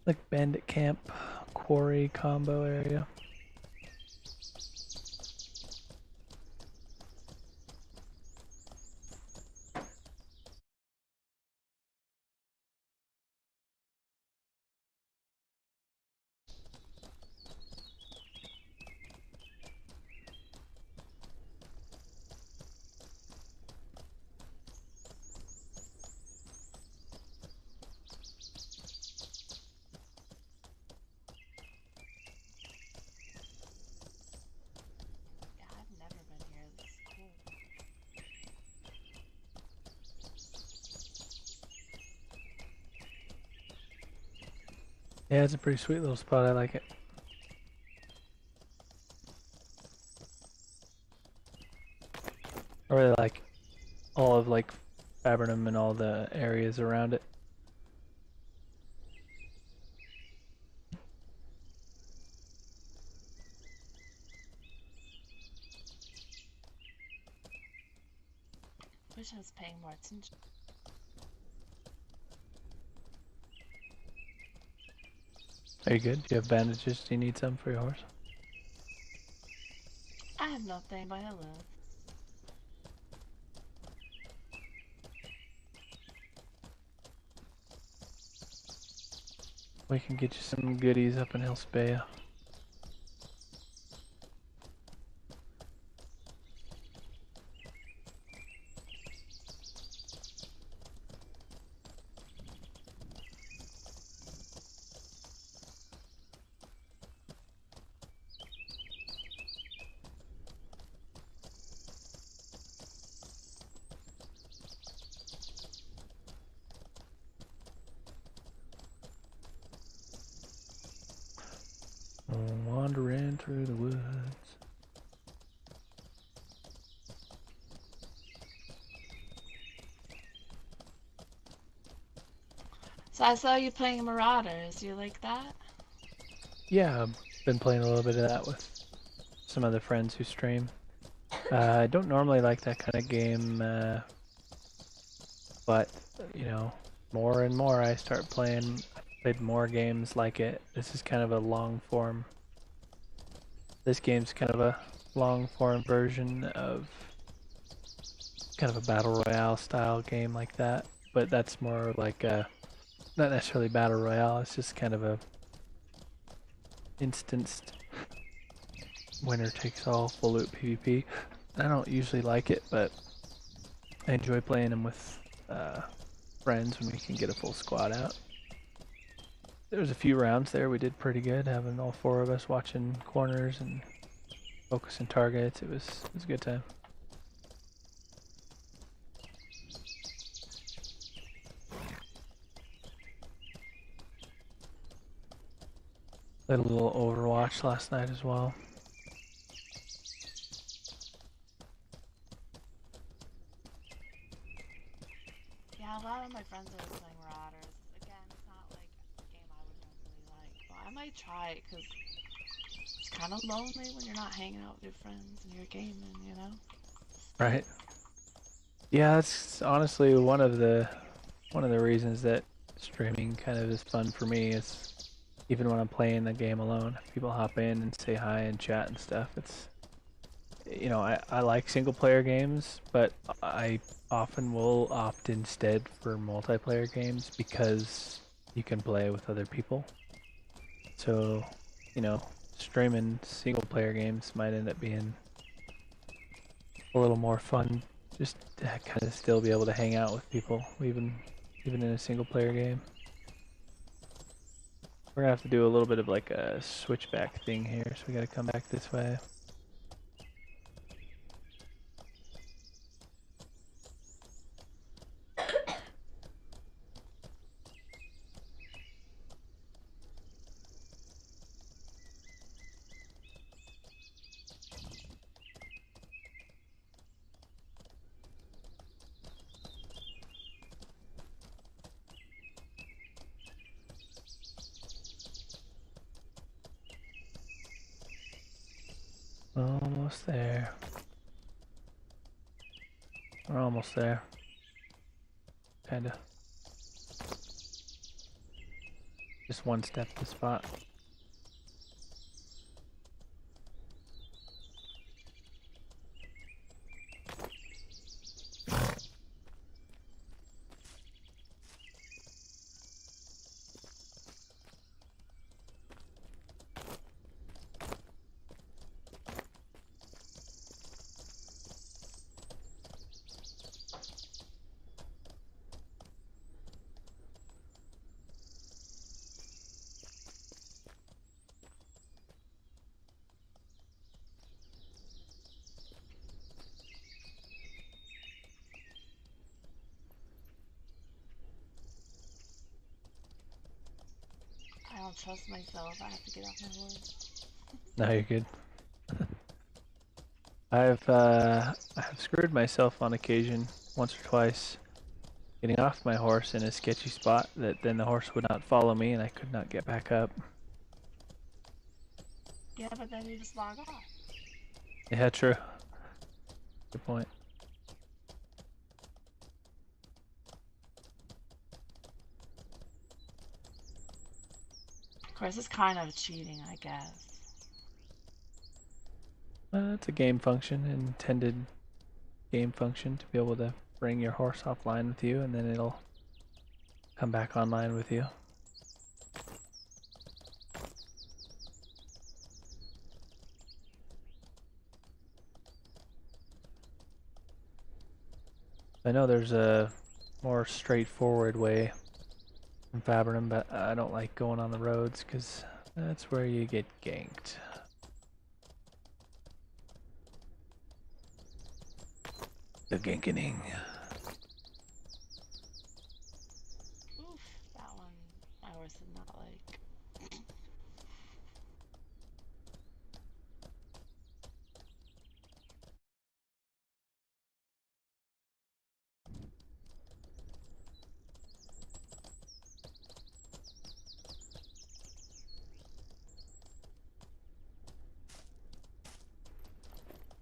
like bandit camp quarry combo area. Yeah, I've never been here. This is cool. Yeah, it's a pretty sweet little spot. I like it. I really like all of like Fabrinum and all the areas around it. Wish I was paying more attention. Are you good? Do you have bandages? Do you need some for your horse? I have nothing, but hello. We can get you some goodies up in Hilsbea. Wandering through the woods. So I saw you playing Marauders. You like that? Yeah, I've been playing a little bit of that with some other friends who stream. I don't normally like that kind of game, but you know, more and more I start playing. I've played more games like it. This is kind of a long form. This game's kind of a long form version of kind of a battle royale style game like that, but that's more like a not necessarily battle royale. It's just kind of a instanced winner takes all full loot PvP. I don't usually like it, but I enjoy playing them with friends when we can get a full squad out. There was a few rounds there we did pretty good, having all four of us watching corners and focusing targets. It was a good time. Played a little Overwatch last night as well. Yeah, a lot of my friends are playing Marauders. Again, it's not like a game I would normally like, but I might try it because it's kind of lonely when you're not hanging out with your friends and you're gaming, you know? Right. Yeah, that's honestly one of the reasons that streaming kind of is fun for me is even when I'm playing the game alone, people hop in and say hi and chat and stuff. It's, you know, I like single player games, but I often will opt instead for multiplayer games because you can play with other people. So, you know, streaming single player games might end up being a little more fun, just to kind of still be able to hang out with people, even in a single player game. We're gonna have to do a little bit of like a switchback thing here, so we gotta come back this way. Almost there. We're almost there. Kinda. Just one step to spot. I don't trust myself. I have to get off my horse. No, you're good. I've screwed myself on occasion, once or twice, getting off my horse in a sketchy spot that then the horse would not follow me and I could not get back up. Yeah, but then you just log off. Yeah, true. Good point. Of course, it's kind of cheating, I guess. It's a game function, an intended game function to be able to bring your horse offline with you and then it'll come back online with you. I know there's a more straightforward way in Fabrinum, but I don't like going on the roads because that's where you get ganked. The gankening. Oof, that one my horse did not like.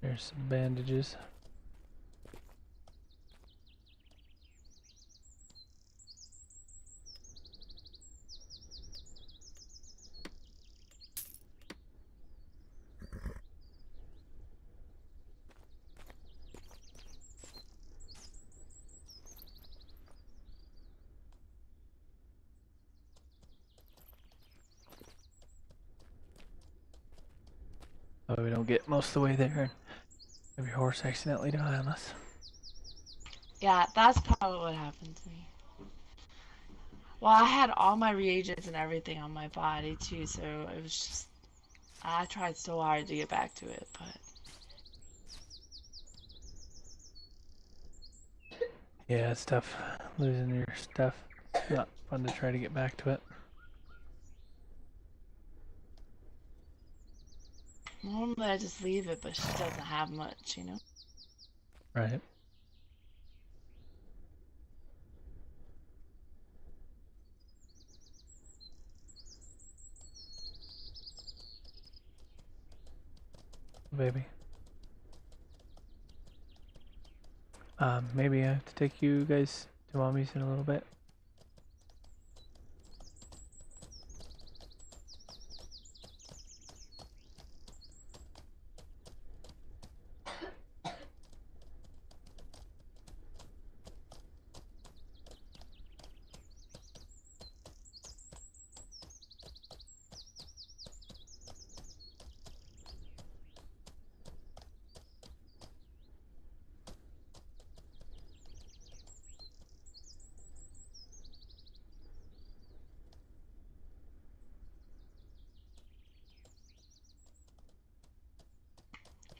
There's some bandages. So we don't get most of the way there and have your horse accidentally die on us. Yeah, that's probably what happened to me. Well, I had all my reagents and everything on my body too, so it was just... I tried so hard to get back to it, but... Yeah, it's tough losing your stuff. It's not fun to try to get back to it. Normally I just leave it, but she doesn't have much, you know? Right. Baby. Maybe I have to take you guys to mommy's in a little bit.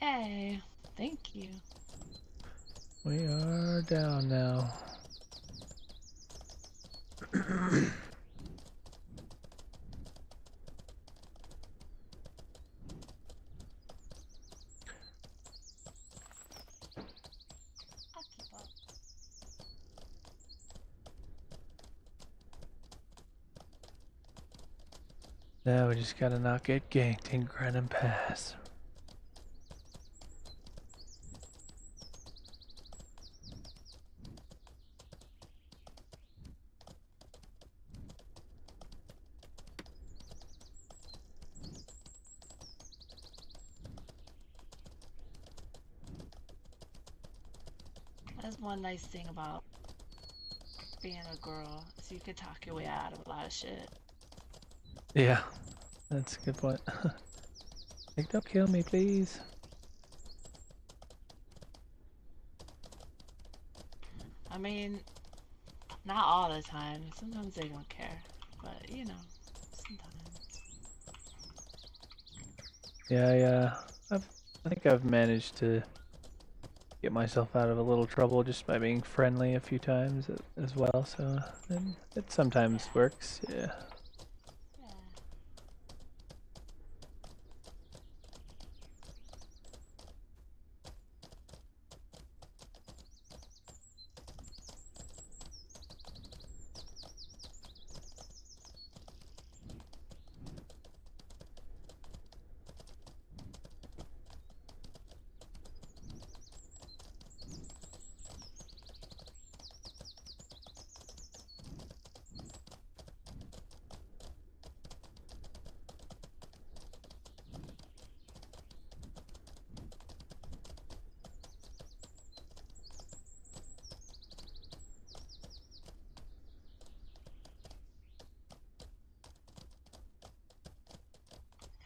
Yay. Thank you. We are down now. I'll keep up. Now we just gotta not get ganked in Granum Pass. That's one nice thing about being a girl, is you could talk your way out of a lot of shit. Yeah, that's a good point. Like, don't kill me, please. I mean, not all the time. Sometimes they don't care. But, you know, sometimes. Yeah, I think I've managed to get myself out of a little trouble just by being friendly a few times as well, so it sometimes works, yeah. Yeah.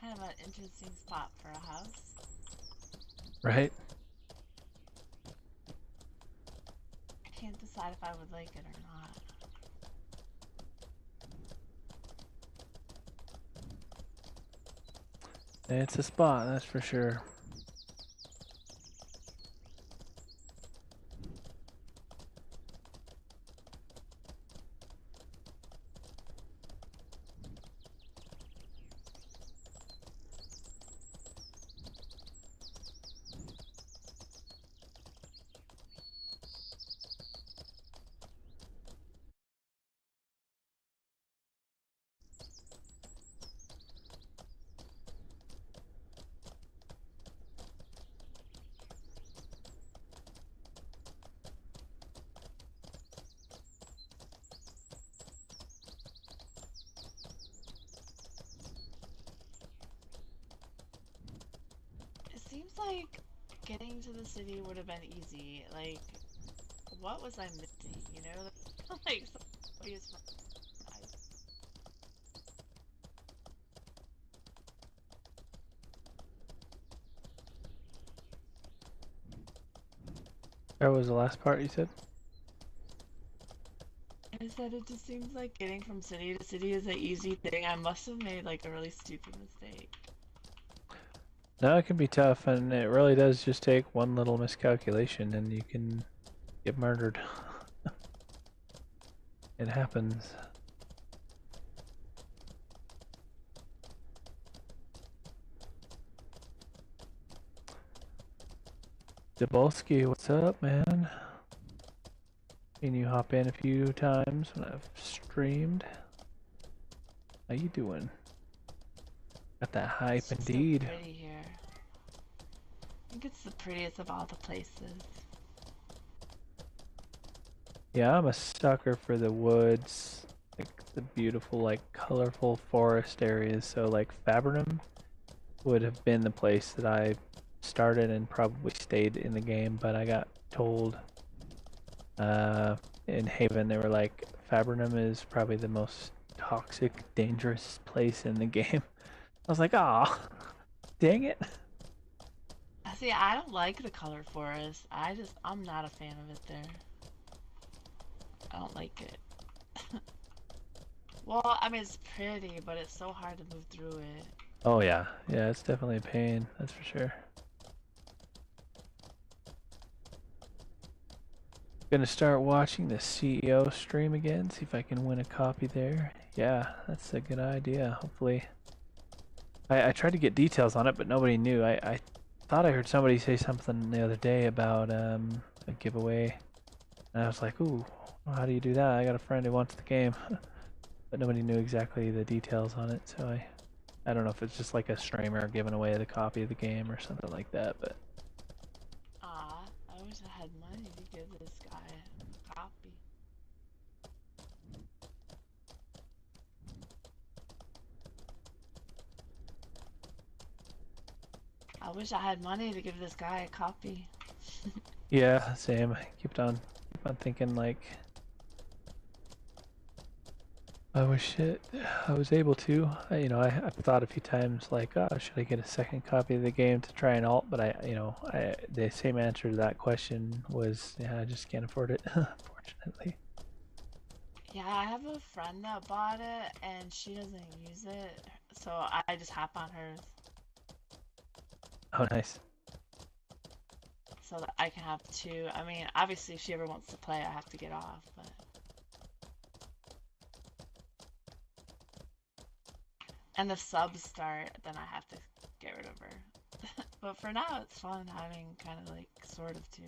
Kind of an interesting spot for a house. Right? I can't decide if I would like it or not. It's a spot, that's for sure. It seems like getting to the city would have been easy. Like, what was I missing? You know, like so obvious. That was the last part you said? I said it just seems like getting from city to city is an easy thing. I must have made like a really stupid mistake. No, it can be tough, and it really does just take one little miscalculation and you can get murdered. It happens. Dabolski, what's up, man? Seen you hop in a few times when I've streamed. How you doing? Got that hype It's just indeed. so pretty here. I think it's the prettiest of all the places. Yeah, I'm a sucker for the woods, like the beautiful, like colorful forest areas. So like Fabrinum would have been the place that I started and probably stayed in the game, but I got told in Haven they were like, Fabrinum is probably the most toxic, dangerous place in the game. I was like, ah, dang it. See, I don't like the color forest. I'm not a fan of it there. I don't like it. Well, I mean, it's pretty, but it's so hard to move through it. Oh yeah, it's definitely a pain, that's for sure. Gonna start watching the CEO stream again, see if I can win a copy there. Yeah, that's a good idea. Hopefully. I tried to get details on it, but nobody knew. I thought I heard somebody say something the other day about a giveaway. And I was like, ooh, well, how do you do that? I got a friend who wants the game. But nobody knew exactly the details on it, so I don't know if it's just like a streamer giving away the copy of the game or something like that, but Ah, I wish I had money to give this guy a copy. I wish I had money to give this guy a copy. yeah, same. I keep on thinking like I wish I was able to. I've thought a few times like, oh, should I get a second copy of the game to try and alt? But the same answer to that question was, yeah, I just can't afford it, unfortunately. Yeah, I have a friend that bought it and she doesn't use it, so I just hop on hers Oh, nice. so that I can have two. I mean, obviously if she ever wants to play, I have to get off, but... And if subs start, then I have to get rid of her. But for now, it's fun having kind of like, sort of two.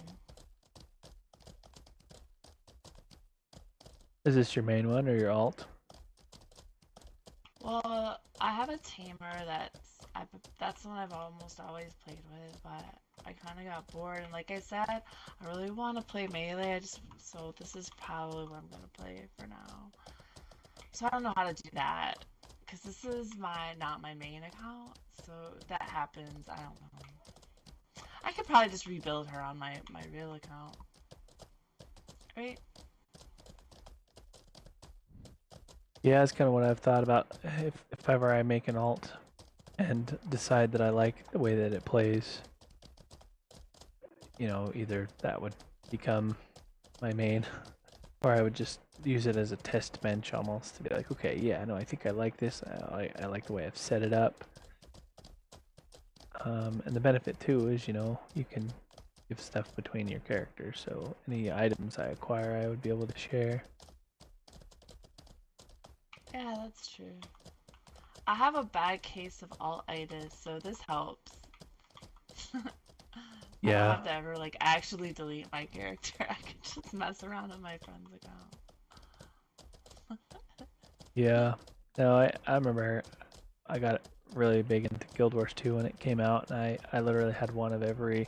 Is this your main one or your alt? Well, I have a tamer that's the one I've almost always played with, but I kind of got bored, and like I said, I really want to play melee. So this is probably what I'm gonna play for now. So I don't know how to do that, because this is not my main account. So if that happens, I don't know. I could probably just rebuild her on my real account, right? Yeah, that's kind of what I've thought about. If ever I make an alt and decide that I like the way that it plays, either that would become my main, or I would just use it as a test bench almost to be like, okay, yeah, no, I think I like this. I like the way I've set it up. And the benefit too is, you can give stuff between your characters. So any items I acquire, I would be able to share. Yeah, that's true. I have a bad case of alt-itis, so this helps. I don't Yeah. have to ever like actually delete my character. I can just mess around on my friend's account. Yeah. No, I remember I got really big into Guild Wars 2 when it came out, and I literally had one of every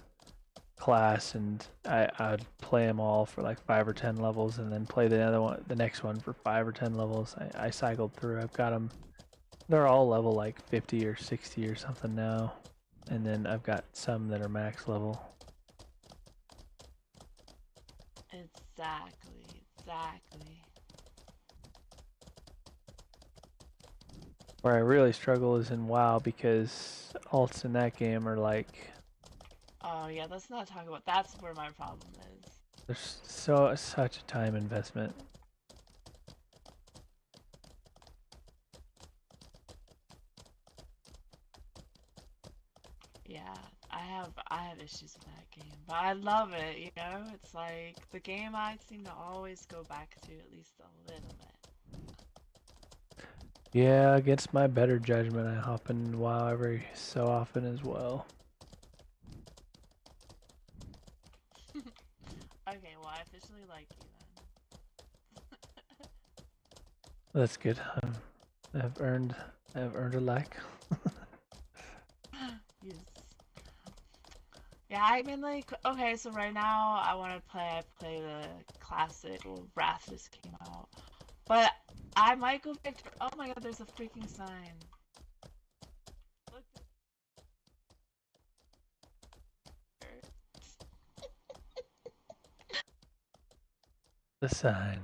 class, and I'd play them all for like 5 or 10 levels, and then play the next one for 5 or 10 levels. I cycled through. I've got them. They're all level like 50 or 60 or something now, and then I've got some that are max level. Exactly. Where I really struggle is in WoW, because alts in that game are like, Oh yeah, let's not talk about. That's where my problem is. there's such a time investment. Yeah, I have issues with that game, but I love it. It's like the game I seem to always go back to at least a little bit. Yeah, against my better judgment, I hop in WoW every so often as well. Okay, well I officially like you then. That's good. I've earned a like. Yes. Yeah, I mean like, okay, so right now I play the classic. Well, Wrath just came out, but I might go back to. Oh my God, there's a freaking sign. Look. The sign.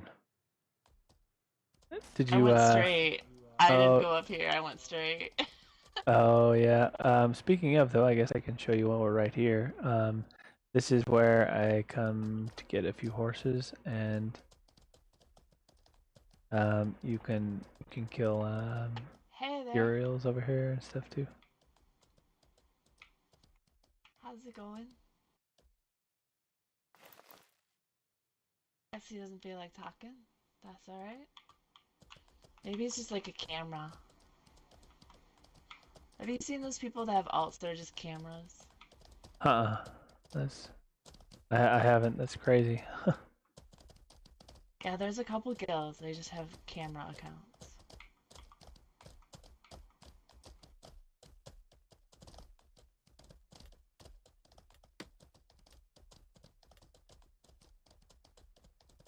Did I you went straight. I didn't oh go up here. I went straight. oh yeah. Speaking of though, I guess I can show you while we're right here. This is where I come to get a few horses, and you can kill Hey there. Uriels over here and stuff too. How's it going? guess he doesn't feel like talking. That's alright. Maybe it's just like a camera. Have you seen those people that have alts that are just cameras? That's I haven't. That's crazy. Yeah, there's a couple guilds. They just have camera accounts.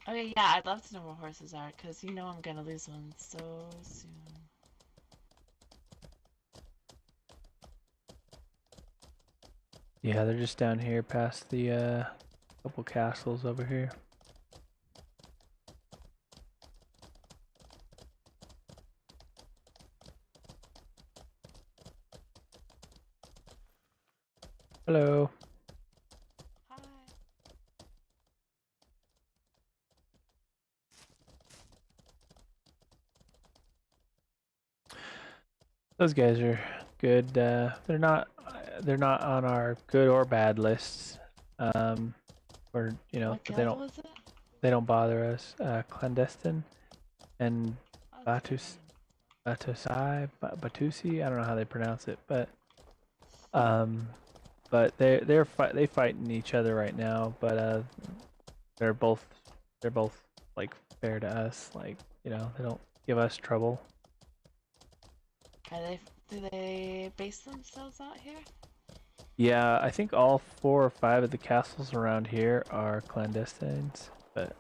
Okay, yeah, I'd love to know where horses are, because you know I'm gonna lose one so soon. Yeah, they're just down here past the couple castles over here. Hello. Hi. Those guys are good. They're not on our good or bad lists. Or What but they guild don't was it? bother us. Clandestine and Oh, that's a good name. Batusi. I don't know how they pronounce it, but they fighting each other right now. But they're both like fair to us. Like they don't give us trouble. Do they base themselves out here? Yeah, I think all 4 or 5 of the castles around here are clandestines, but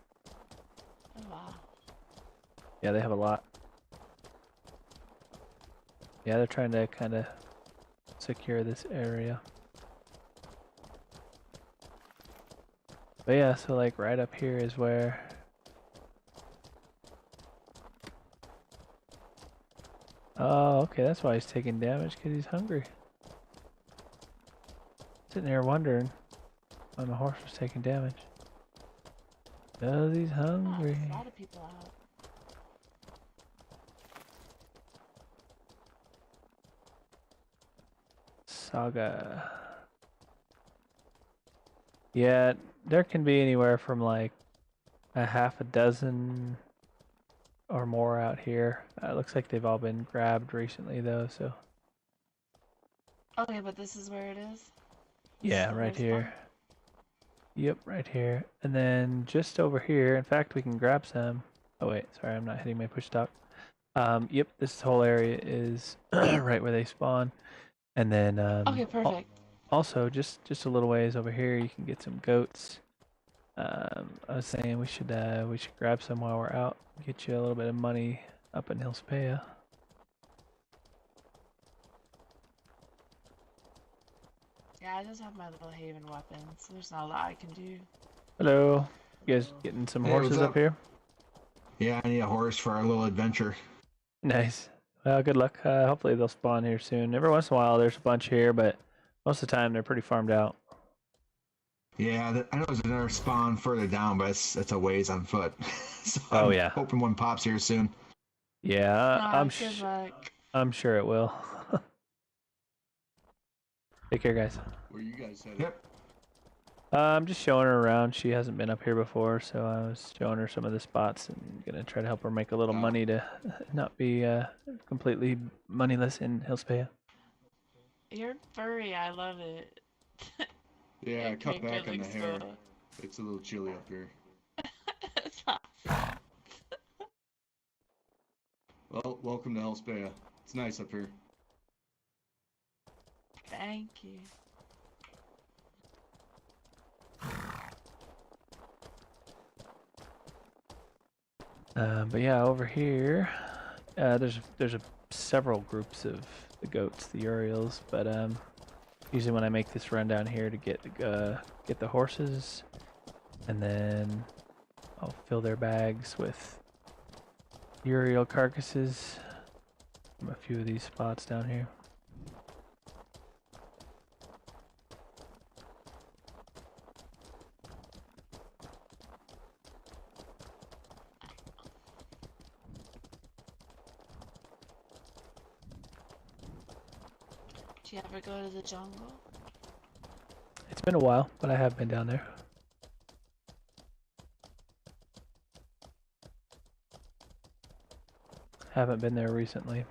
Oh wow. yeah, they have a lot. Yeah, they're trying to kind of secure this area. But yeah, so like right up here is where... Oh, okay, that's why he's taking damage, because he's hungry. Sitting there wondering why my horse was taking damage. Because he's Wow, hungry. there's a lot of people out. Saga. Yeah, there can be anywhere from like a half a dozen or more out here. It looks like they've all been grabbed recently though, so. Okay, but this is where it is? Yeah, right here. Yep, right here. And then just over here, in fact, we can grab some. Oh wait, sorry, I'm not hitting my push talk. Yep, this whole area is right where they spawn. And then Okay, perfect. also just a little ways over here, you can get some goats. I was saying we should grab some while we're out, get you a little bit of money up in Hilspea. Yeah, I just have my little haven weapon, so there's not a lot I can do. Hello, you guys getting some Hey, horses what's up here? Yeah, I need a horse for our little adventure. Nice. Well, good luck. Hopefully they'll spawn here soon. Every once in a while there's a bunch here, but most of the time they're pretty farmed out. Yeah, I know there's another spawn further down, but it's a ways on foot. So Oh I'm yeah. hoping one pops here soon. Yeah, Good luck. I'm sure it will. Take care, guys. Where you guys headed? Yep. I'm just showing her around. She hasn't been up here before, so I was showing her some of the spots and gonna try to help her make a little money to not be completely moneyless in Hilspea. You're furry, I love it. Yeah, It cut make back it on the look hair. so- It's a little chilly up here. It's not fair. Well, welcome to Hellspea. It's nice up here. Thank you. But yeah, over here, there's several groups of the goats, the Uriels, but usually when I make this run down here to get the horses, and then I'll fill their bags with Uriel carcasses from a few of these spots down here. Do you ever go to the jungle? It's been a while, but I have been down there. haven't been there recently.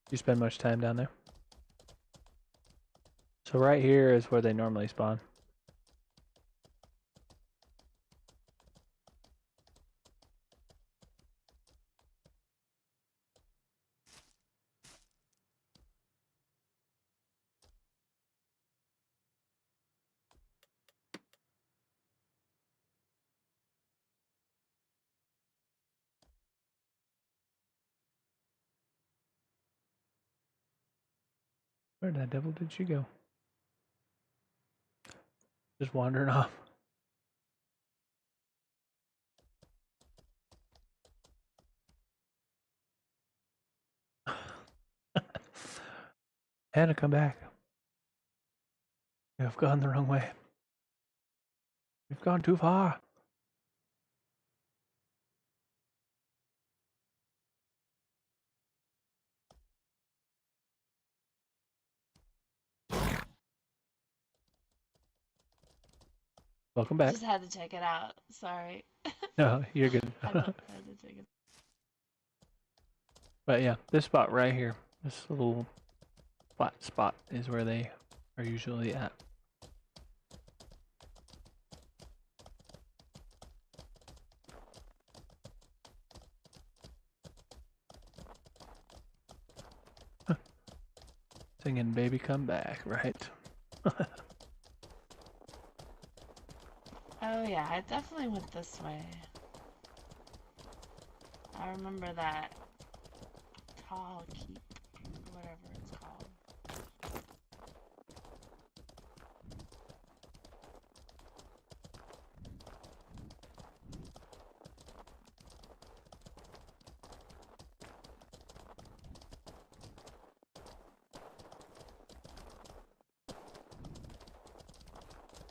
You spend much time down there? So right here is where they normally spawn. Where the devil did she go? Just wandering off. Hannah, come back. You have gone the wrong way. You've gone too far. Welcome back. Just had to check it out. Sorry. No, you're good. had to check it. But yeah, this spot right here, this little flat spot is where they are usually at. Singing "Baby Come Back," right? Oh yeah, I definitely went this way. I remember that tall keep, or whatever it's called.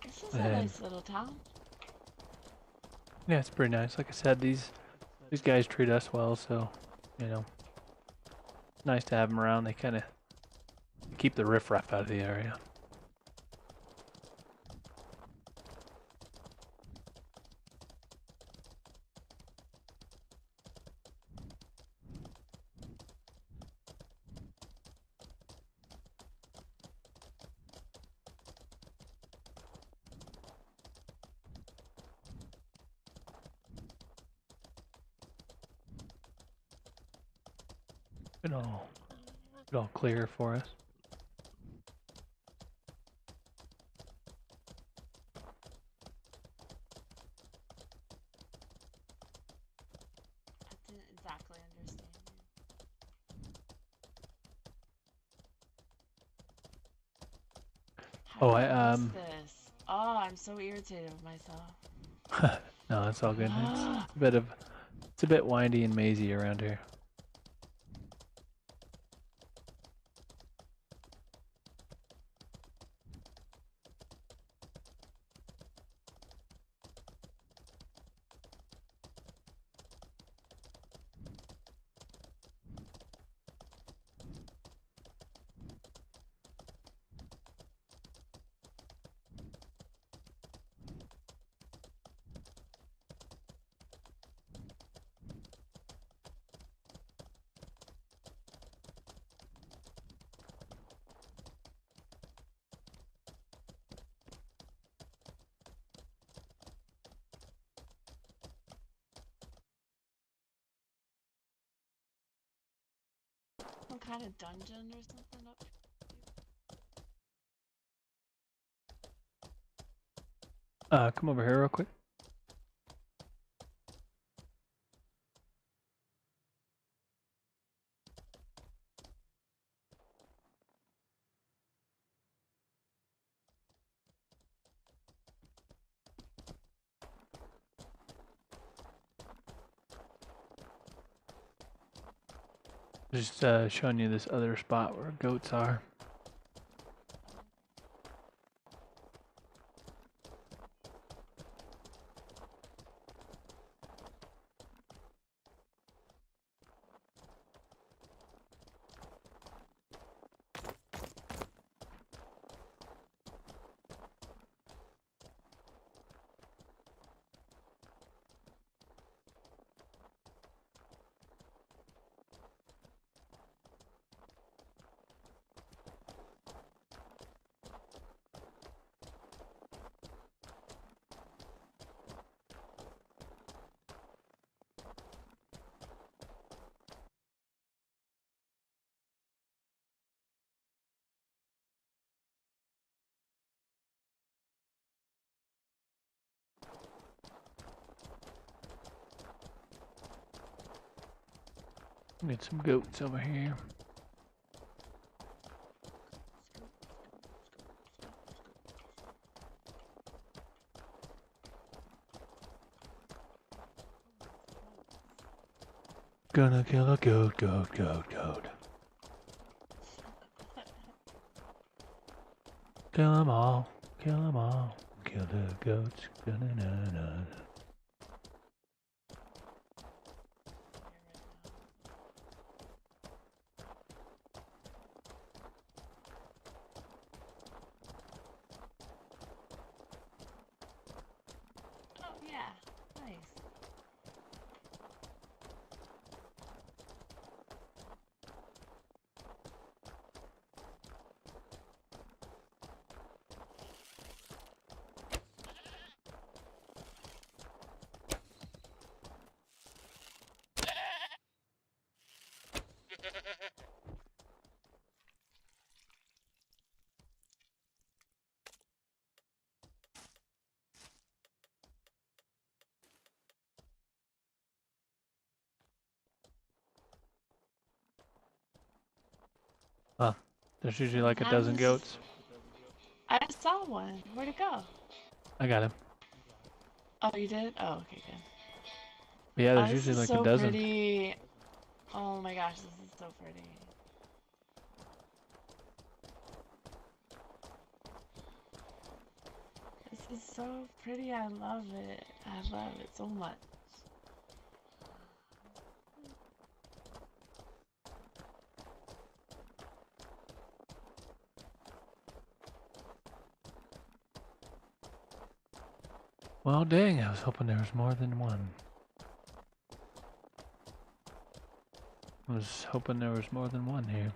This is a nice little town. Yeah, it's pretty nice. Like I said, these guys treat us well, so you know, it's nice to have them around. They kind of keep the riffraff out of the area. It all clear for us. I didn't exactly understand you. How Oh, did I miss this? Oh, I'm so irritated with myself. No, it's all good. It's a bit windy and mazy around here. Some kind of dungeon or something up here? Come over here real quick. Just showing you this other spot where goats are. Get some goats over here. Gonna kill a goat, goat, goat, goat. Kill 'em all, kill 'em all. Kill the goats, na-na-na-na. Oh yeah, nice. Huh. There's usually like a dozen goats. I saw one. Where'd it go? I got him. Oh, you did? Oh, okay, good. But yeah, Oh, there's this usually is like so a dozen. pretty. Oh my gosh, this is so pretty. This is so pretty. I love it. I love it so much. Well, dang, I was hoping there was more than one. I was hoping there was more than one here.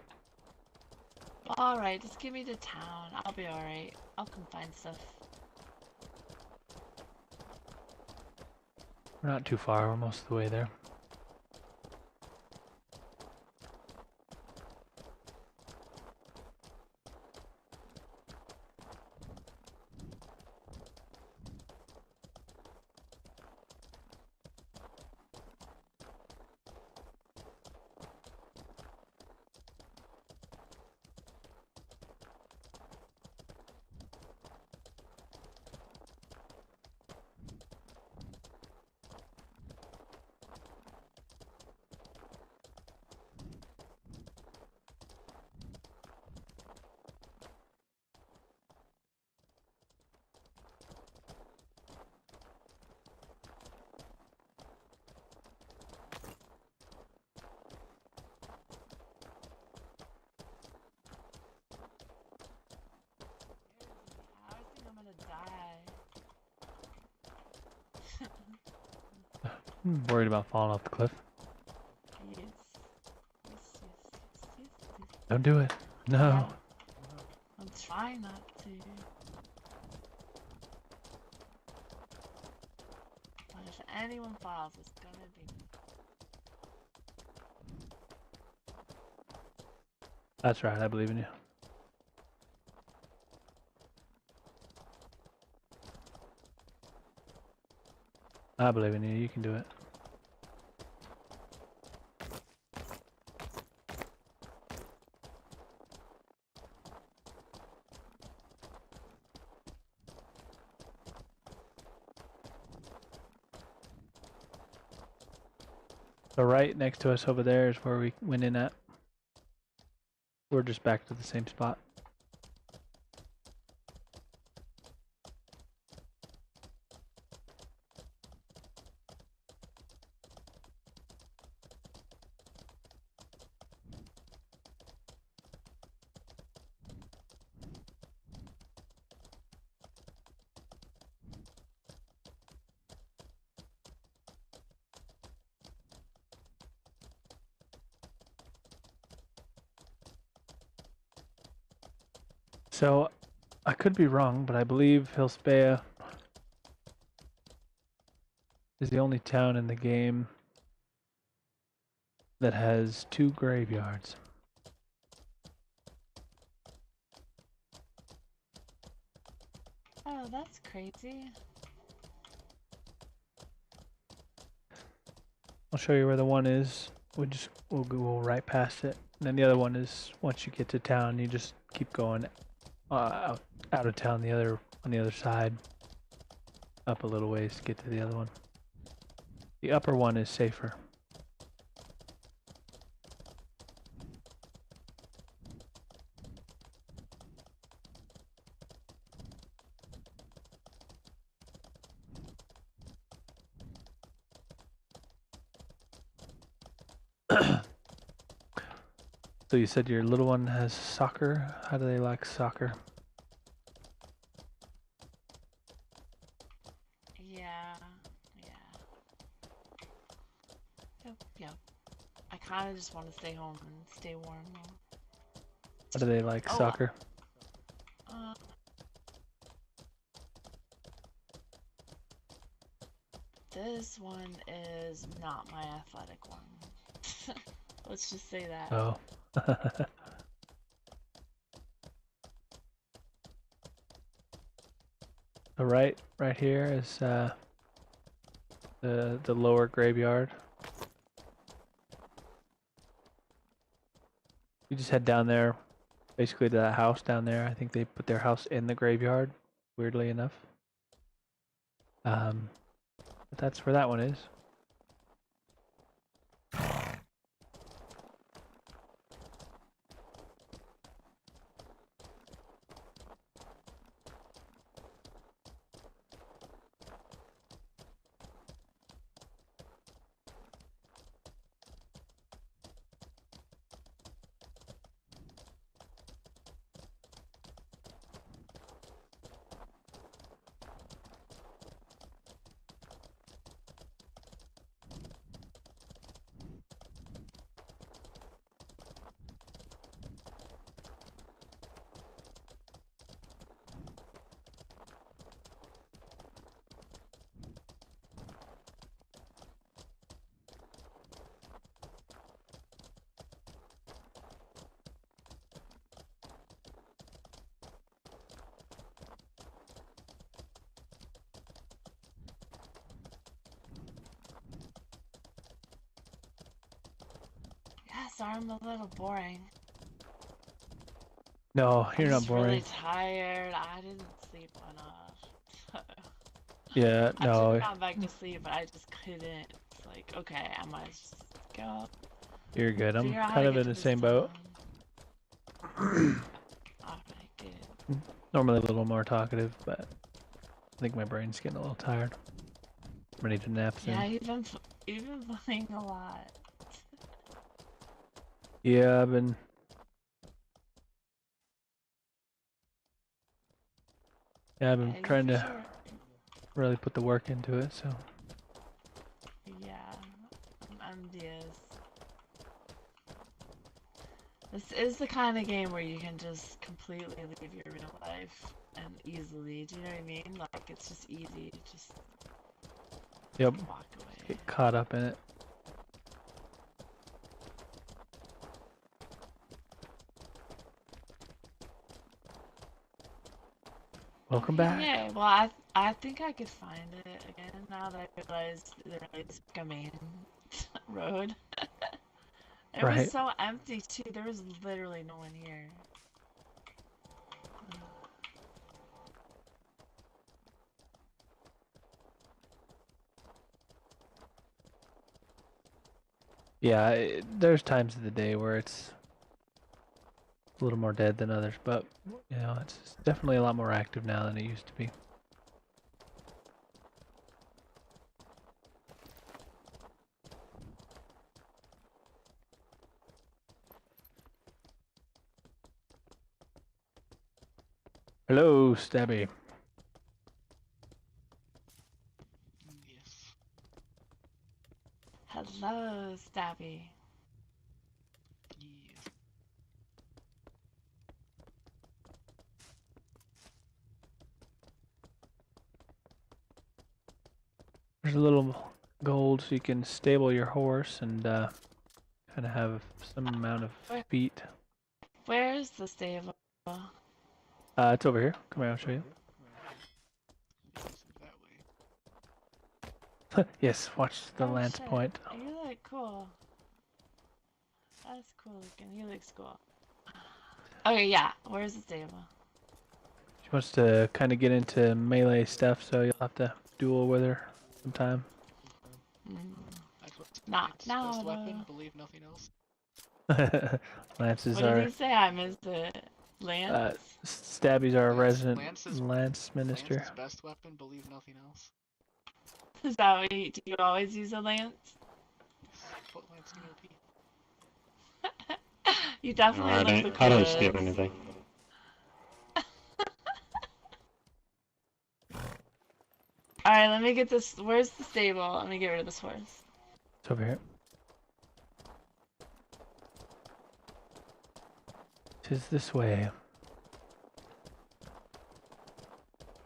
Alright, just give me the town. I'll be alright. I'll come find stuff. We're not too far, we're most of the way there. I think I'm gonna die. I'm worried about falling off the cliff. Yes. Yes, yes, yes, yes. Don't do it. No. I'm trying not to. But if anyone falls, it's gonna be me. That's right, I believe in you. I believe in you, you can do it. So right next to us over there is where we went in at. We're just back to the same spot. So, I could be wrong, but I believe Hilspea is the only town in the game that has 2 graveyards. Oh, that's crazy. I'll show you where the one is. we'll go right past it. And then the other one is once you get to town, you just keep going out of town on the other side, up a little ways to get to the other one. The upper one is safer. So you said your little one has soccer. How do they like soccer? Yeah. Yep. I kind of just want to stay home and stay warm though. How do they like Oh, soccer? This one is not my athletic one. Let's just say that. Oh. So right here is the lower graveyard. You just head down there, basically to that house down there. I think they put their house in the graveyard, weirdly enough. But that's where that one is. Yeah, sorry I'm a little boring. No, you're I'm not just boring. really tired. I didn't sleep enough. Yeah, I should no, have gone back to sleep, but I just couldn't. It's like, okay, I might just go you're good. I'm figure out how kind to of get in to the this same boat. town. Alright, good. Normally a little more talkative, but I think my brain's getting a little tired. I'm ready to nap soon. Yeah, you've been playing a lot. Yeah, I've been. Yeah, I've been Yeah, trying for to sure. really put the work into it, so. Yeah, I'm envious. This is the kind of game where you can just completely leave your real life and easily. Do you know what I mean? Like, it's just easy. Just Yep. walk away. Get caught up in it. Welcome back. Yeah, well, I think I could find it again now that I realized there is like a main road. It was Right. so empty too. There was literally no one here. Yeah, there's times of the day where it's a little more dead than others, but you know, it's definitely a lot more active now than it used to be. Hello, Stabby. Yes. Hello, Stabby. Yes. There's a little gold so you can stable your horse and kind of have some amount of feet. Where's the stable? It's over here. Come here, I'll show you. Yes, that way. Yes, watch the Oh, lance shit. point. You're like cool. That's cool looking. He looks cool. Okay, yeah. Where's the stable? She wants to kind of get into melee stuff, so you'll have to duel with her sometime. That's what's Not Knight's now, best though. weapon, believe nothing else. Lances What did are he say? I missed it. Lance? Stabby's our resident Lance's lance minister. Lance's best weapon, believe nothing else. Is that what do you always use a lance? Put Lance in OP. You definitely No, look the I don't coolest. skip anything. Alright, let me get this. Where's the stable? Let me get rid of this horse. It's over here. 'Tis this way.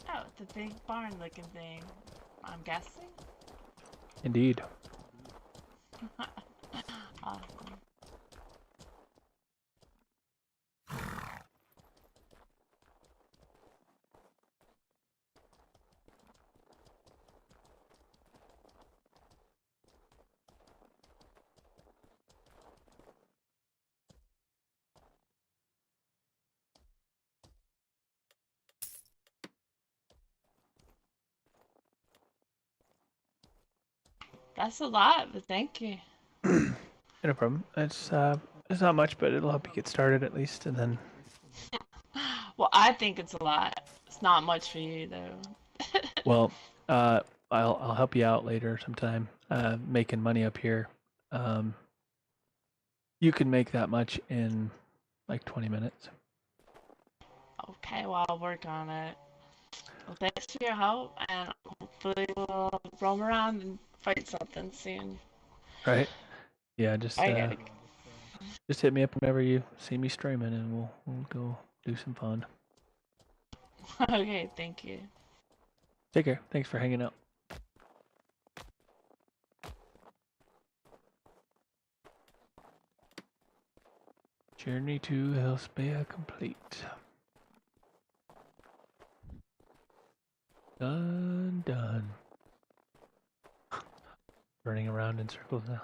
Oh, it's a big barn looking thing. I'm guessing? Indeed. Awesome. That's a lot, but thank you. No problem. It's not much, but it'll help you get started at least, and then. Well, I think it's a lot. It's not much for you, though. Well, I'll help you out later sometime. Making money up here. You can make that much in like 20 minutes. Okay, well, I'll work on it. Well, thanks for your help, and hopefully we'll roam around and fight something soon. Right? Yeah, just I gotta just hit me up whenever you see me streaming, and we'll go do some fun. Okay, thank you. Take care. Thanks for hanging out. Journey to Hellspire complete. Done. Running around in circles now.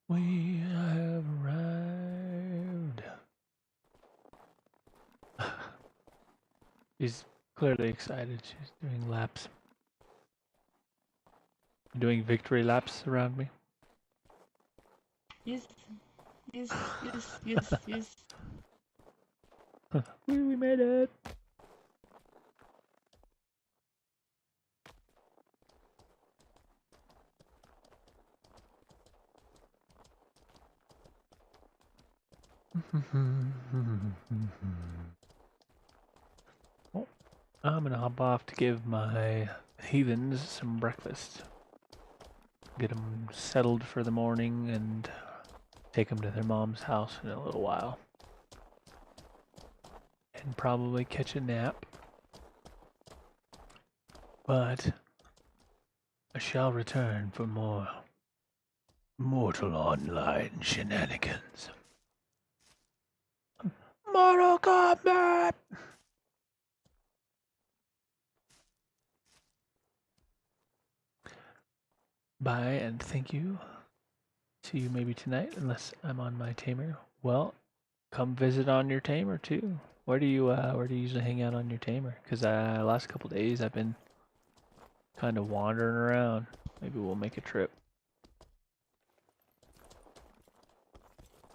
We have arrived. She's clearly excited. She's doing laps. Doing victory laps around me. Yes, yes, yes, yes, yes. We made it. Well, I'm gonna hop off to give my heathens some breakfast. Get them settled for the morning and take them to their mom's house in a little while. And probably catch a nap. But I shall return for more MOREtal Online shenanigans. Mortal Kombat! Bye and thank you. See you maybe tonight, unless I'm on my tamer. Well, come visit on your tamer too. Where do you usually hang out on your tamer? Because last couple days I've been kind of wandering around. Maybe we'll make a trip.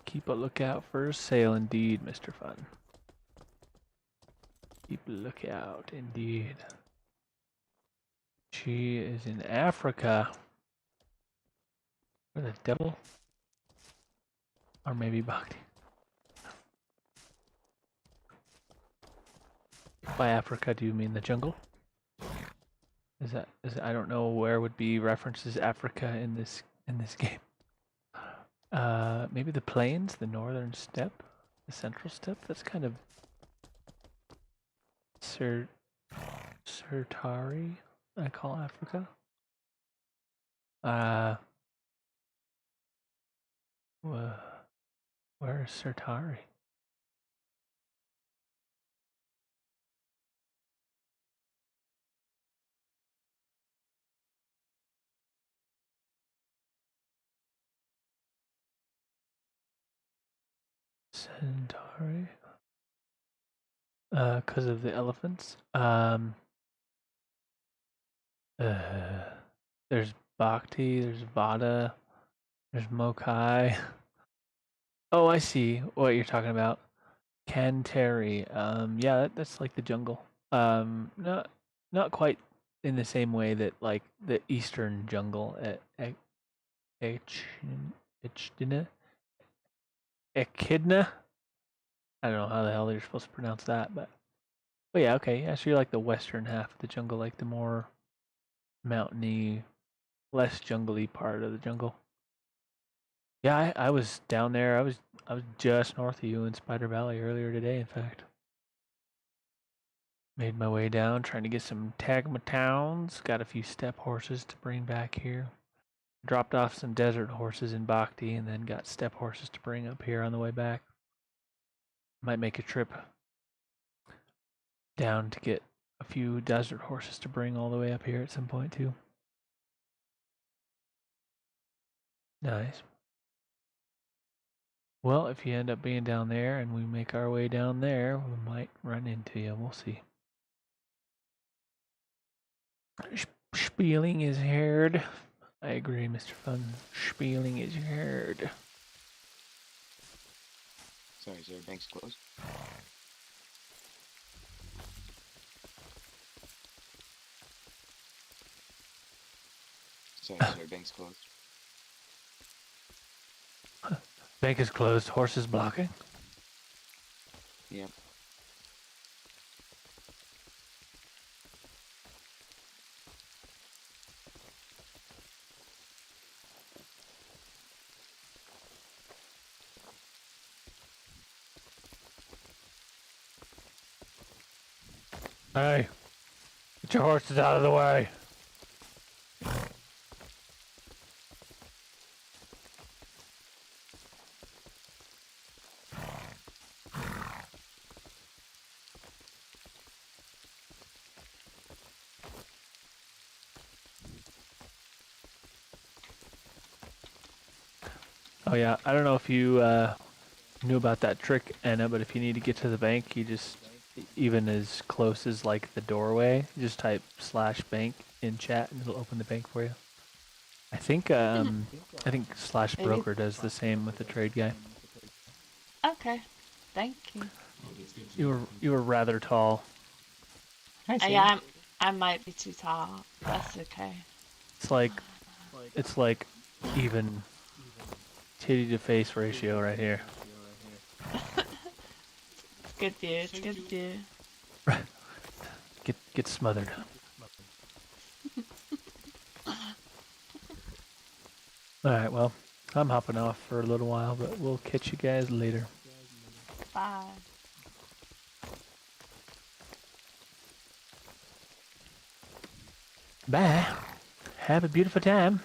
Keep a lookout for a sale indeed, Mr. Fun. Keep a lookout indeed. She is in Africa. Or the devil? Or maybe Bhakti. By Africa, do you mean the jungle? Is I don't know where would be references Africa in this game. Maybe the plains, the northern steppe, the central steppe. That's kind of Sertari, I call Africa. Where is Sertari? Centauri. Because of the elephants. There's Bhakti, there's Vada, there's Mokai. Oh, I see what you're talking about. Kantari. Yeah, that's like the jungle. Not quite in the same way that like the eastern jungle at Echidna. Echidna. I don't know how the hell you're supposed to pronounce that, but yeah, okay. Yeah, so you're like the western half of the jungle, like the more mountainy, less jungly part of the jungle. Yeah, I was down there. I was just north of you in Spider Valley earlier today, in fact. Made my way down, trying to get some Tagma towns. Got a few steppe horses to bring back here. Dropped off some desert horses in Bhakti, and then got steppe horses to bring up here on the way back. Might make a trip down to get a few desert horses to bring all the way up here at some point too. Nice. Well, if you end up being down there and we make our way down there, we might run into you. We'll see. Spieling is heard. I agree, Mr. Fun. Spieling is heard. Sorry, is there banks closed? Sorry, banks closed. Bank is closed. Horses blocking. Yep. Hey, get your horses out of the way. Oh yeah, I don't know if you knew about that trick, Anna, but if you need to get to the bank, you just, even as close as like the doorway, you just type /bank in chat and it'll open the bank for you. I think /broker does the same with the trade guy. Okay, thank you. You were rather tall. Yeah, I might be too tall. That's okay. It's like even titty to face ratio right here. It's good view. It's good view. Get smothered. Alright, well, I'm hopping off for a little while, but we'll catch you guys later. Bye. Bye. Have a beautiful time.